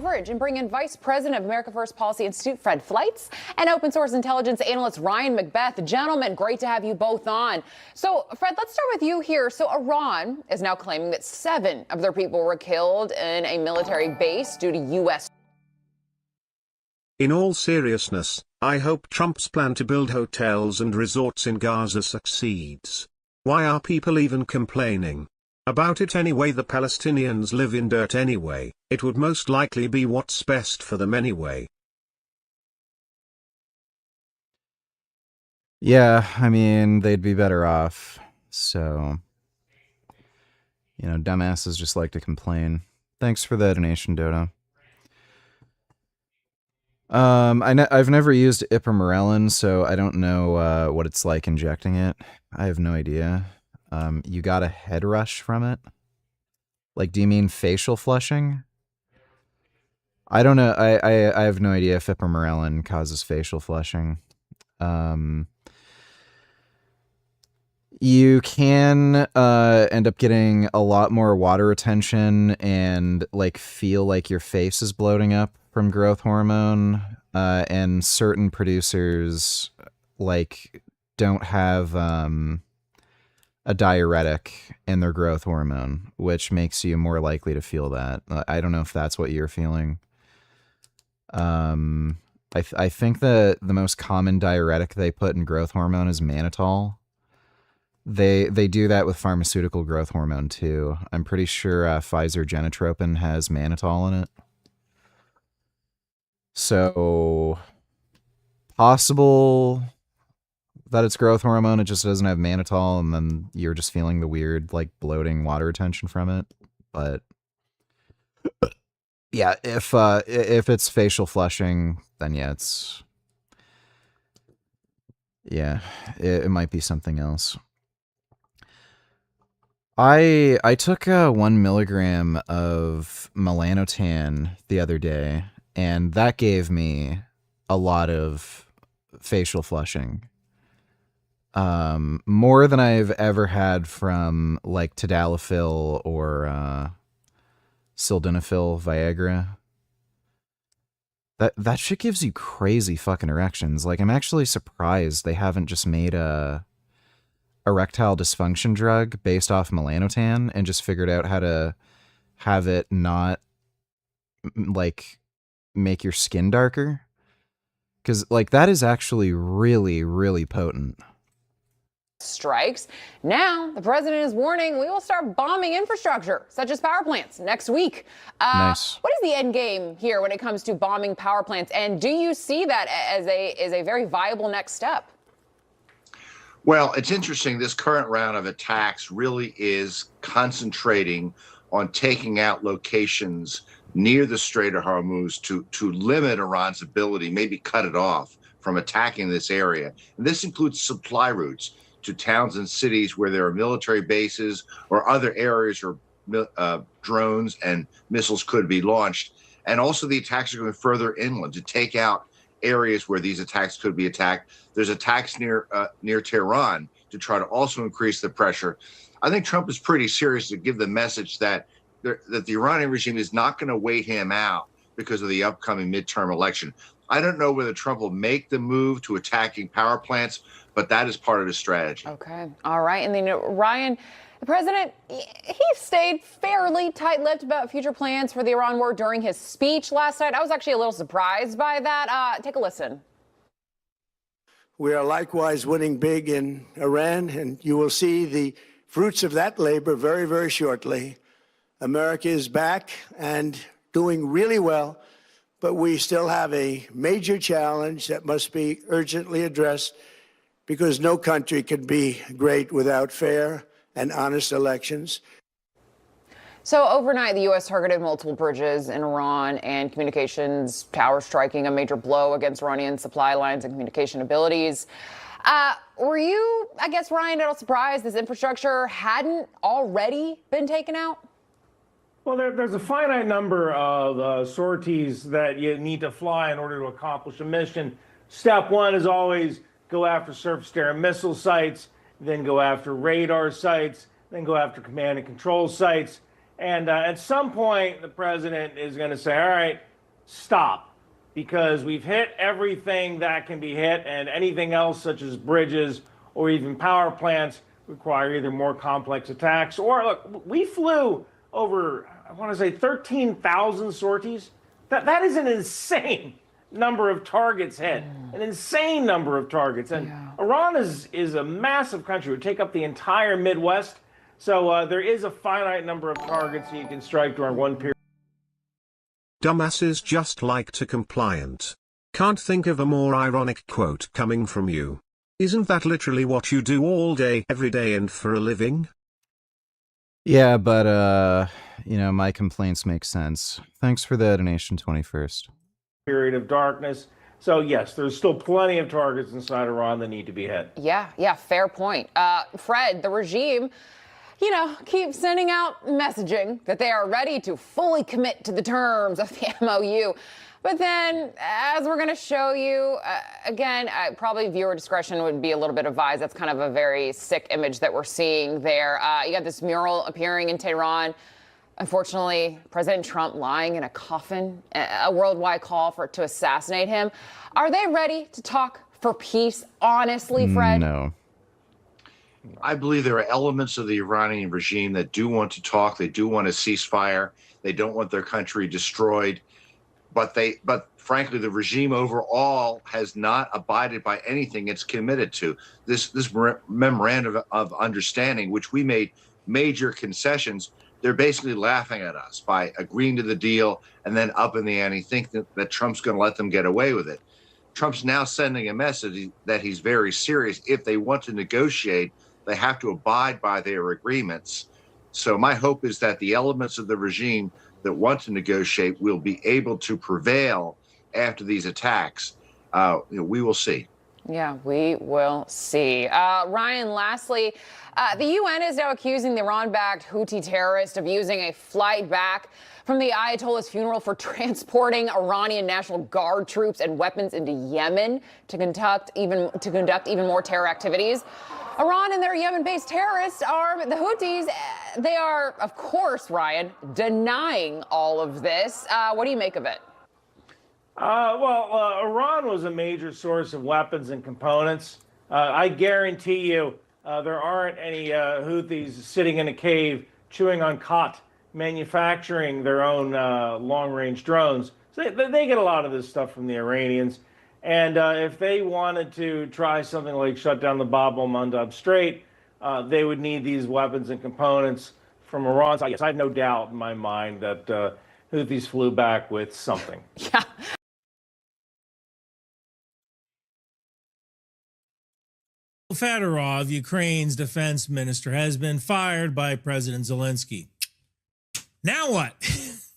coverage and bring in Vice President of America First Policy Institute, Fred Fleitz, and open source intelligence analyst Ryan Macbeth. Gentlemen, great to have you both on. So, Fred, let's start with you here. So, Iran is now claiming that 7 of their people were killed in a military base due to U.S. In all seriousness, I hope Trump's plan to build hotels and resorts in Gaza succeeds. Why are people even complaining about it anyway? The Palestinians live in dirt anyway. It would most likely be what's best for them anyway. Yeah, I mean, they'd be better off. So, dumbasses just like to complain. Thanks for the donation, Dodo. I've never used ipamorelin, so I don't know what it's like injecting it. I have no idea. You got a head rush from it? Like, do you mean facial flushing? I don't know. I have no idea if ipamorelin causes facial flushing. You can end up getting a lot more water retention and like feel like your face is bloating up from growth hormone, and certain producers like don't have a diuretic in their growth hormone, which makes you more likely to feel that. I don't know if that's what you're feeling. I think the most common diuretic they put in growth hormone is mannitol. They do that with pharmaceutical growth hormone too. I'm pretty sure Pfizer Genotropin has mannitol in it. So, possible that it's growth hormone, it just doesn't have mannitol, and then you're just feeling the weird, like, bloating water retention from it. But, yeah, if it's facial flushing, then yeah, it might be something else. I took 1 milligram of melanotan the other day, and that gave me a lot of facial flushing. More than I've ever had from like tadalafil or sildenafil Viagra. That shit gives you crazy fucking erections. Like, I'm actually surprised they haven't just made a erectile dysfunction drug based off melanotan and just figured out how to have it not like make your skin darker, because like that is actually really, really potent. Strikes. Now, the president is warning we will start bombing infrastructure, such as power plants, next week. Nice. What is the end game here when it comes to bombing power plants? And do you see that as a very viable next step? Well, it's interesting. This current round of attacks really is concentrating on taking out locations near the Strait of Hormuz to limit Iran's ability, maybe cut it off from attacking this area. And this includes supply routes to towns and cities where there are military bases or other areas where drones and missiles could be launched. And also the attacks are going further inland to take out areas where these attacks could be attacked. There's attacks near Tehran to try to also increase the pressure. I think Trump is pretty serious to give the message that the Iranian regime is not going to wait him out because of the upcoming midterm election. I don't know whether Trump will make the move to attacking power plants, but that is part of his strategy. Okay. All right. And then, Ryan, the president, he stayed fairly tight-lipped about future plans for the Iran war during his speech last night. I was actually a little surprised by that. Take a listen. We are likewise winning big in Iran, and you will see the fruits of that labor very, very shortly. America is back and doing really well, but we still have a major challenge that must be urgently addressed, because no country can be great without fair and honest elections. So overnight, the U.S. targeted multiple bridges in Iran and communications towers, striking a major blow against Iranian supply lines and communication abilities. Were you, I guess, Ryan, at all surprised this infrastructure hadn't already been taken out? Well, there's a finite number of sorties that you need to fly in order to accomplish a mission. Step one is always go after surface-to-air missile sites, then go after radar sites, then go after command and control sites. And at some point, the president is going to say, all right, stop, because we've hit everything that can be hit, and anything else such as bridges or even power plants require either more complex attacks or, look, we flew over, I want to say 13,000 sorties. That is an insane number of targets hit, an insane number of targets. And Iran is a massive country. It would take up the entire Midwest. So there is a finite number of targets you can strike during one period. Dumbasses just like to compliant. Can't think of a more ironic quote coming from you. Isn't that literally what you do all day, every day, and for a living? Yeah, but, you know, my complaints make sense. Thanks for the donation, 21st. Period of darkness. So yes, there's still plenty of targets inside Iran that need to be hit. Yeah, fair point. Fred, the regime, you know, keeps sending out messaging that they are ready to fully commit to the terms of the MOU. But then, as we're going to show you, again, probably viewer discretion would be a little bit advised. That's kind of a very sick image that we're seeing there. You got this mural appearing in Tehran. Unfortunately, President Trump lying in a coffin, a worldwide call to assassinate him. Are they ready to talk for peace, honestly, Fred? No. I believe there are elements of the Iranian regime that do want to talk. They do want a ceasefire. They don't want their country destroyed. But frankly, the regime overall has not abided by anything it's committed to. This memorandum of understanding, which we made major concessions, they're basically laughing at us by agreeing to the deal and then up in the ante, think that Trump's going to let them get away with it. Trump's now sending a message that he's very serious. If they want to negotiate, they have to abide by their agreements. So my hope is that the elements of the regime that want to negotiate will be able to prevail after these attacks. We will see. Yeah, we will see. Ryan, lastly, the UN is now accusing the Iran-backed Houthi terrorist of using a flight back from the Ayatollah's funeral for transporting Iranian National Guard troops and weapons into Yemen to conduct even more terror activities. Iran and their Yemen-based terrorists are the Houthis. They are, of course, Ryan, denying all of this. What do you make of it? Iran was a major source of weapons and components. I guarantee you there aren't any Houthis sitting in a cave chewing on khat, manufacturing their own long-range drones. So they get a lot of this stuff from the Iranians. And if they wanted to try something like shut down the Bab el-Mandab Strait, they would need these weapons and components from Iran. So yes, I have no doubt in my mind that Houthis flew back with something. Yeah. Fedorov, Ukraine's defense minister, has been fired by President Zelensky. Now what?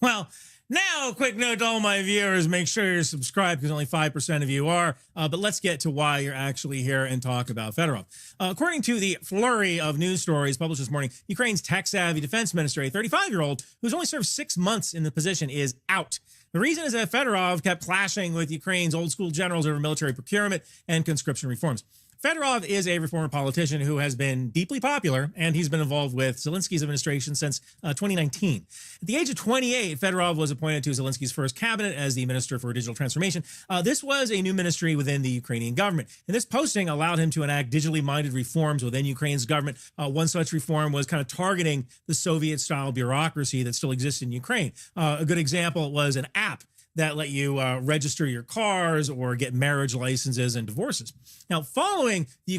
Well, now a quick note to all my viewers, make sure you're subscribed because only 5% of you are. But let's get to why you're actually here and talk about Fedorov. According to the flurry of news stories published this morning, Ukraine's tech-savvy defense minister, a 35-year-old who's only served 6 months in the position, is out. The reason is that Fedorov kept clashing with Ukraine's old-school generals over military procurement and conscription reforms. Fedorov is a reformer politician who has been deeply popular, and he's been involved with Zelensky's administration since 2019. At the age of 28, Fedorov was appointed to Zelensky's first cabinet as the Minister for Digital Transformation. This was a new ministry within the Ukrainian government, and this posting allowed him to enact digitally minded reforms within Ukraine's government. One such reform was kind of targeting the Soviet-style bureaucracy that still exists in Ukraine. A good example was an app that let you register your cars or get marriage licenses and divorces. Now, following the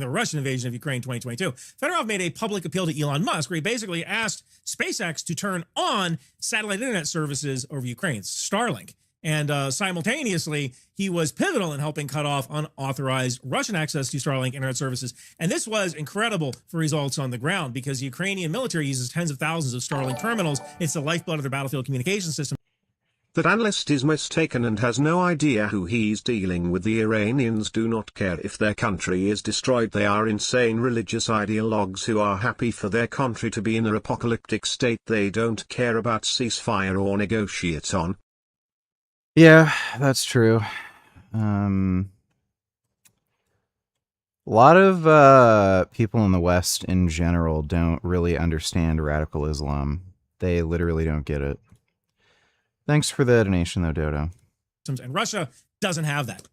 Russian invasion of Ukraine in 2022, Fedorov made a public appeal to Elon Musk, where he basically asked SpaceX to turn on satellite internet services over Ukraine, Starlink. And simultaneously, he was pivotal in helping cut off unauthorized Russian access to Starlink internet services. And this was incredible for results on the ground because the Ukrainian military uses tens of thousands of Starlink terminals. It's the lifeblood of their battlefield communication system. That analyst is mistaken and has no idea who he's dealing with. The Iranians do not care if their country is destroyed. They are insane religious ideologues who are happy for their country to be in an apocalyptic state they don't care about ceasefire or negotiate on. Yeah, that's true. A lot of people in the West in general don't really understand radical Islam. They literally don't get it. Thanks for the donation, though, Dodo. And Russia doesn't have that.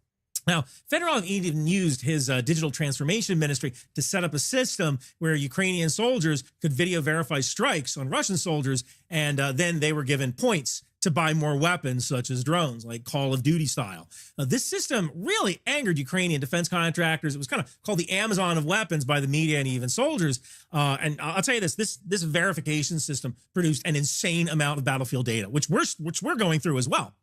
Now, Fedorov even used his digital transformation ministry to set up a system where Ukrainian soldiers could video verify strikes on Russian soldiers, and then they were given points to buy more weapons, such as drones, like Call of Duty style. This system really angered Ukrainian defense contractors. It was kind of called the Amazon of weapons by the media and even soldiers. And I'll tell you this verification system produced an insane amount of battlefield data, which we're going through as well.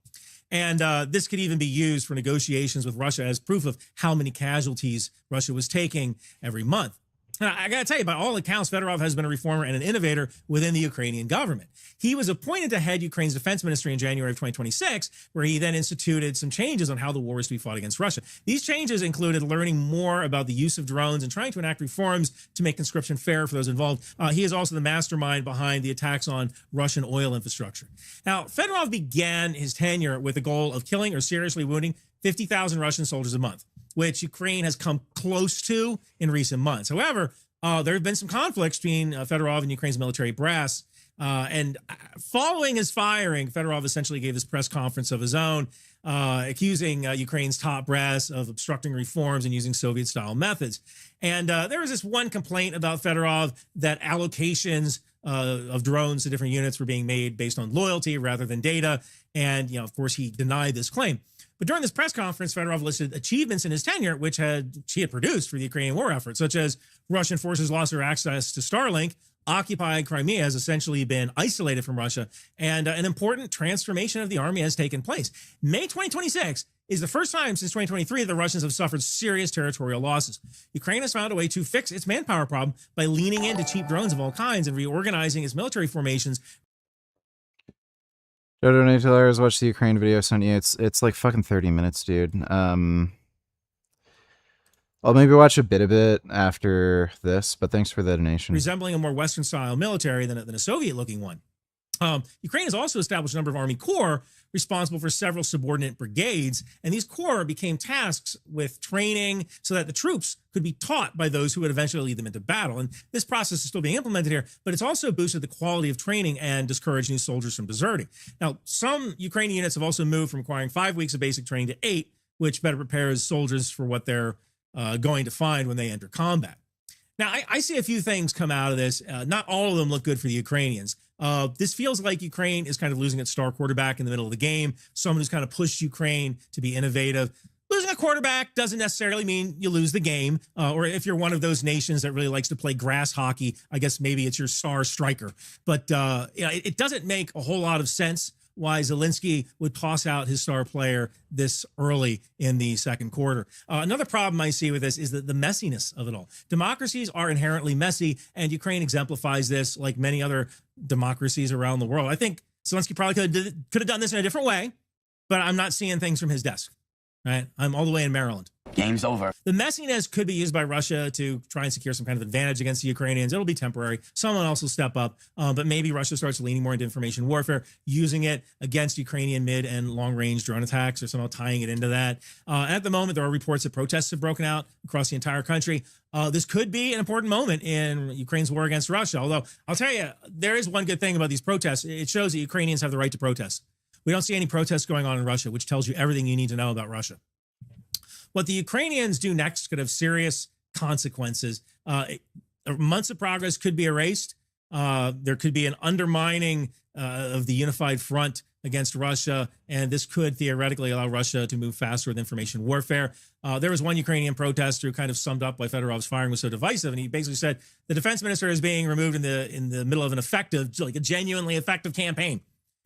And this could even be used for negotiations with Russia as proof of how many casualties Russia was taking every month. And I got to tell you, by all accounts, Fedorov has been a reformer and an innovator within the Ukrainian government. He was appointed to head Ukraine's defense ministry in January of 2026, where he then instituted some changes on how the war is to be fought against Russia. These changes included learning more about the use of drones and trying to enact reforms to make conscription fair for those involved. He is also the mastermind behind the attacks on Russian oil infrastructure. Now, Fedorov began his tenure with the goal of killing or seriously wounding 50,000 Russian soldiers a month, which Ukraine has come close to in recent months. However, there have been some conflicts between Fedorov and Ukraine's military brass. And following his firing, Fedorov essentially gave this press conference of his own, accusing Ukraine's top brass of obstructing reforms and using Soviet-style methods. And there was this one complaint about Fedorov that allocations of drones to different units were being made based on loyalty rather than data. And, of course, he denied this claim. But during this press conference, Fedorov listed achievements in his tenure, which he had produced for the Ukrainian war effort, such as Russian forces lost their access to Starlink, occupied Crimea has essentially been isolated from Russia, and an important transformation of the army has taken place. May 2026 is the first time since 2023 that the Russians have suffered serious territorial losses. Ukraine has found a way to fix its manpower problem by leaning into cheap drones of all kinds and reorganizing its military formations. Dodo Natalaris, watch the Ukraine video sent you. It's like fucking 30 minutes, dude. I'll maybe watch a bit after this, but thanks for the donation. Resembling a more Western-style military than a Soviet-looking one. Ukraine has also established a number of Army Corps responsible for several subordinate brigades, and these corps became tasked with training so that the troops could be taught by those who would eventually lead them into battle. And this process is still being implemented here, but it's also boosted the quality of training and discouraged new soldiers from deserting. Now, some Ukrainian units have also moved from requiring 5 weeks of basic training to 8, which better prepares soldiers for what they're going to find when they enter combat. Now, I see a few things come out of this. Not all of them look good for the Ukrainians. This feels like Ukraine is kind of losing its star quarterback in the middle of the game, someone who's kind of pushed Ukraine to be innovative. Losing a quarterback doesn't necessarily mean you lose the game. Or if you're one of those nations that really likes to play grass hockey, I guess maybe it's your star striker. But it doesn't make a whole lot of sense why Zelensky would toss out his star player this early in the second quarter. Another problem I see with this is the messiness of it all. Democracies are inherently messy, and Ukraine exemplifies this like many other democracies around the world. I think Zelensky probably could have done this in a different way, but I'm not seeing things from his desk, right? I'm all the way in Maryland. Game's over. The messiness could be used by Russia to try and secure some kind of advantage against the Ukrainians. It'll be temporary. Someone else will step up, but maybe Russia starts leaning more into information warfare, using it against Ukrainian mid and long-range drone attacks or somehow tying it into that. At the moment, there are reports that protests have broken out across the entire country. This could be an important moment in Ukraine's war against Russia, although I'll tell you, there is one good thing about these protests. It shows that Ukrainians have the right to protest. We don't see any protests going on in Russia, which tells you everything you need to know about Russia. What the Ukrainians do next could have serious consequences. Months of progress could be erased. There could be an undermining of the unified front against Russia, and this could theoretically allow Russia to move faster with information warfare. There was one Ukrainian protester who kind of summed up why Fedorov's firing was so divisive, and he basically said the defense minister is being removed in the middle of an effective, like a genuinely effective campaign.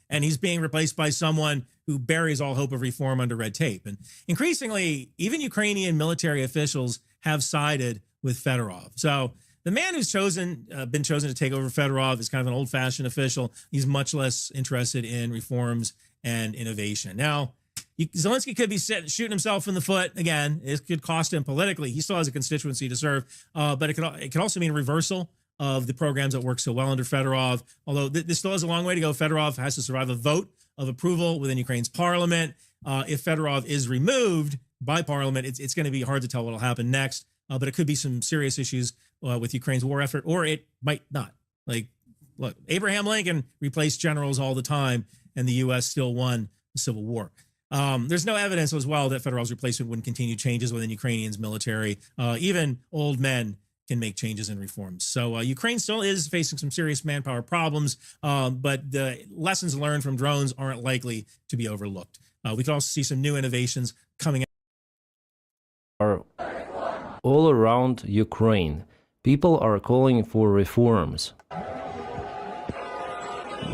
And he's being replaced by someone who buries all hope of reform under red tape. And increasingly, even Ukrainian military officials have sided with Fedorov. So the man who's been chosen to take over Fedorov is kind of an old-fashioned official. He's much less interested in reforms and innovation. Now, Zelensky could be shooting himself in the foot again. It could cost him politically. He still has a constituency to serve, but it could also mean a reversal of the programs that work so well under Fedorov. Although this still has a long way to go. Fedorov has to survive a vote of approval within Ukraine's parliament. If Fedorov is removed by parliament, it's going to be hard to tell what will happen next. But it could be some serious issues with Ukraine's war effort, or it might not. Like, look, Abraham Lincoln replaced generals all the time, and the U.S. still won the Civil War. There's no evidence as well that Federal's replacement wouldn't continue changes within Ukrainians' military. Even old men can make changes and reforms. So Ukraine still is facing some serious manpower problems, but the lessons learned from drones aren't likely to be overlooked. We could also see some new innovations coming out. Are all around Ukraine. People are calling for reforms.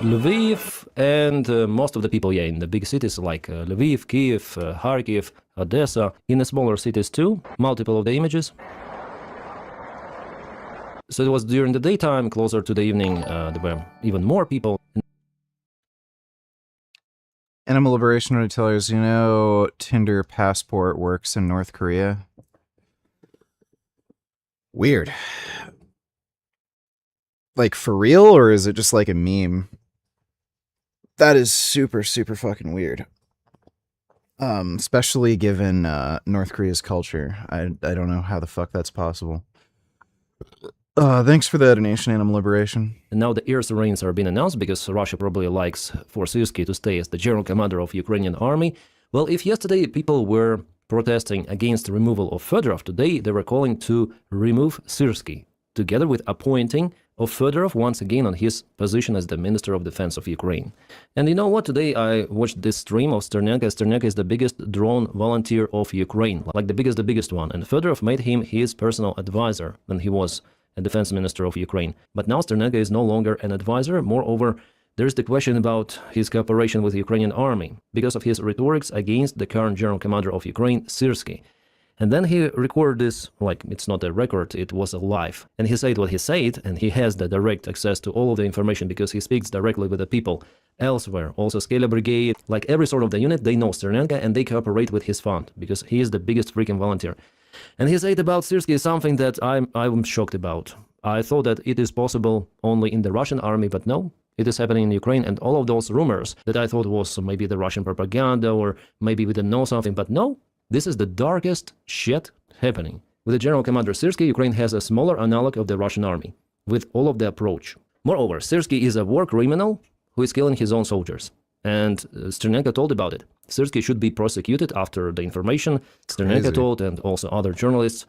Lviv and most of the people, in the big cities like Lviv, Kiev, Kharkiv, Odessa, in the smaller cities too, multiple of the images. So it was during the daytime, closer to the evening, there were even more people. Animal Liberation retailers, you know, Tinder Passport works in North Korea. Weird. Like, for real, or is it just like a meme? That is super, super fucking weird. Especially given North Korea's culture. I don't know how the fuck that's possible. Thanks for the donation, Animal Liberation. And now the air reigns are being announced because Russia probably likes for Syrsky to stay as the general commander of Ukrainian army. Well, if yesterday people were protesting against the removal of Fedorov, today they were calling to remove Syrsky, together with appointing of Fedorov once again on his position as the Minister of Defense of Ukraine. And you know what? Today I watched this stream of Sternenko. Sternenko is the biggest drone volunteer of Ukraine, like the biggest one. And Fedorov made him his personal advisor when he was a defense minister of Ukraine. But now Sternenko is no longer an advisor. Moreover, there's the question about his cooperation with the Ukrainian army because of his rhetorics against the current general commander of Ukraine, Syrsky. And then he recorded this, like it's not a record, it was a live. And he said what he said, and he has the direct access to all of the information because he speaks directly with the people elsewhere. Also Skela Brigade, like every sort of the unit, they know Sternenko and they cooperate with his fund because he is the biggest freaking volunteer. And he said about Syrsky something that I'm shocked about. I thought that it is possible only in the Russian army, but no, it is happening in Ukraine. And all of those rumors that I thought was maybe the Russian propaganda or maybe we didn't know something, but no, this is the darkest shit happening. With the General Commander Syrsky, Ukraine has a smaller analog of the Russian army, with all of the approach. Moreover, Syrsky is a war criminal who is killing his own soldiers. And Sternenko told about it. Syrsky should be prosecuted after the information Sternenko told, and also other journalists.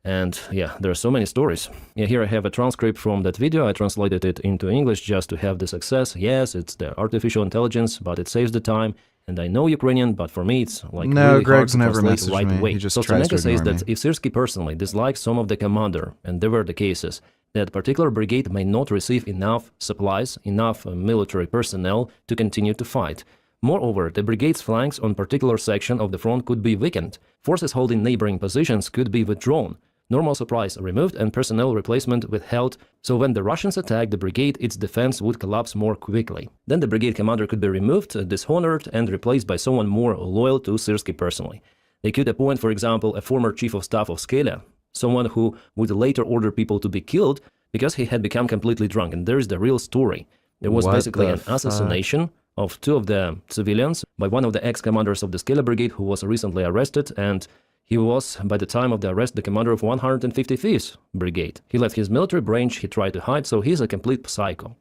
And yeah, there are so many stories. Yeah, here I have a transcript from that video. I translated it into English just to have the success. Yes, it's the artificial intelligence, but it saves the time. And I know Ukrainian, but for me it's like no, really Greg's hard to never translate messaged right me. away. He just So tries to Sternenko says ignore that me. if Syrsky personally dislikes some of the commander, and there were the cases, that particular brigade may not receive enough supplies, enough military personnel to continue to fight. Moreover, the brigade's flanks on particular section of the front could be weakened. Forces holding neighboring positions could be withdrawn. Normal supplies removed and personnel replacement withheld, so when the Russians attack the brigade, its defense would collapse more quickly. Then the brigade commander could be removed, dishonored, and replaced by someone more loyal to Syrsky personally. They could appoint, for example, a former chief of staff of Skela, someone who would later order people to be killed because he had become completely drunk. And there is the real story. There was basically an assassination of two of the civilians by one of the ex-commanders of the Skela Brigade who was recently arrested, and he was, by the time of the arrest, the commander of 155th Brigade. He left his military branch, he tried to hide, so he's a complete psycho.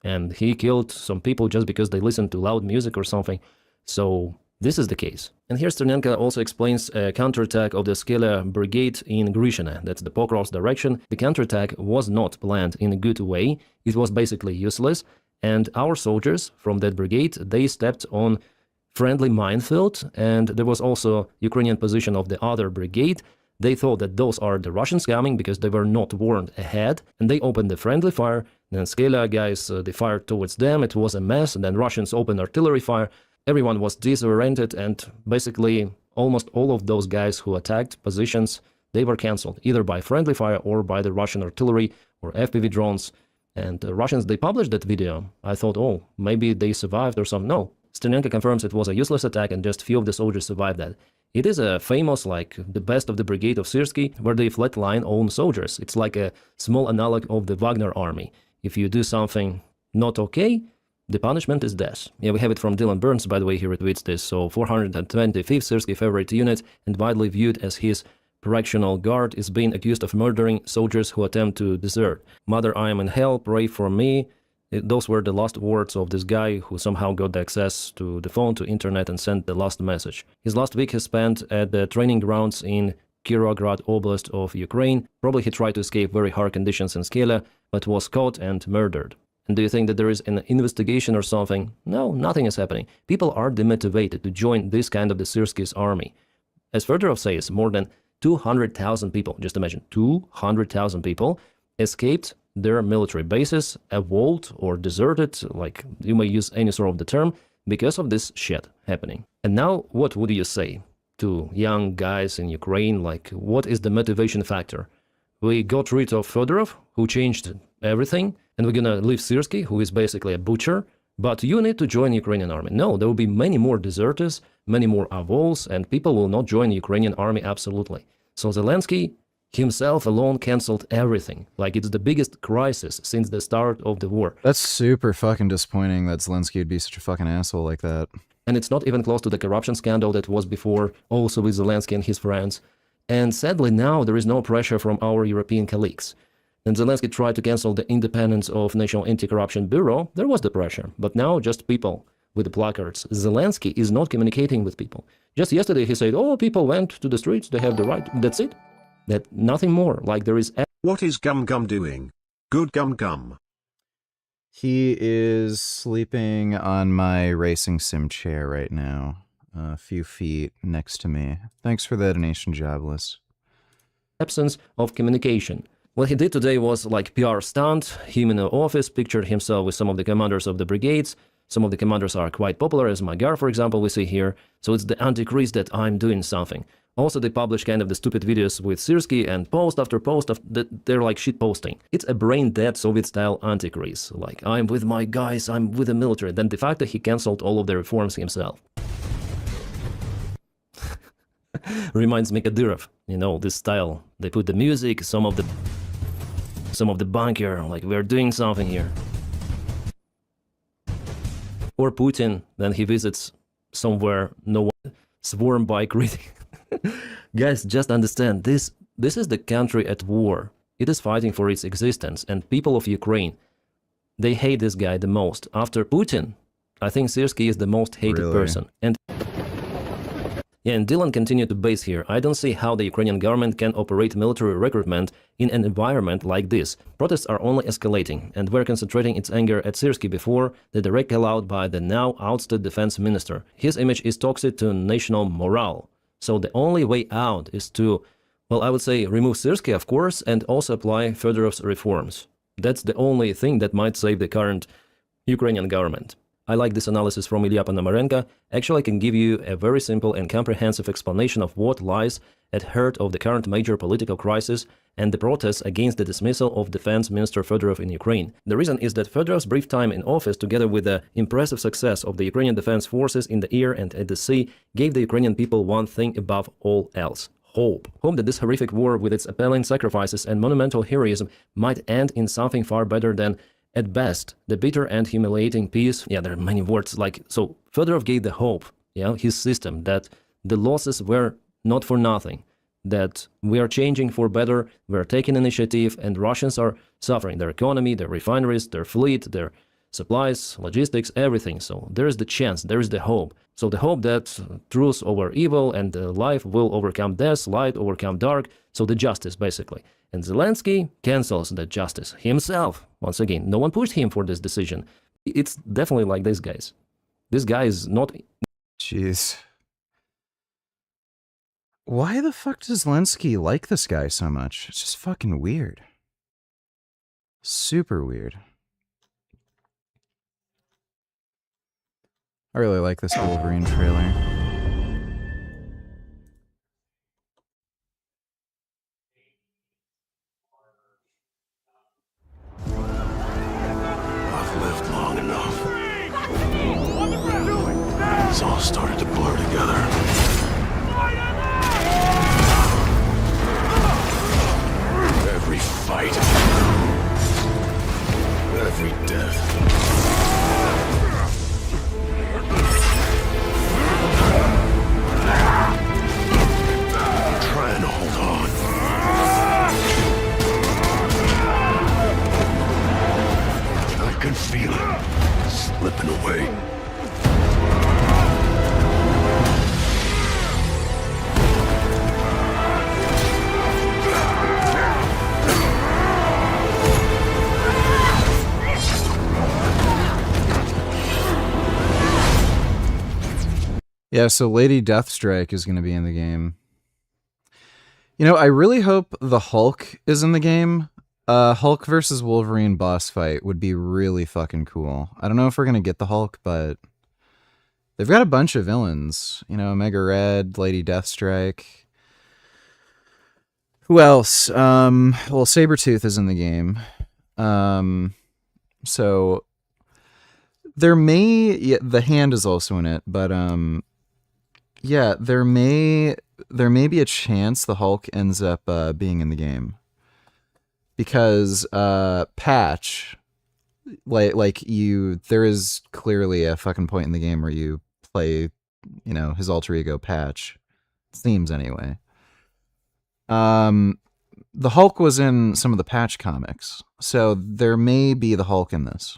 And he killed some people just because they listened to loud music or something. So this is the case. And here Sternenko also explains a counterattack of the Skela Brigade in Grishina. That's the Pokrovsk direction. The counterattack was not planned in a good way. It was basically useless. And our soldiers from that brigade, they stepped on friendly minefield, and there was also Ukrainian position of the other brigade. They thought that those are the Russians coming because they were not warned ahead, and they opened the friendly fire. Then Skela guys, they fired towards them. It was a mess, and then Russians opened artillery fire. Everyone was disoriented, and basically almost all of those guys who attacked positions, they were cancelled, either by friendly fire or by the Russian artillery or FPV drones. And the Russians, they published that video. I thought, oh, maybe they survived or something. No. Sternenko confirms it was a useless attack and just few of the soldiers survived that. It is a famous, like, the best of the brigade of Syrsky, where they flatline own soldiers. It's like a small analog of the Wagner army. If you do something not okay, the punishment is death. Yeah, we have it from Dylan Burns, by the way, he retweets this. So 425th Syrsky favorite unit and widely viewed as his correctional guard is being accused of murdering soldiers who attempt to desert. Mother, I am in hell, pray for me. Those were the last words of this guy who somehow got the access to the phone, to internet, and sent the last message. His last week he spent at the training grounds in Kirovgrad Oblast of Ukraine. Probably he tried to escape very hard conditions in Skela, but was caught and murdered. And do you think that there is an investigation or something? No, nothing is happening. People are demotivated to join this kind of the Syrski's army. As Fedorov says, more than 200,000 people, just imagine, 200,000 people escaped their military bases, evolved or deserted, like you may use any sort of the term, because of this shit happening. And now, what would you say to young guys in Ukraine? Like, what is the motivation factor? We got rid of Fedorov, who changed everything, and we're gonna leave Syrsky, who is basically a butcher, but you need to join Ukrainian army. No, there will be many more deserters, many more avols, and people will not join the Ukrainian army absolutely. So Zelensky himself alone cancelled everything. Like, it's the biggest crisis since the start of the war. That's super fucking disappointing that Zelensky would be such a fucking asshole like that. And it's not even close to the corruption scandal that was before, also with Zelensky and his friends. And sadly now there is no pressure from our European colleagues. And Zelensky tried to cancel the independence of National Anti-Corruption Bureau. There was the pressure, but now just people with the placards. Zelensky is not communicating with people. Just yesterday he said, oh, people went to the streets, they have the right, that's it. That nothing more, like there is... What is Gum Gum doing? Good Gum Gum. He is sleeping on my racing sim chair right now, a few feet next to me. Thanks for the donation, Jobless. Absence of communication. What he did today was like PR stunt. Him in the office pictured himself with some of the commanders of the brigades. Some of the commanders are quite popular, as Magyar, for example, we see here. So it's the Antichrist that I'm doing something. Also, they publish kind of the stupid videos with Syrsky, and post after post, they're like shit posting. It's a brain-dead Soviet-style Antichrist. Like, I'm with my guys, I'm with the military. Then de facto he cancelled all of the reforms himself. Reminds me Kadyrov, you know, this style. They put the music, some of the bunker, like we're doing something here. Or Putin, then he visits somewhere no one swarmed by critics. Guys, just understand, this is the country at war. It is fighting for its existence, and people of Ukraine, they hate this guy the most. After Putin, I think Syrsky is the most hated person. And yeah, and Dylan continued to base here. I don't see how the Ukrainian government can operate military recruitment in an environment like this. Protests are only escalating, and we're concentrating its anger at Syrsky before the direct call-out by the now ousted defense minister. His image is toxic to national morale. So the only way out is to, well, I would say remove Syrsky, of course, and also apply Fedorov's reforms. That's the only thing that might save the current Ukrainian government. I like this analysis from Ilya Ponomarenko. Actually, I can give you a very simple and comprehensive explanation of what lies at heart of the current major political crisis and the protests against the dismissal of Defense Minister Fedorov in Ukraine. The reason is that Fedorov's brief time in office, together with the impressive success of the Ukrainian defense forces in the air and at the sea, gave the Ukrainian people one thing above all else: hope. Hope that this horrific war, with its appalling sacrifices and monumental heroism, might end in something far better than, at best, the bitter and humiliating peace. Yeah, there are many words like... So Fedorov gave the hope, yeah, his system, that the losses were not for nothing, that we are changing for better, we are taking initiative, and Russians are suffering their economy, their refineries, their fleet, their supplies, logistics, everything. So there is the chance, there is the hope. So the hope that truth over evil and life will overcome death, light overcome dark, so the justice, basically. And Zelensky cancels that justice himself. Once again, no one pushed him for this decision. It's definitely like this, guys. This guy is not... Jeez. Why the fuck does Zelensky like this guy so much? It's just fucking weird. Super weird. I really like this Wolverine trailer. I've lived long enough. It's all started to blur together. Every fight, every death. I'm trying to hold on. I can feel it slipping away. Yeah, so Lady Deathstrike is going to be in the game. You know, I really hope the Hulk is in the game. Hulk versus Wolverine boss fight would be really fucking cool. I don't know if we're going to get the Hulk, but they've got a bunch of villains. You know, Omega Red, Lady Deathstrike. Who else? Well, Sabretooth is in the game. So there may... Yeah, the Hand is also in it, but... Yeah, there may be a chance the Hulk ends up being in the game, because Patch, there is clearly a fucking point in the game where you play, you know, his alter ego Patch. Seems anyway. The Hulk was in some of the Patch comics, so there may be the Hulk in this.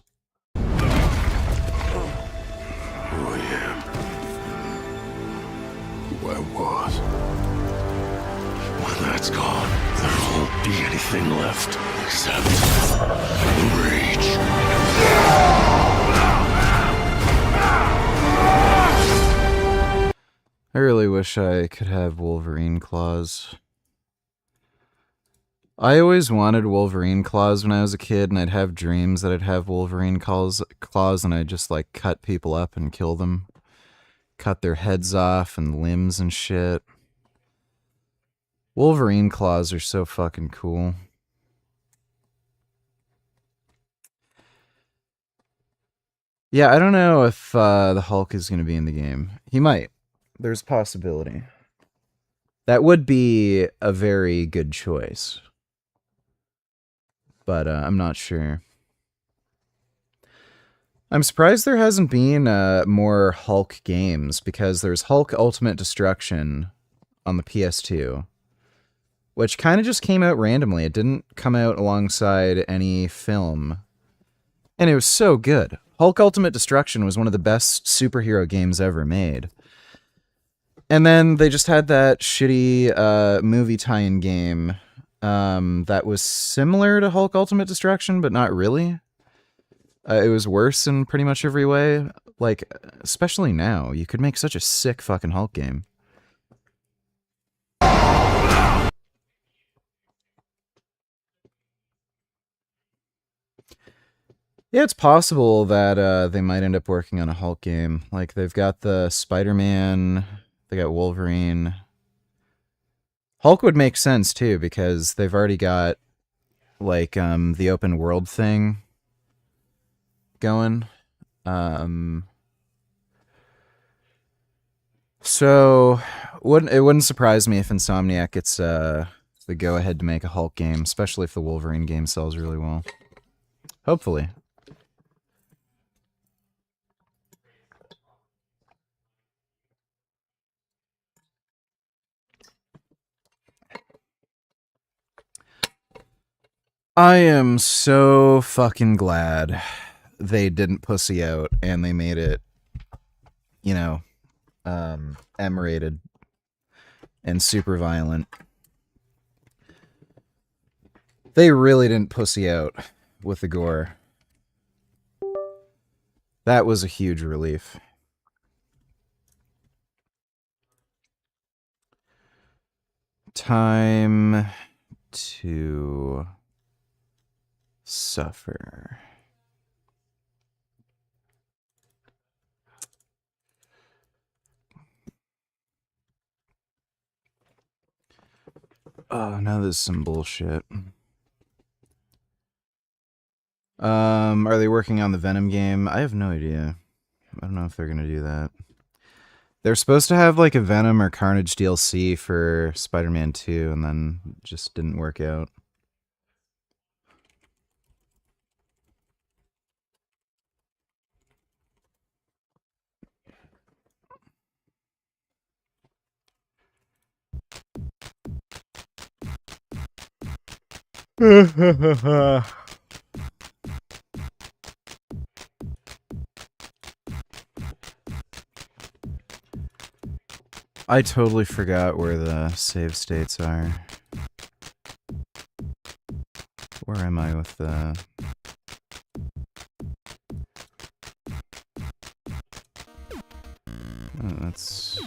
I was. When that's gone, there won't be anything left except rage. I really wish I could have Wolverine claws. I always wanted Wolverine claws when I was a kid, and I'd have dreams that I'd have Wolverine claws, and I'd just like cut people up and kill them. Cut their heads off and limbs and shit. Wolverine claws are so fucking cool. Yeah, I don't know if the Hulk is going to be in the game. He might. There's a possibility. That would be a very good choice. But I'm not sure. I'm surprised there hasn't been more Hulk games, because there's Hulk Ultimate Destruction on the PS2, which kind of just came out randomly. It didn't come out alongside any film, and it was so good. Hulk Ultimate Destruction was one of the best superhero games ever made. And then they just had that shitty movie tie-in game that was similar to Hulk Ultimate Destruction, but not really. It was worse in pretty much every way. Like, especially now, you could make such a sick fucking Hulk game. Yeah, it's possible that they might end up working on a Hulk game. Like, they've got the Spider-Man, they got Wolverine. Hulk would make sense, too, because they've already got, like, the open world thing going. So it wouldn't surprise me if Insomniac gets the go-ahead to make a Hulk game, especially if the Wolverine game sells really well. Hopefully. I am so fucking glad they didn't pussy out and they made it, you know, M-rated and super violent. They really didn't pussy out with the gore. That was a huge relief. Time to suffer. Oh, now there's some bullshit. Are they working on the Venom game? I have no idea. I don't know if they're gonna do that. They're supposed to have like a Venom or Carnage DLC for Spider-Man 2, and then it just didn't work out. I totally forgot where the save states are. Where am I with the... Oh, that's...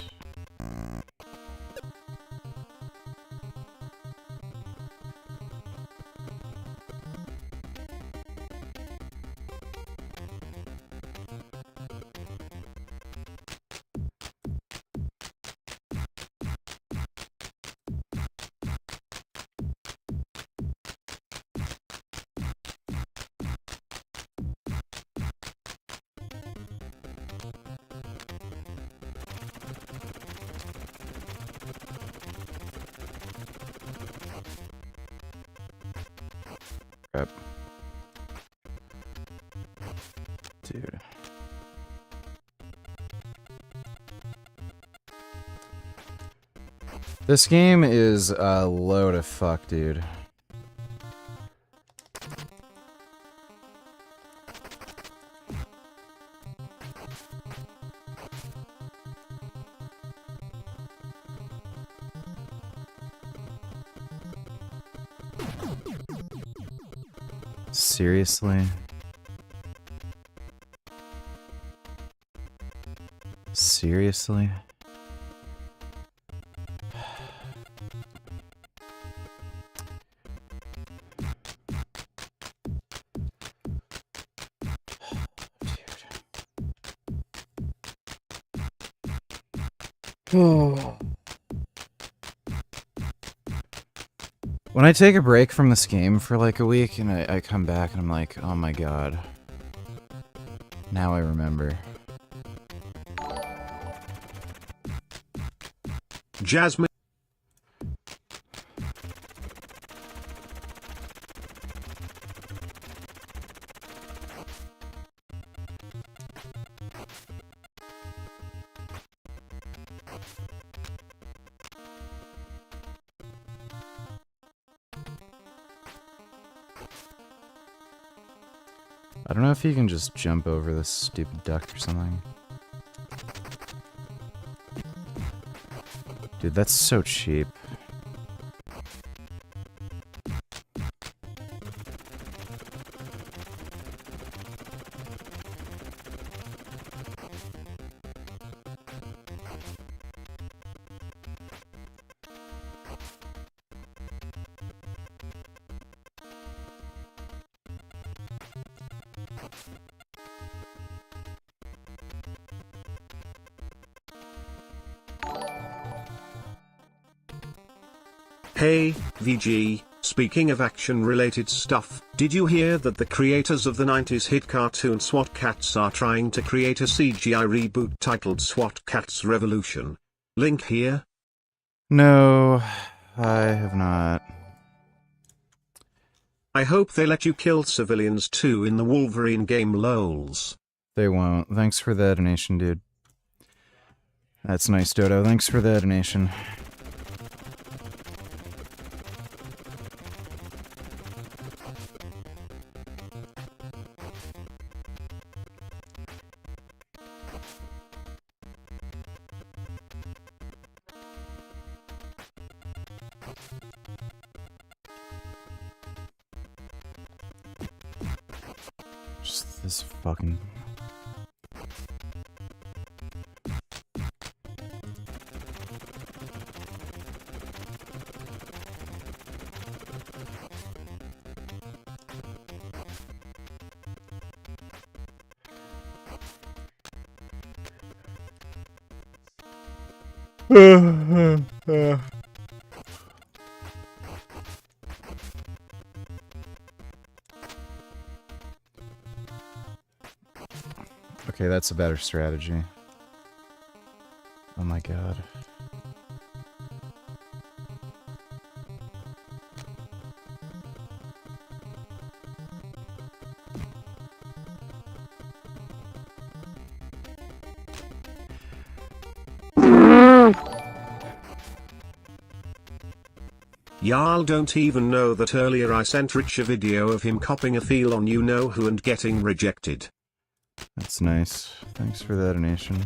Crap. Dude. This game is a load of fuck, dude. Seriously? Seriously? When I take a break from this game for like a week and I come back and I'm like, oh my god. Now I remember. Jasmine. I don't know if you can just jump over this stupid duck or something. Dude, that's so cheap. Hey, VG, speaking of action-related stuff, did you hear that the creators of the 90s hit cartoon SWAT Cats are trying to create a CGI reboot titled SWAT Cats Revolution? Link here. No, I have not. I hope they let you kill civilians too in the Wolverine game lols. They won't. Thanks for the donation, dude. That's nice, Dodo. Thanks for the donation. Just this fucking... Okay, that's a better strategy. Oh my god. Y'all don't even know that earlier I sent Rich a video of him copping a feel on you-know-who and getting rejected. That's nice. Thanks for that donation.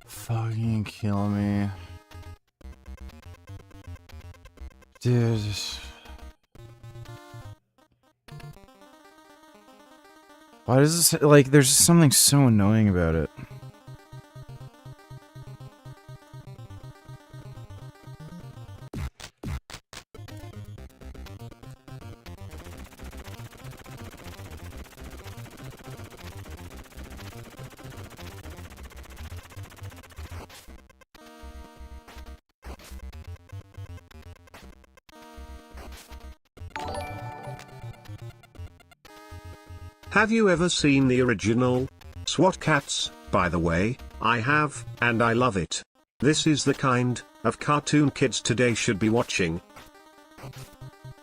Fucking kill me. Dude. Why does this, like, there's just something so annoying about it. Have you ever seen the original SWAT Cats? By the way, I have, and I love it. This is the kind of cartoon kids today should be watching.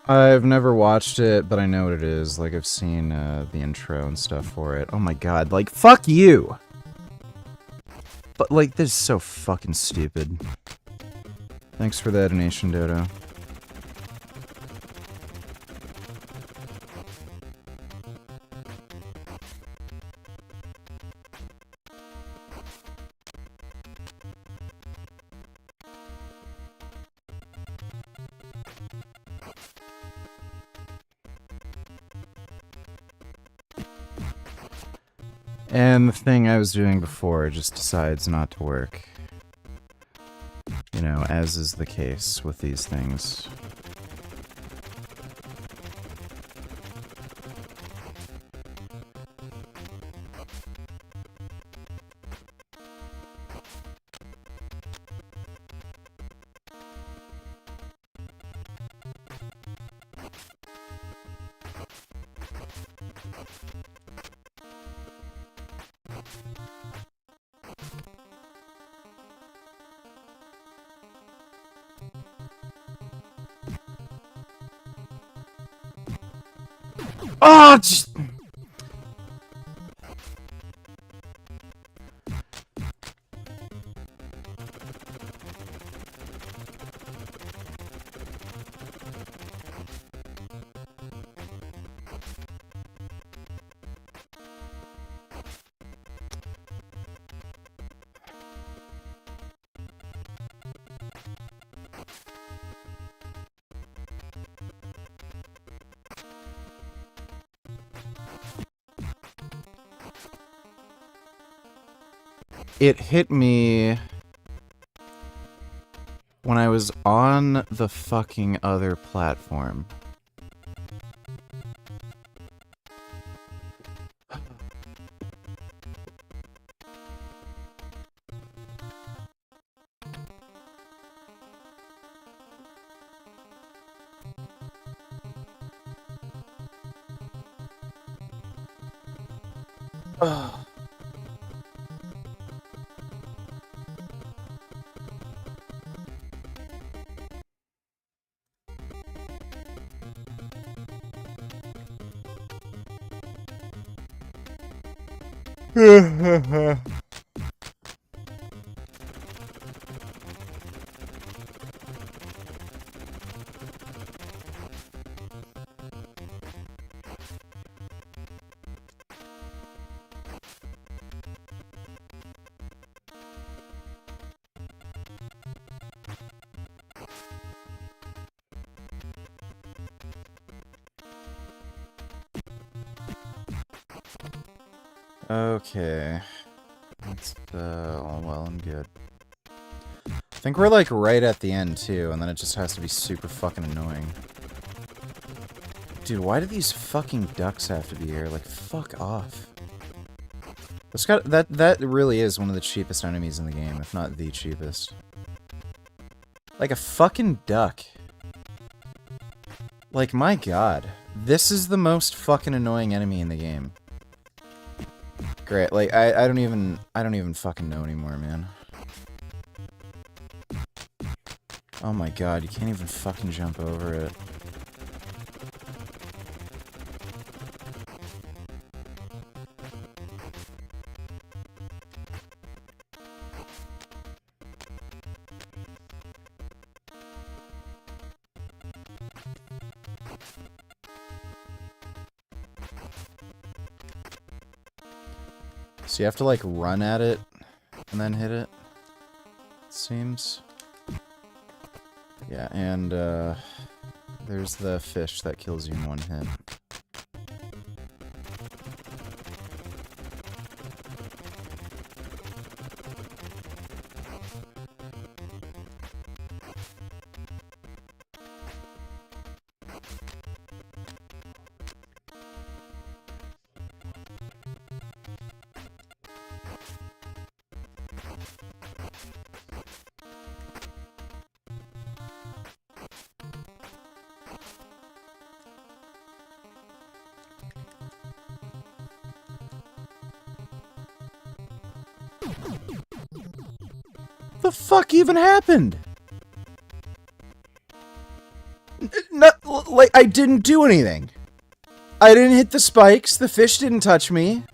I've never watched it, but I know what it is. Like, I've seen the intro and stuff for it. Oh my god, like, fuck you! But, like, this is so fucking stupid. Thanks for the donation, Dodo. And the thing I was doing before just decides not to work. You know, as is the case with these things. Oh, just... It hit me when I was on the fucking other platform. Ugh. Okay. That's all well and good. I think we're like right at the end too, and then it just has to be super fucking annoying. Dude, why do these fucking ducks have to be here? Like, fuck off. That really is one of the cheapest enemies in the game, if not the cheapest. Like a fucking duck. Like, my god. This is the most fucking annoying enemy in the game. Great, like, I don't even fucking know anymore, man. Oh my god, you can't even fucking jump over it. So you have to, like, run at it and then hit it, it seems. Yeah, and, there's the fish that kills you in one hit. The fuck even happened? Like, I didn't do anything. I didn't hit the spikes, the fish didn't touch me.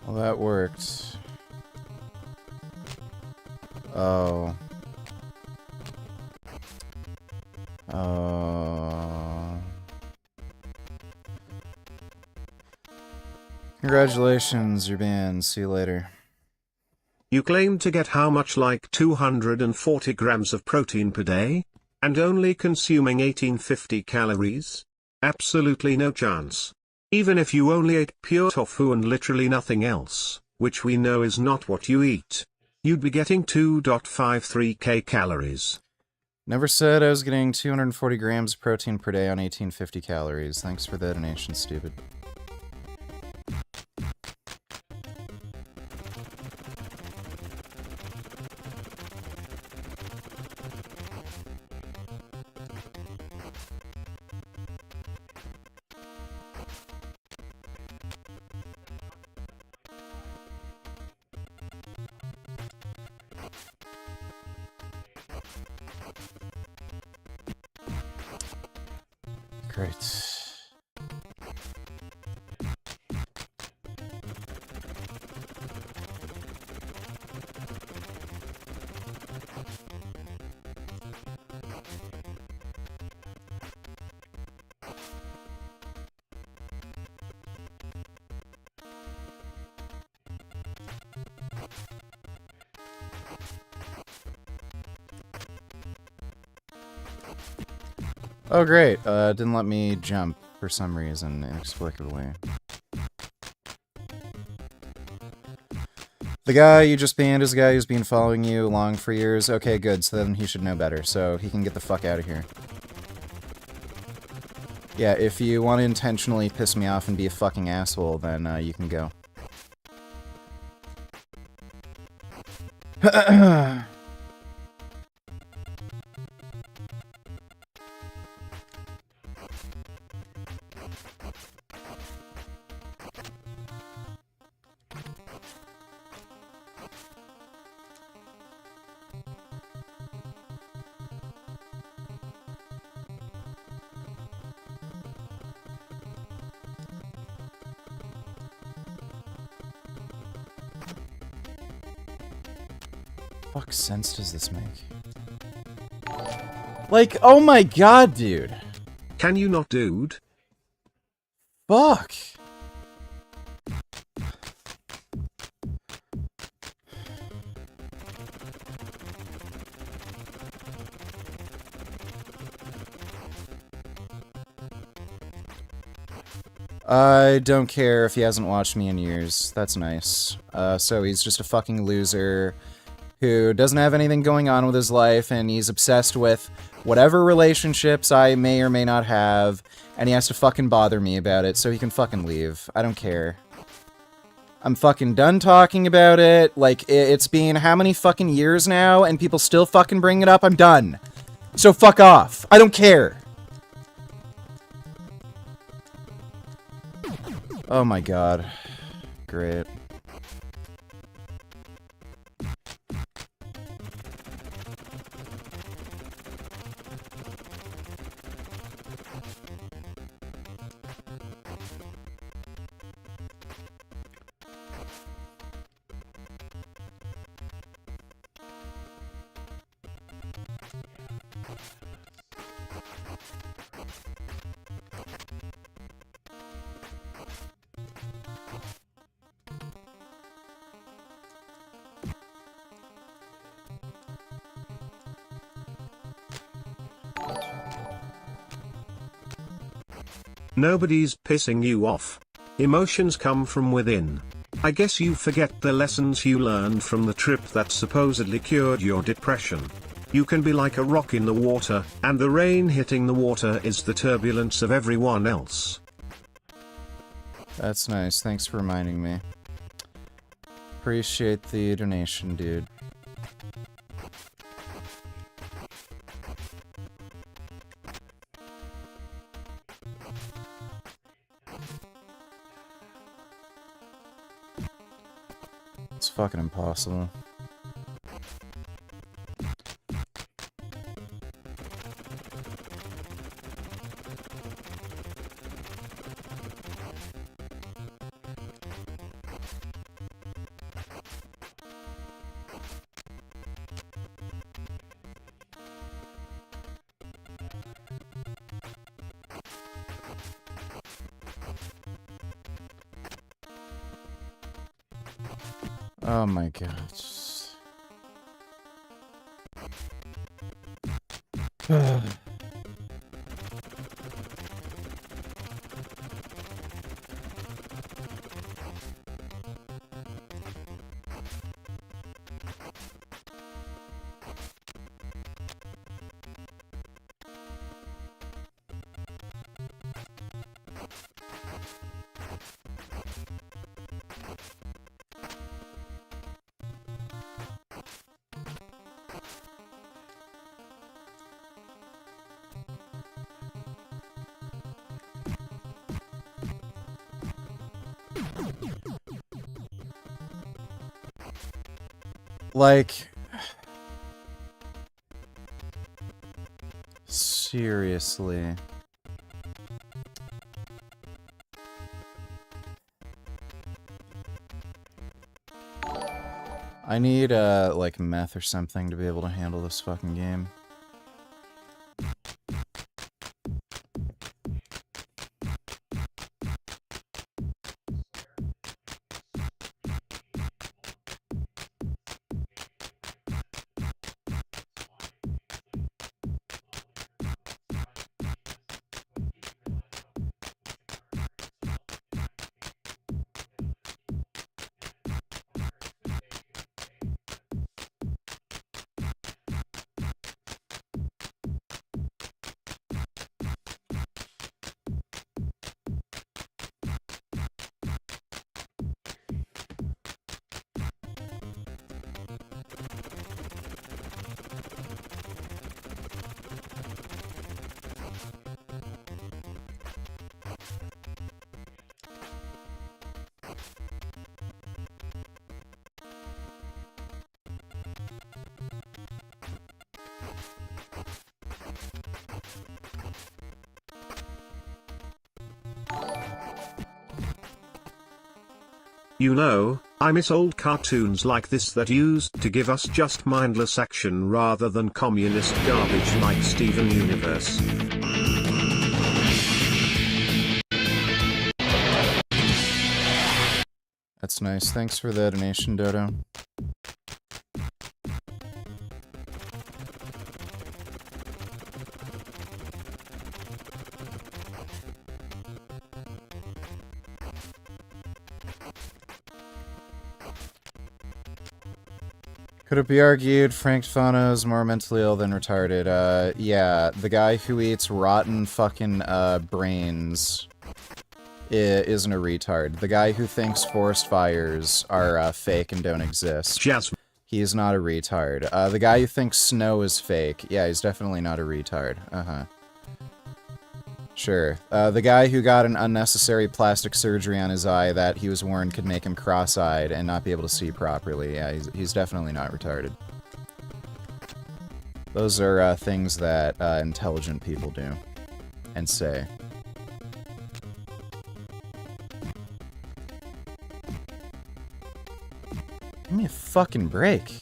Well, that worked. Oh. Oh. Congratulations, you're banned. See you later. You claim to get how much, like 240 grams of protein per day? And only consuming 1850 calories? Absolutely no chance. Even if you only ate pure tofu and literally nothing else, which we know is not what you eat, you'd be getting 2.53k calories. Never said I was getting 240 grams of protein per day on 1850 calories. Thanks for the donation, stupid. Great. Oh great, didn't let me jump for some reason, inexplicably. The guy you just banned is a guy who's been following you along for years. Okay, good, so then he should know better, so he can get the fuck out of here. Yeah, if you want to intentionally piss me off and be a fucking asshole, then you can go. Fuck sense does this make? Like, oh my god, dude. Can you not, dude? Fuck. I don't care if he hasn't watched me in years. That's nice. So he's just a fucking loser who doesn't have anything going on with his life, and he's obsessed with whatever relationships I may or may not have, and he has to fucking bother me about it, so he can fucking leave. I don't care. I'm fucking done talking about it. Like, it's been how many fucking years now, and people still fucking bring it up? I'm done. So fuck off. I don't care. Oh my god. Great. Nobody's pissing you off. Emotions come from within. I guess you forget the lessons you learned from the trip that supposedly cured your depression. You can be like a rock in the water, and the rain hitting the water is the turbulence of everyone else. That's nice. Thanks for reminding me. Appreciate the donation, dude. It's fucking impossible. Oh my god. Like, seriously. I need, like, meth or something to be able to handle this fucking game. You know, I miss old cartoons like this that used to give us just mindless action rather than communist garbage like Steven Universe. That's nice. Thanks for the donation, Dodo. Could it be argued Frank Tufano is more mentally ill than retarded? Yeah, the guy who eats rotten fucking, brains isn't a retard. The guy who thinks forest fires are, fake and don't exist. He's not a retard. The guy who thinks snow is fake, yeah, he's definitely not a retard. Uh-huh. Sure. The guy who got an unnecessary plastic surgery on his eye that he was warned could make him cross-eyed and not be able to see properly. Yeah, he's definitely not retarded. Those are, things that, intelligent people do. And say. Give me a fucking break.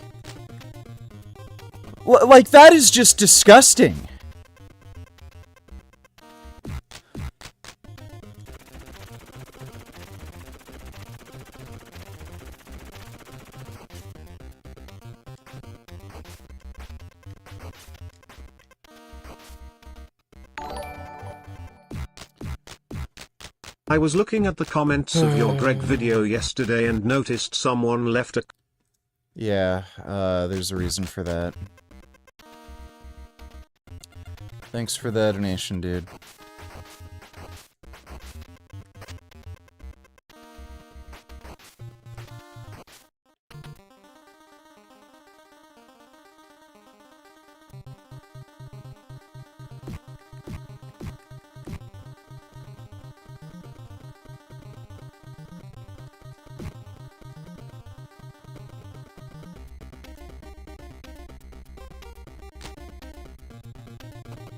Like, that is just disgusting! I was looking at the comments of your Greg video yesterday and noticed someone left a... Yeah, there's a reason for that. Thanks for the donation, dude.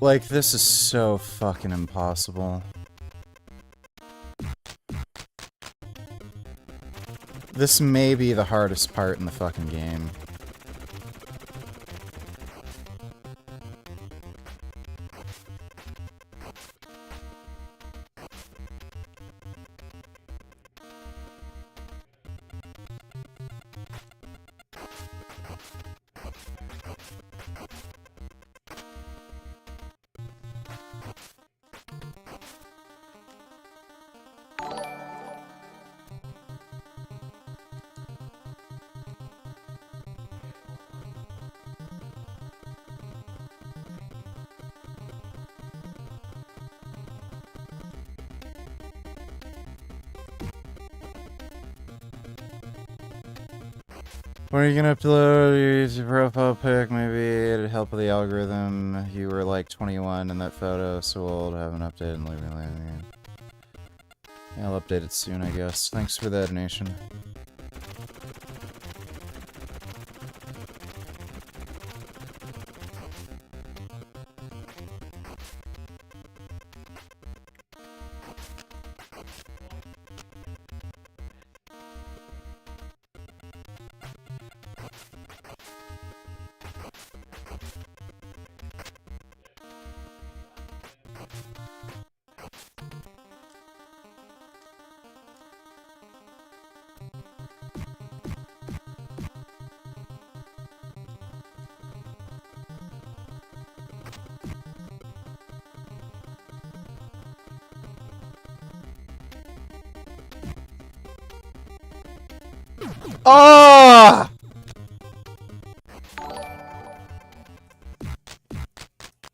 Like, this is so fucking impossible. This may be the hardest part in the fucking game. When are you gonna upload your YouTube profile pic? Maybe it'd help with the algorithm. You were like 21 in that photo, so old. Haven't updated and leaving later. Yeah, I'll update it soon, I guess. Thanks for the donation. Ah!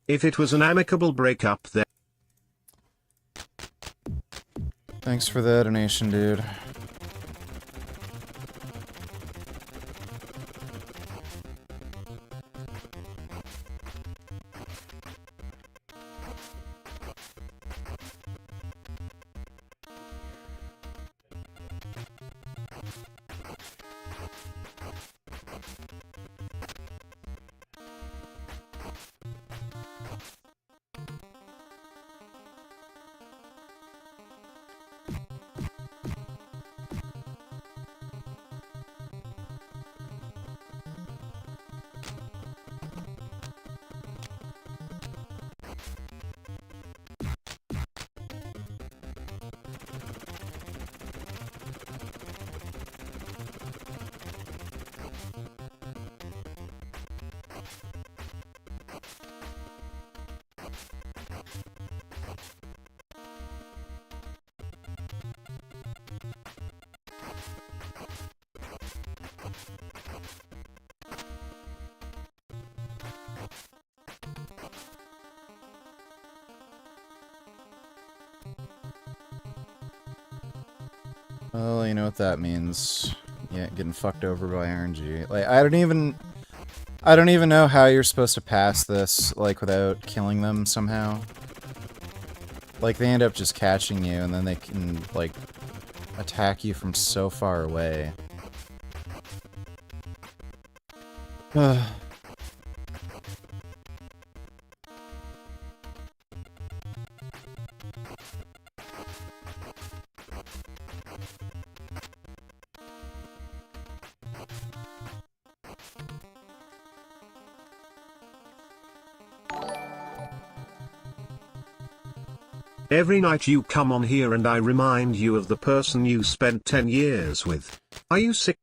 If it was an amicable breakup then... Thanks for the donation, dude. Well, you know what that means. Yeah, getting fucked over by RNG. Like, I don't even know how you're supposed to pass this, like, without killing them somehow. Like, they end up just catching you, and then they can, like, attack you from so far away. Every night you come on here and I remind you of the person you spent 10 years with. Are you sick?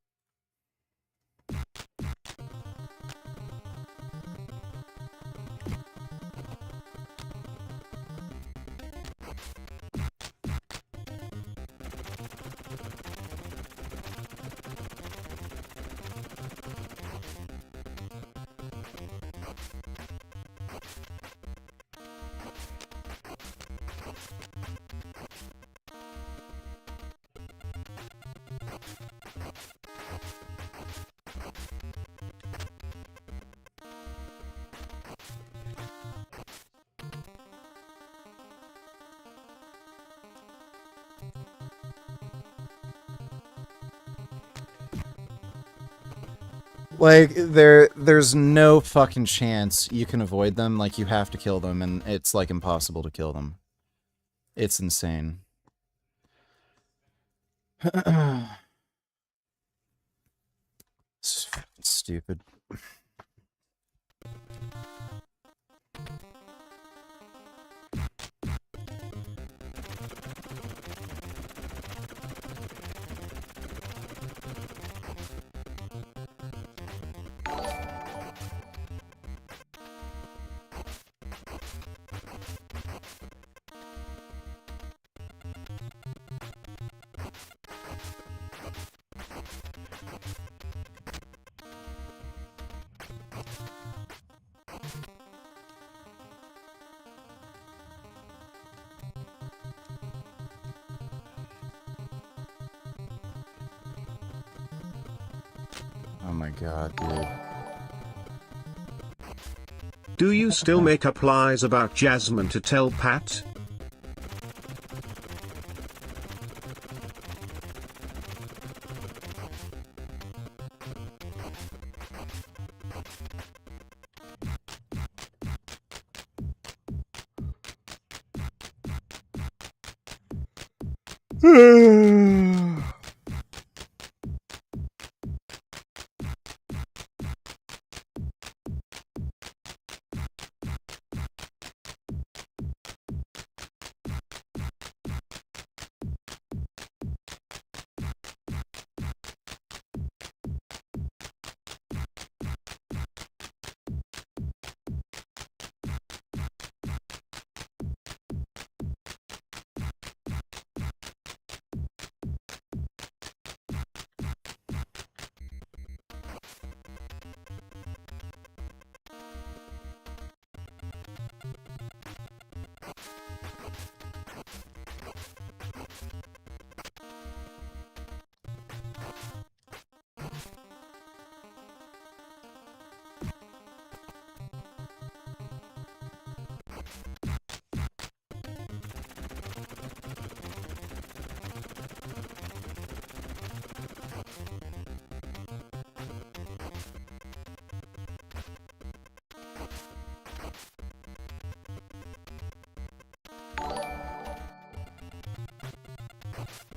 Like, there's no fucking chance you can avoid them. Like, you have to kill them, and it's, like, impossible to kill them. It's insane. It's stupid. Oh my god, dude. Do you still make up lies about Jasmine to tell Pat?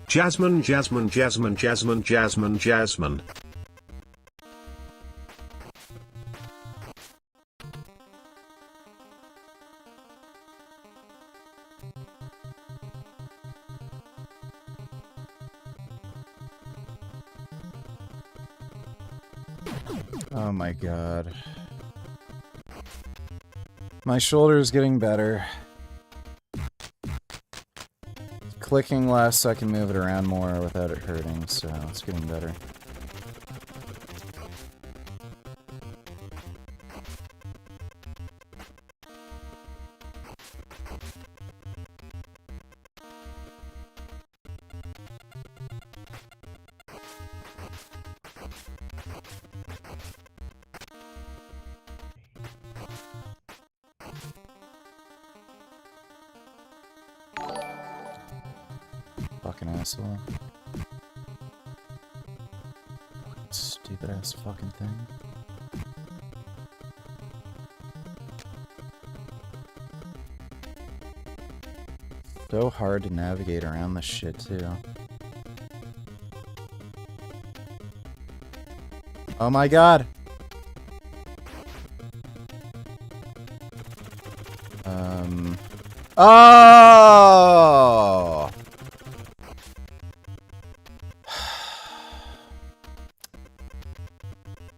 Jasmine, Jasmine, Jasmine, Jasmine, Jasmine, Jasmine. Oh my god. My shoulder's getting better. Clicking less so I can move it around more without it hurting, so it's getting better. fucking asshole. Stupid ass fucking thing. So hard to navigate around this shit too. Oh my god! Oh!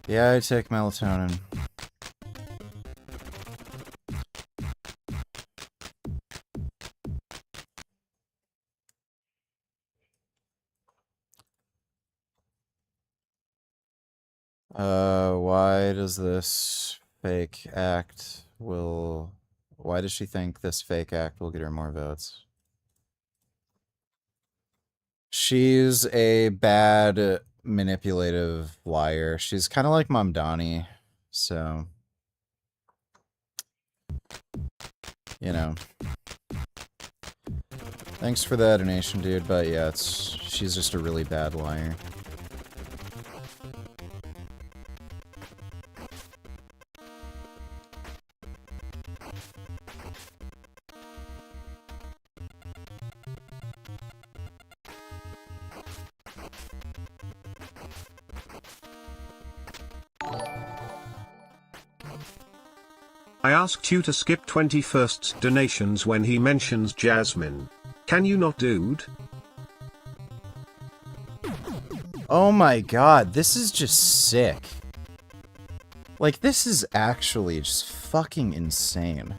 Yeah, I take melatonin. Why does this fake act will... Why does she think this fake act will get her more votes? She's a bad, manipulative liar. She's kind of like Mamdani, so... You know. Thanks for the donation, dude, but yeah, she's just a really bad liar. I asked you to skip 21st donations when he mentions Jasmine. Can you not, dude? Oh my god, this is just sick. Like, this is actually just fucking insane.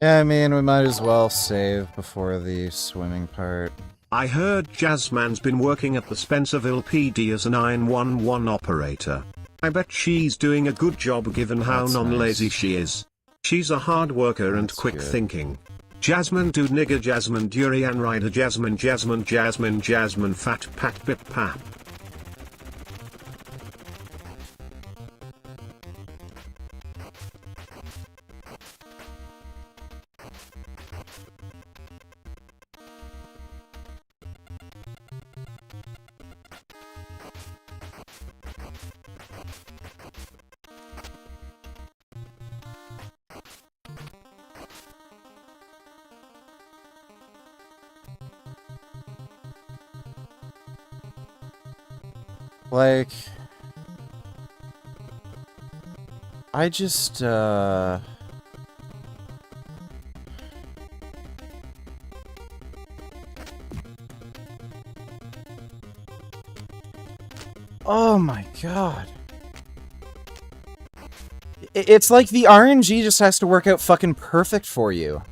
Yeah, I mean, we might as well save before the swimming part. I heard Jasmine's been working at the Spencerville PD as a 911 operator. I bet she's doing a good job given how That's non-lazy nice. she is. She's a hard worker and That's quick good. thinking. Jasmine dude nigger Jasmine durian rider Jasmine Jasmine Jasmine Jasmine fat pat bip pap. Like, I just, oh my god. It's like the RNG just has to work out fucking perfect for you.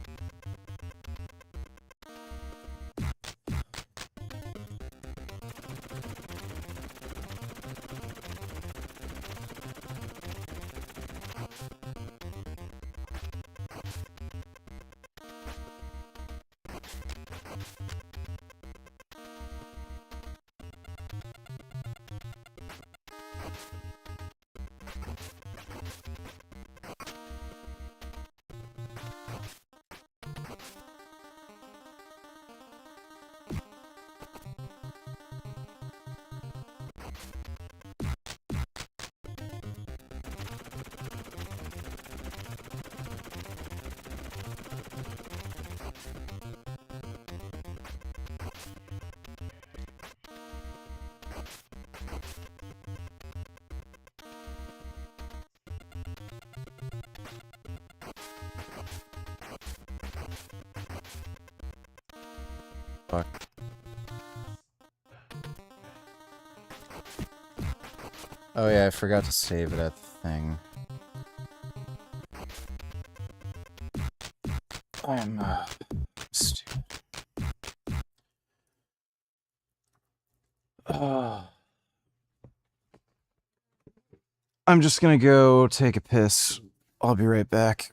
Fuck. Oh yeah, I forgot to save it at the thing. I'm, stupid. I'm just gonna go take a piss. I'll be right back.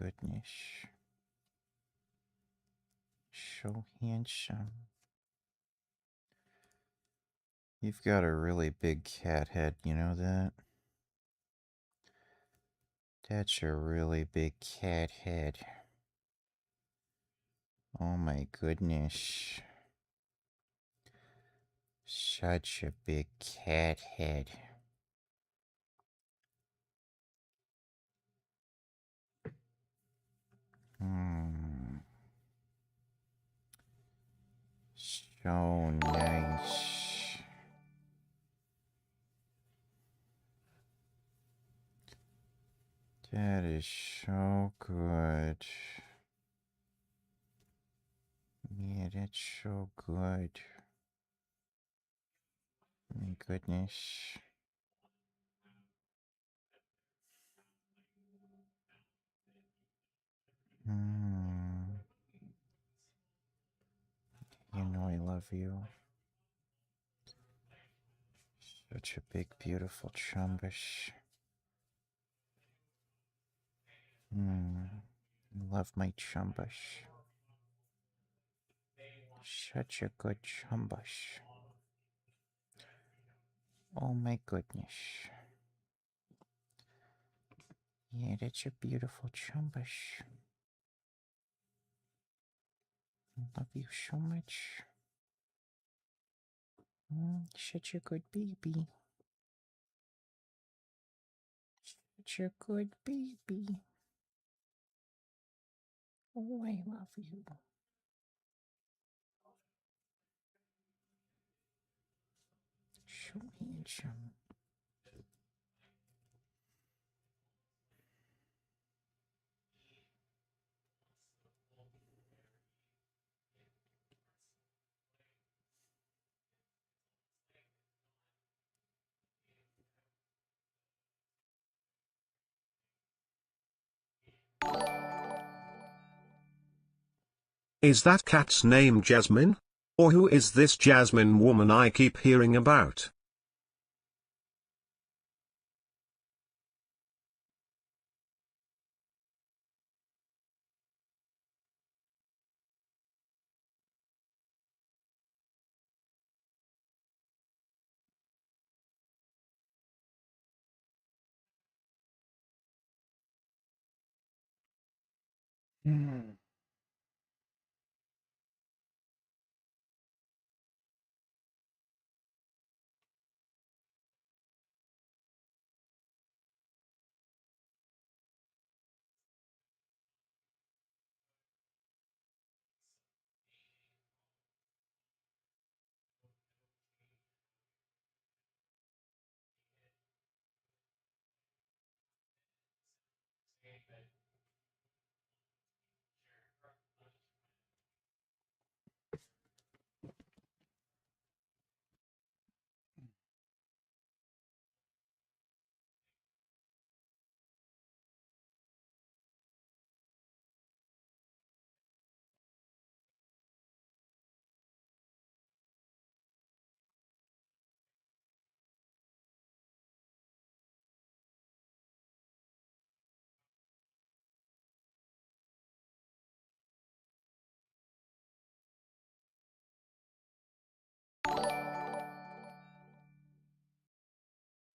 goodness. So handsome. You've got a really big cat head, you know that? That's a really big cat head. Oh my goodness. Such a big cat head. So nice. That is so good. Yeah, that's so good. My goodness. You know I love you. Such a big, beautiful chumbush. I love my chumbush. Such a good chumbush. Oh my goodness. Yeah, that's a beautiful chumbush. I love you so much. Such a good baby. Such a good baby. Oh, I love you. So handsome. Is that cat's name Jasmine? Or who is this Jasmine woman I keep hearing about?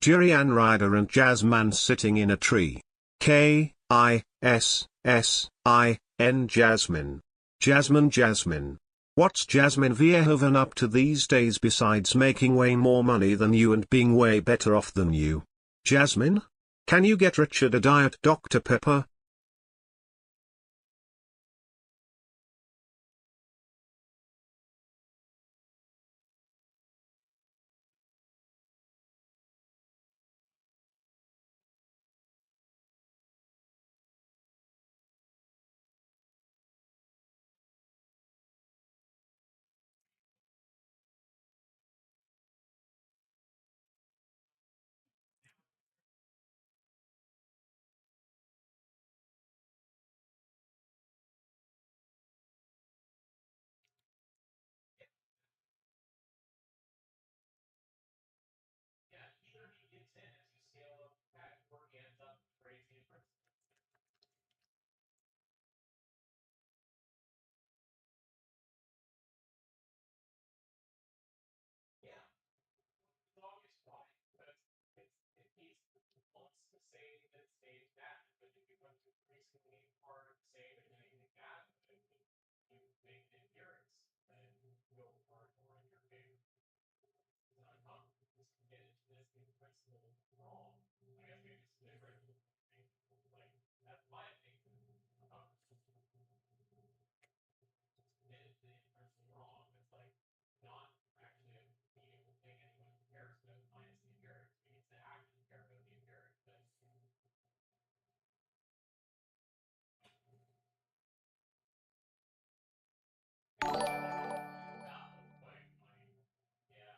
Jurian Ryder and Jasmine sitting in a tree. K-I-S-S-I-N Jasmine. Jasmine. What's Jasmine Verhoeven up to these days besides making way more money than you and being way better off than you? Jasmine? Can you get Richard a Diet Dr. Pepper?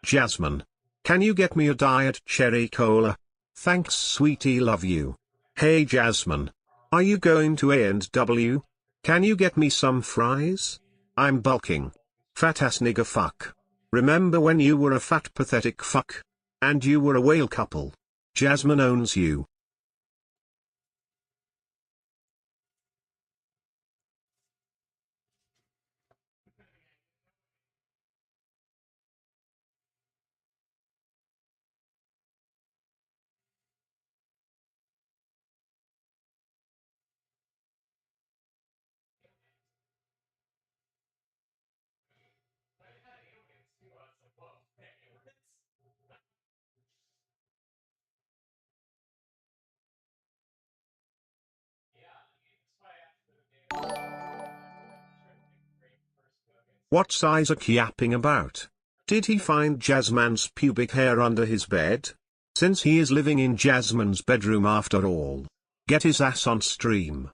Jasmine. Can you get me a diet cherry cola? Thanks sweetie, love you. Hey Jasmine. Are you going to A&W? Can you get me some fries? I'm bulking. Fat ass nigga fuck. Remember when you were a fat pathetic fuck? And you were a whale couple. Jasmine owns you. What's Isaac yapping about? Did he find Jasmine's pubic hair under his bed? Since he is living in Jasmine's bedroom after all. Get his ass on stream.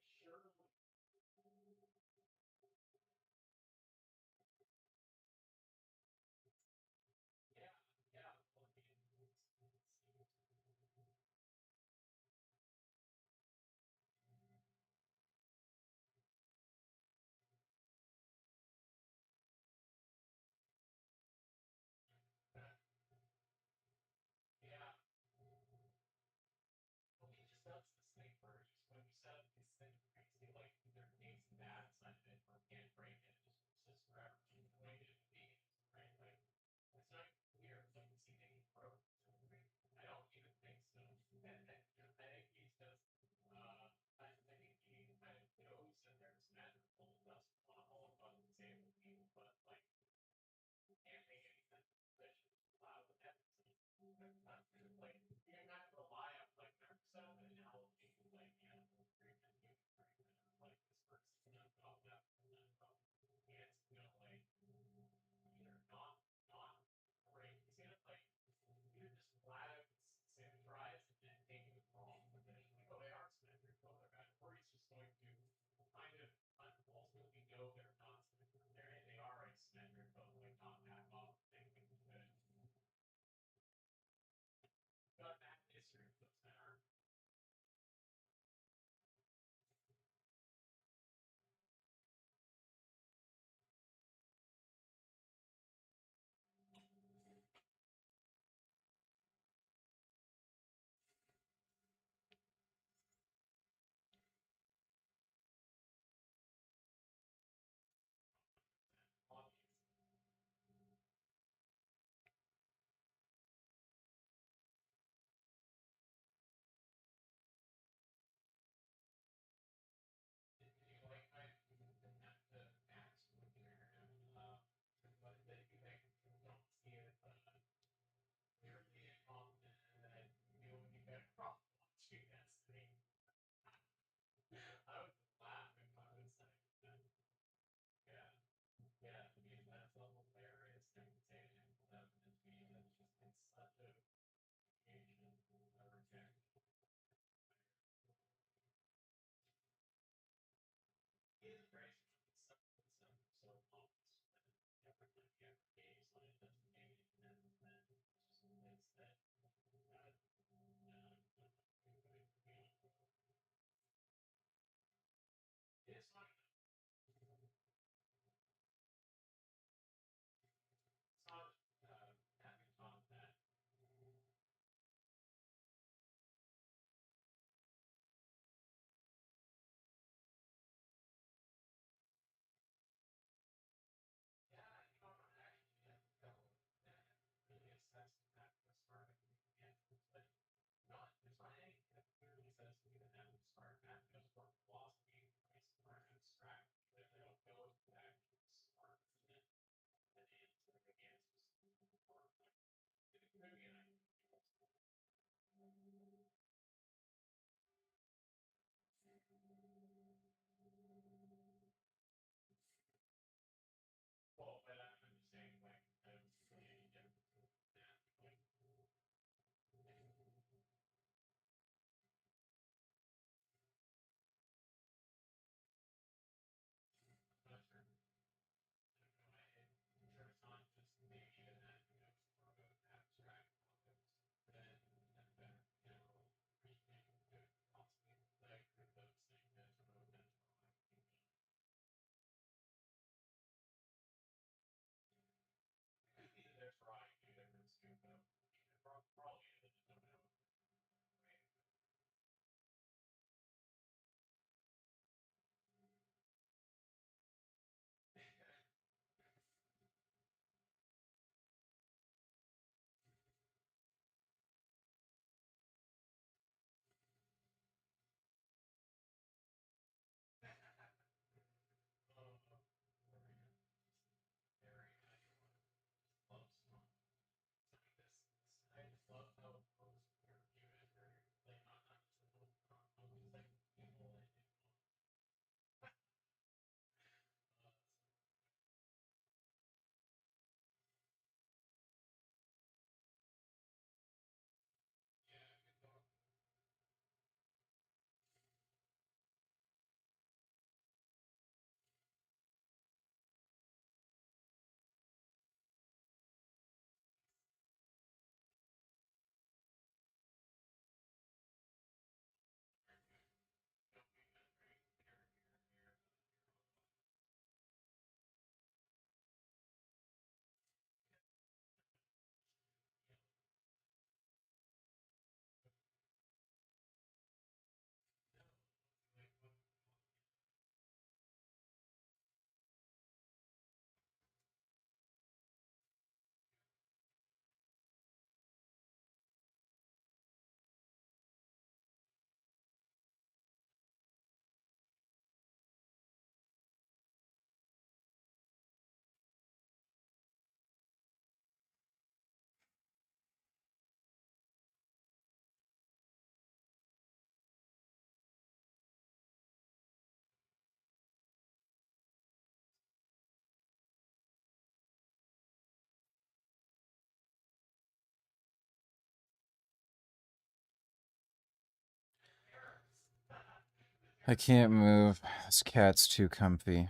I can't move. This cat's too comfy.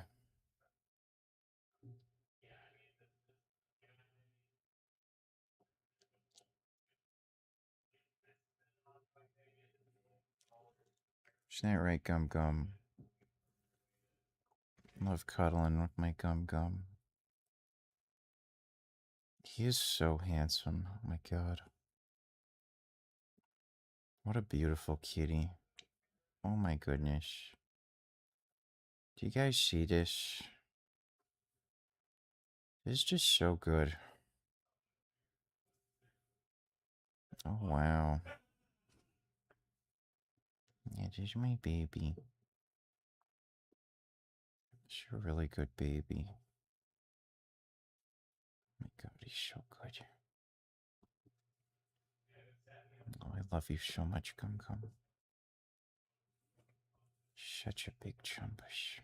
Isn't that right, Gum Gum? Love cuddling with my Gum Gum. He is so handsome. Oh my god. What a beautiful kitty. Oh my goodness. Do you guys see this? This is just so good. Oh wow. Yeah, this is my baby. She's a really good baby. Oh my god, he's so good. Oh, I love you so much, Gum Gum. Such a big chumpish.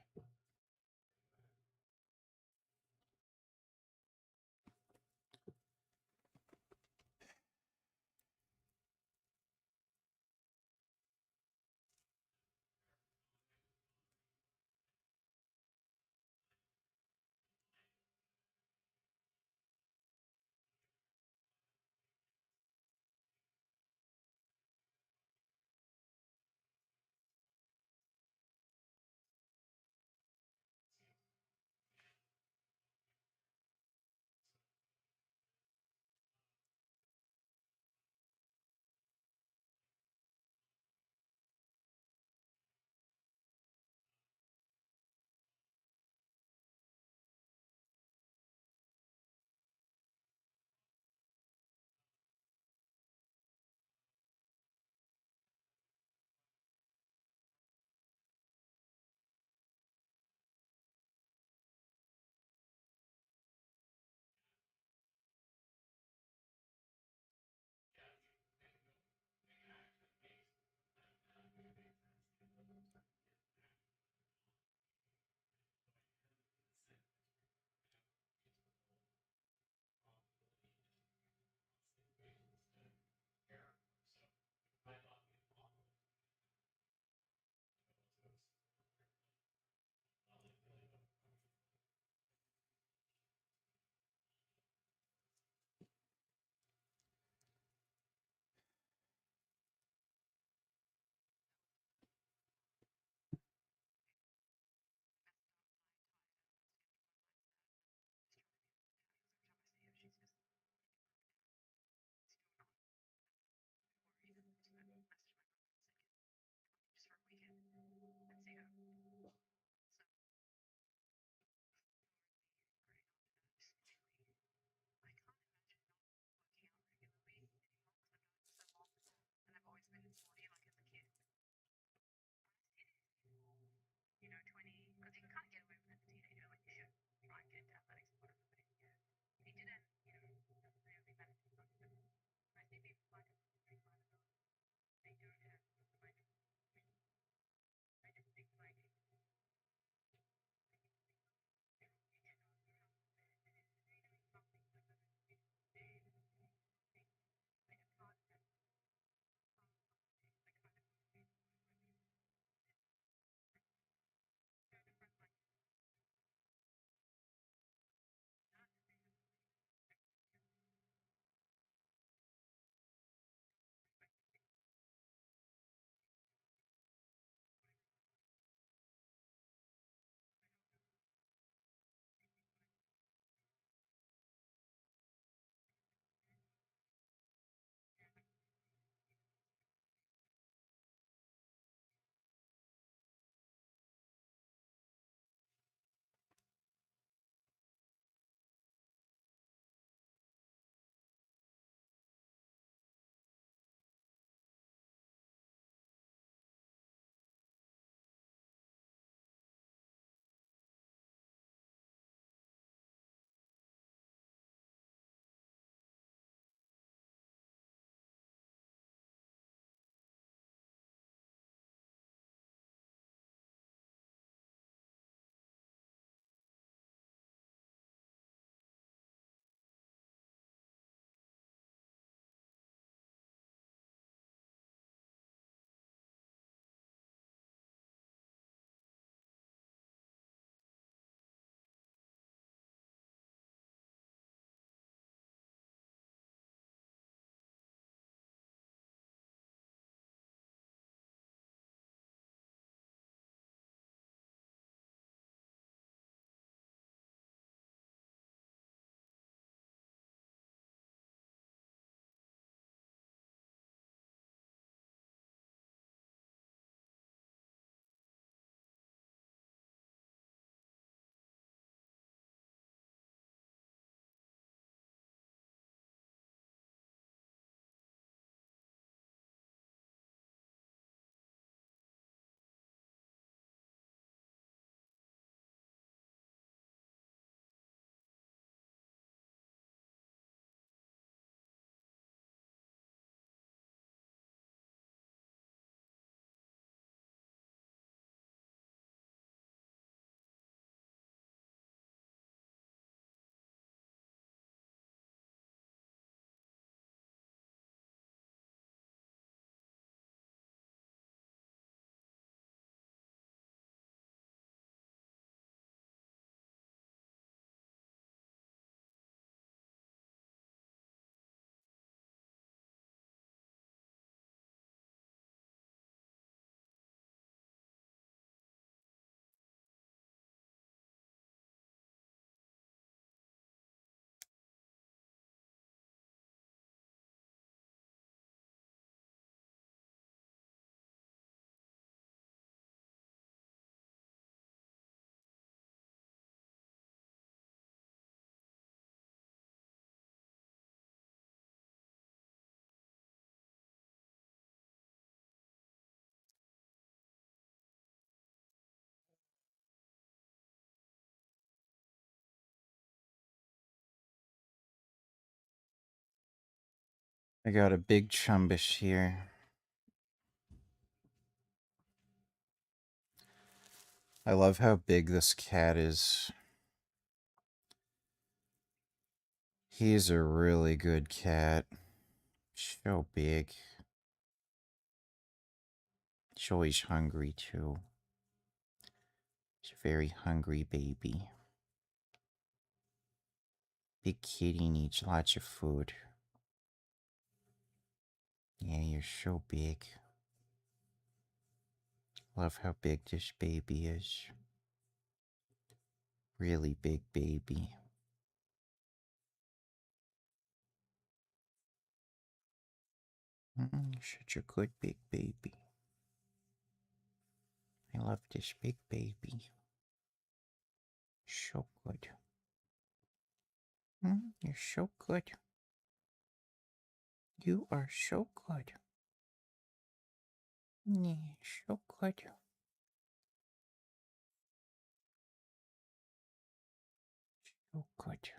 I got a big chumbish here. I love how big this cat is. He's a really good cat. So big. He's always hungry, too. He's a very hungry baby. Big kitty needs lots of food. Yeah, you're so big. Love how big this baby is. Really big baby. Such a good big baby. I love this big baby. So good. You're so good. You are so good. Yeah, so good. So good.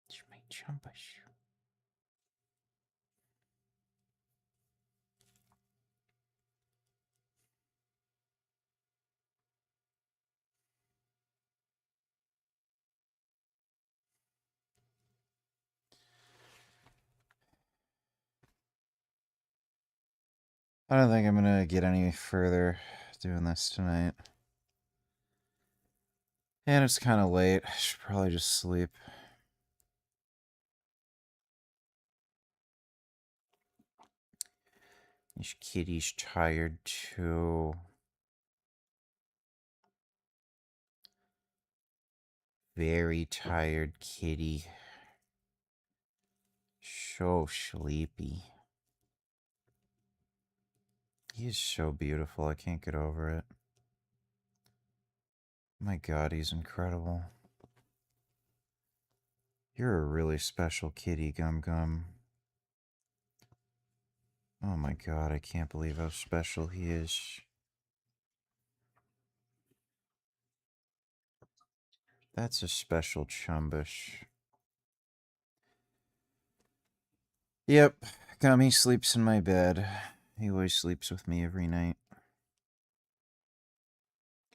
It's my chumbish. I don't think I'm gonna get any further doing this tonight. And it's kind of late. I should probably just sleep. This kitty's tired too. Very tired kitty. So sleepy. He is so beautiful. I can't get over it. My God, he's incredible. You're a really special kitty, Gum Gum. Oh my God, I can't believe how special he is. That's a special chumbish. Yep, Gummy sleeps in my bed. He always sleeps with me every night.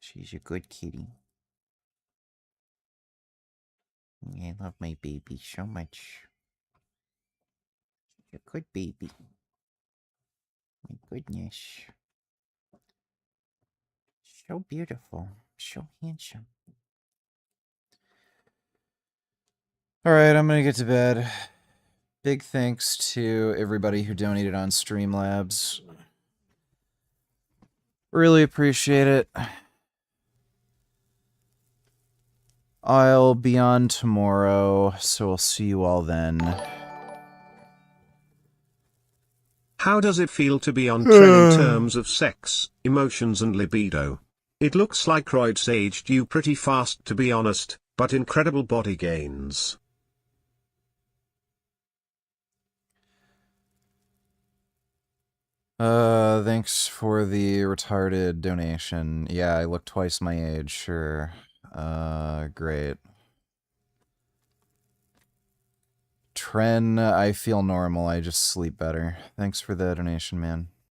She's a good kitty. I love my baby so much. She's a good baby. My goodness. So beautiful. So handsome. Alright, I'm gonna get to bed. Big thanks to everybody who donated on Streamlabs. Really appreciate it. I'll be on tomorrow, so I'll see you all then. How does it feel to be on trend in terms of sex, emotions and libido? It looks like roids aged you pretty fast to be honest, but incredible body gains. Thanks for the retarded donation. Yeah, I look twice my age, sure. Great. Tren, I feel normal, I just sleep better. Thanks for the donation, man.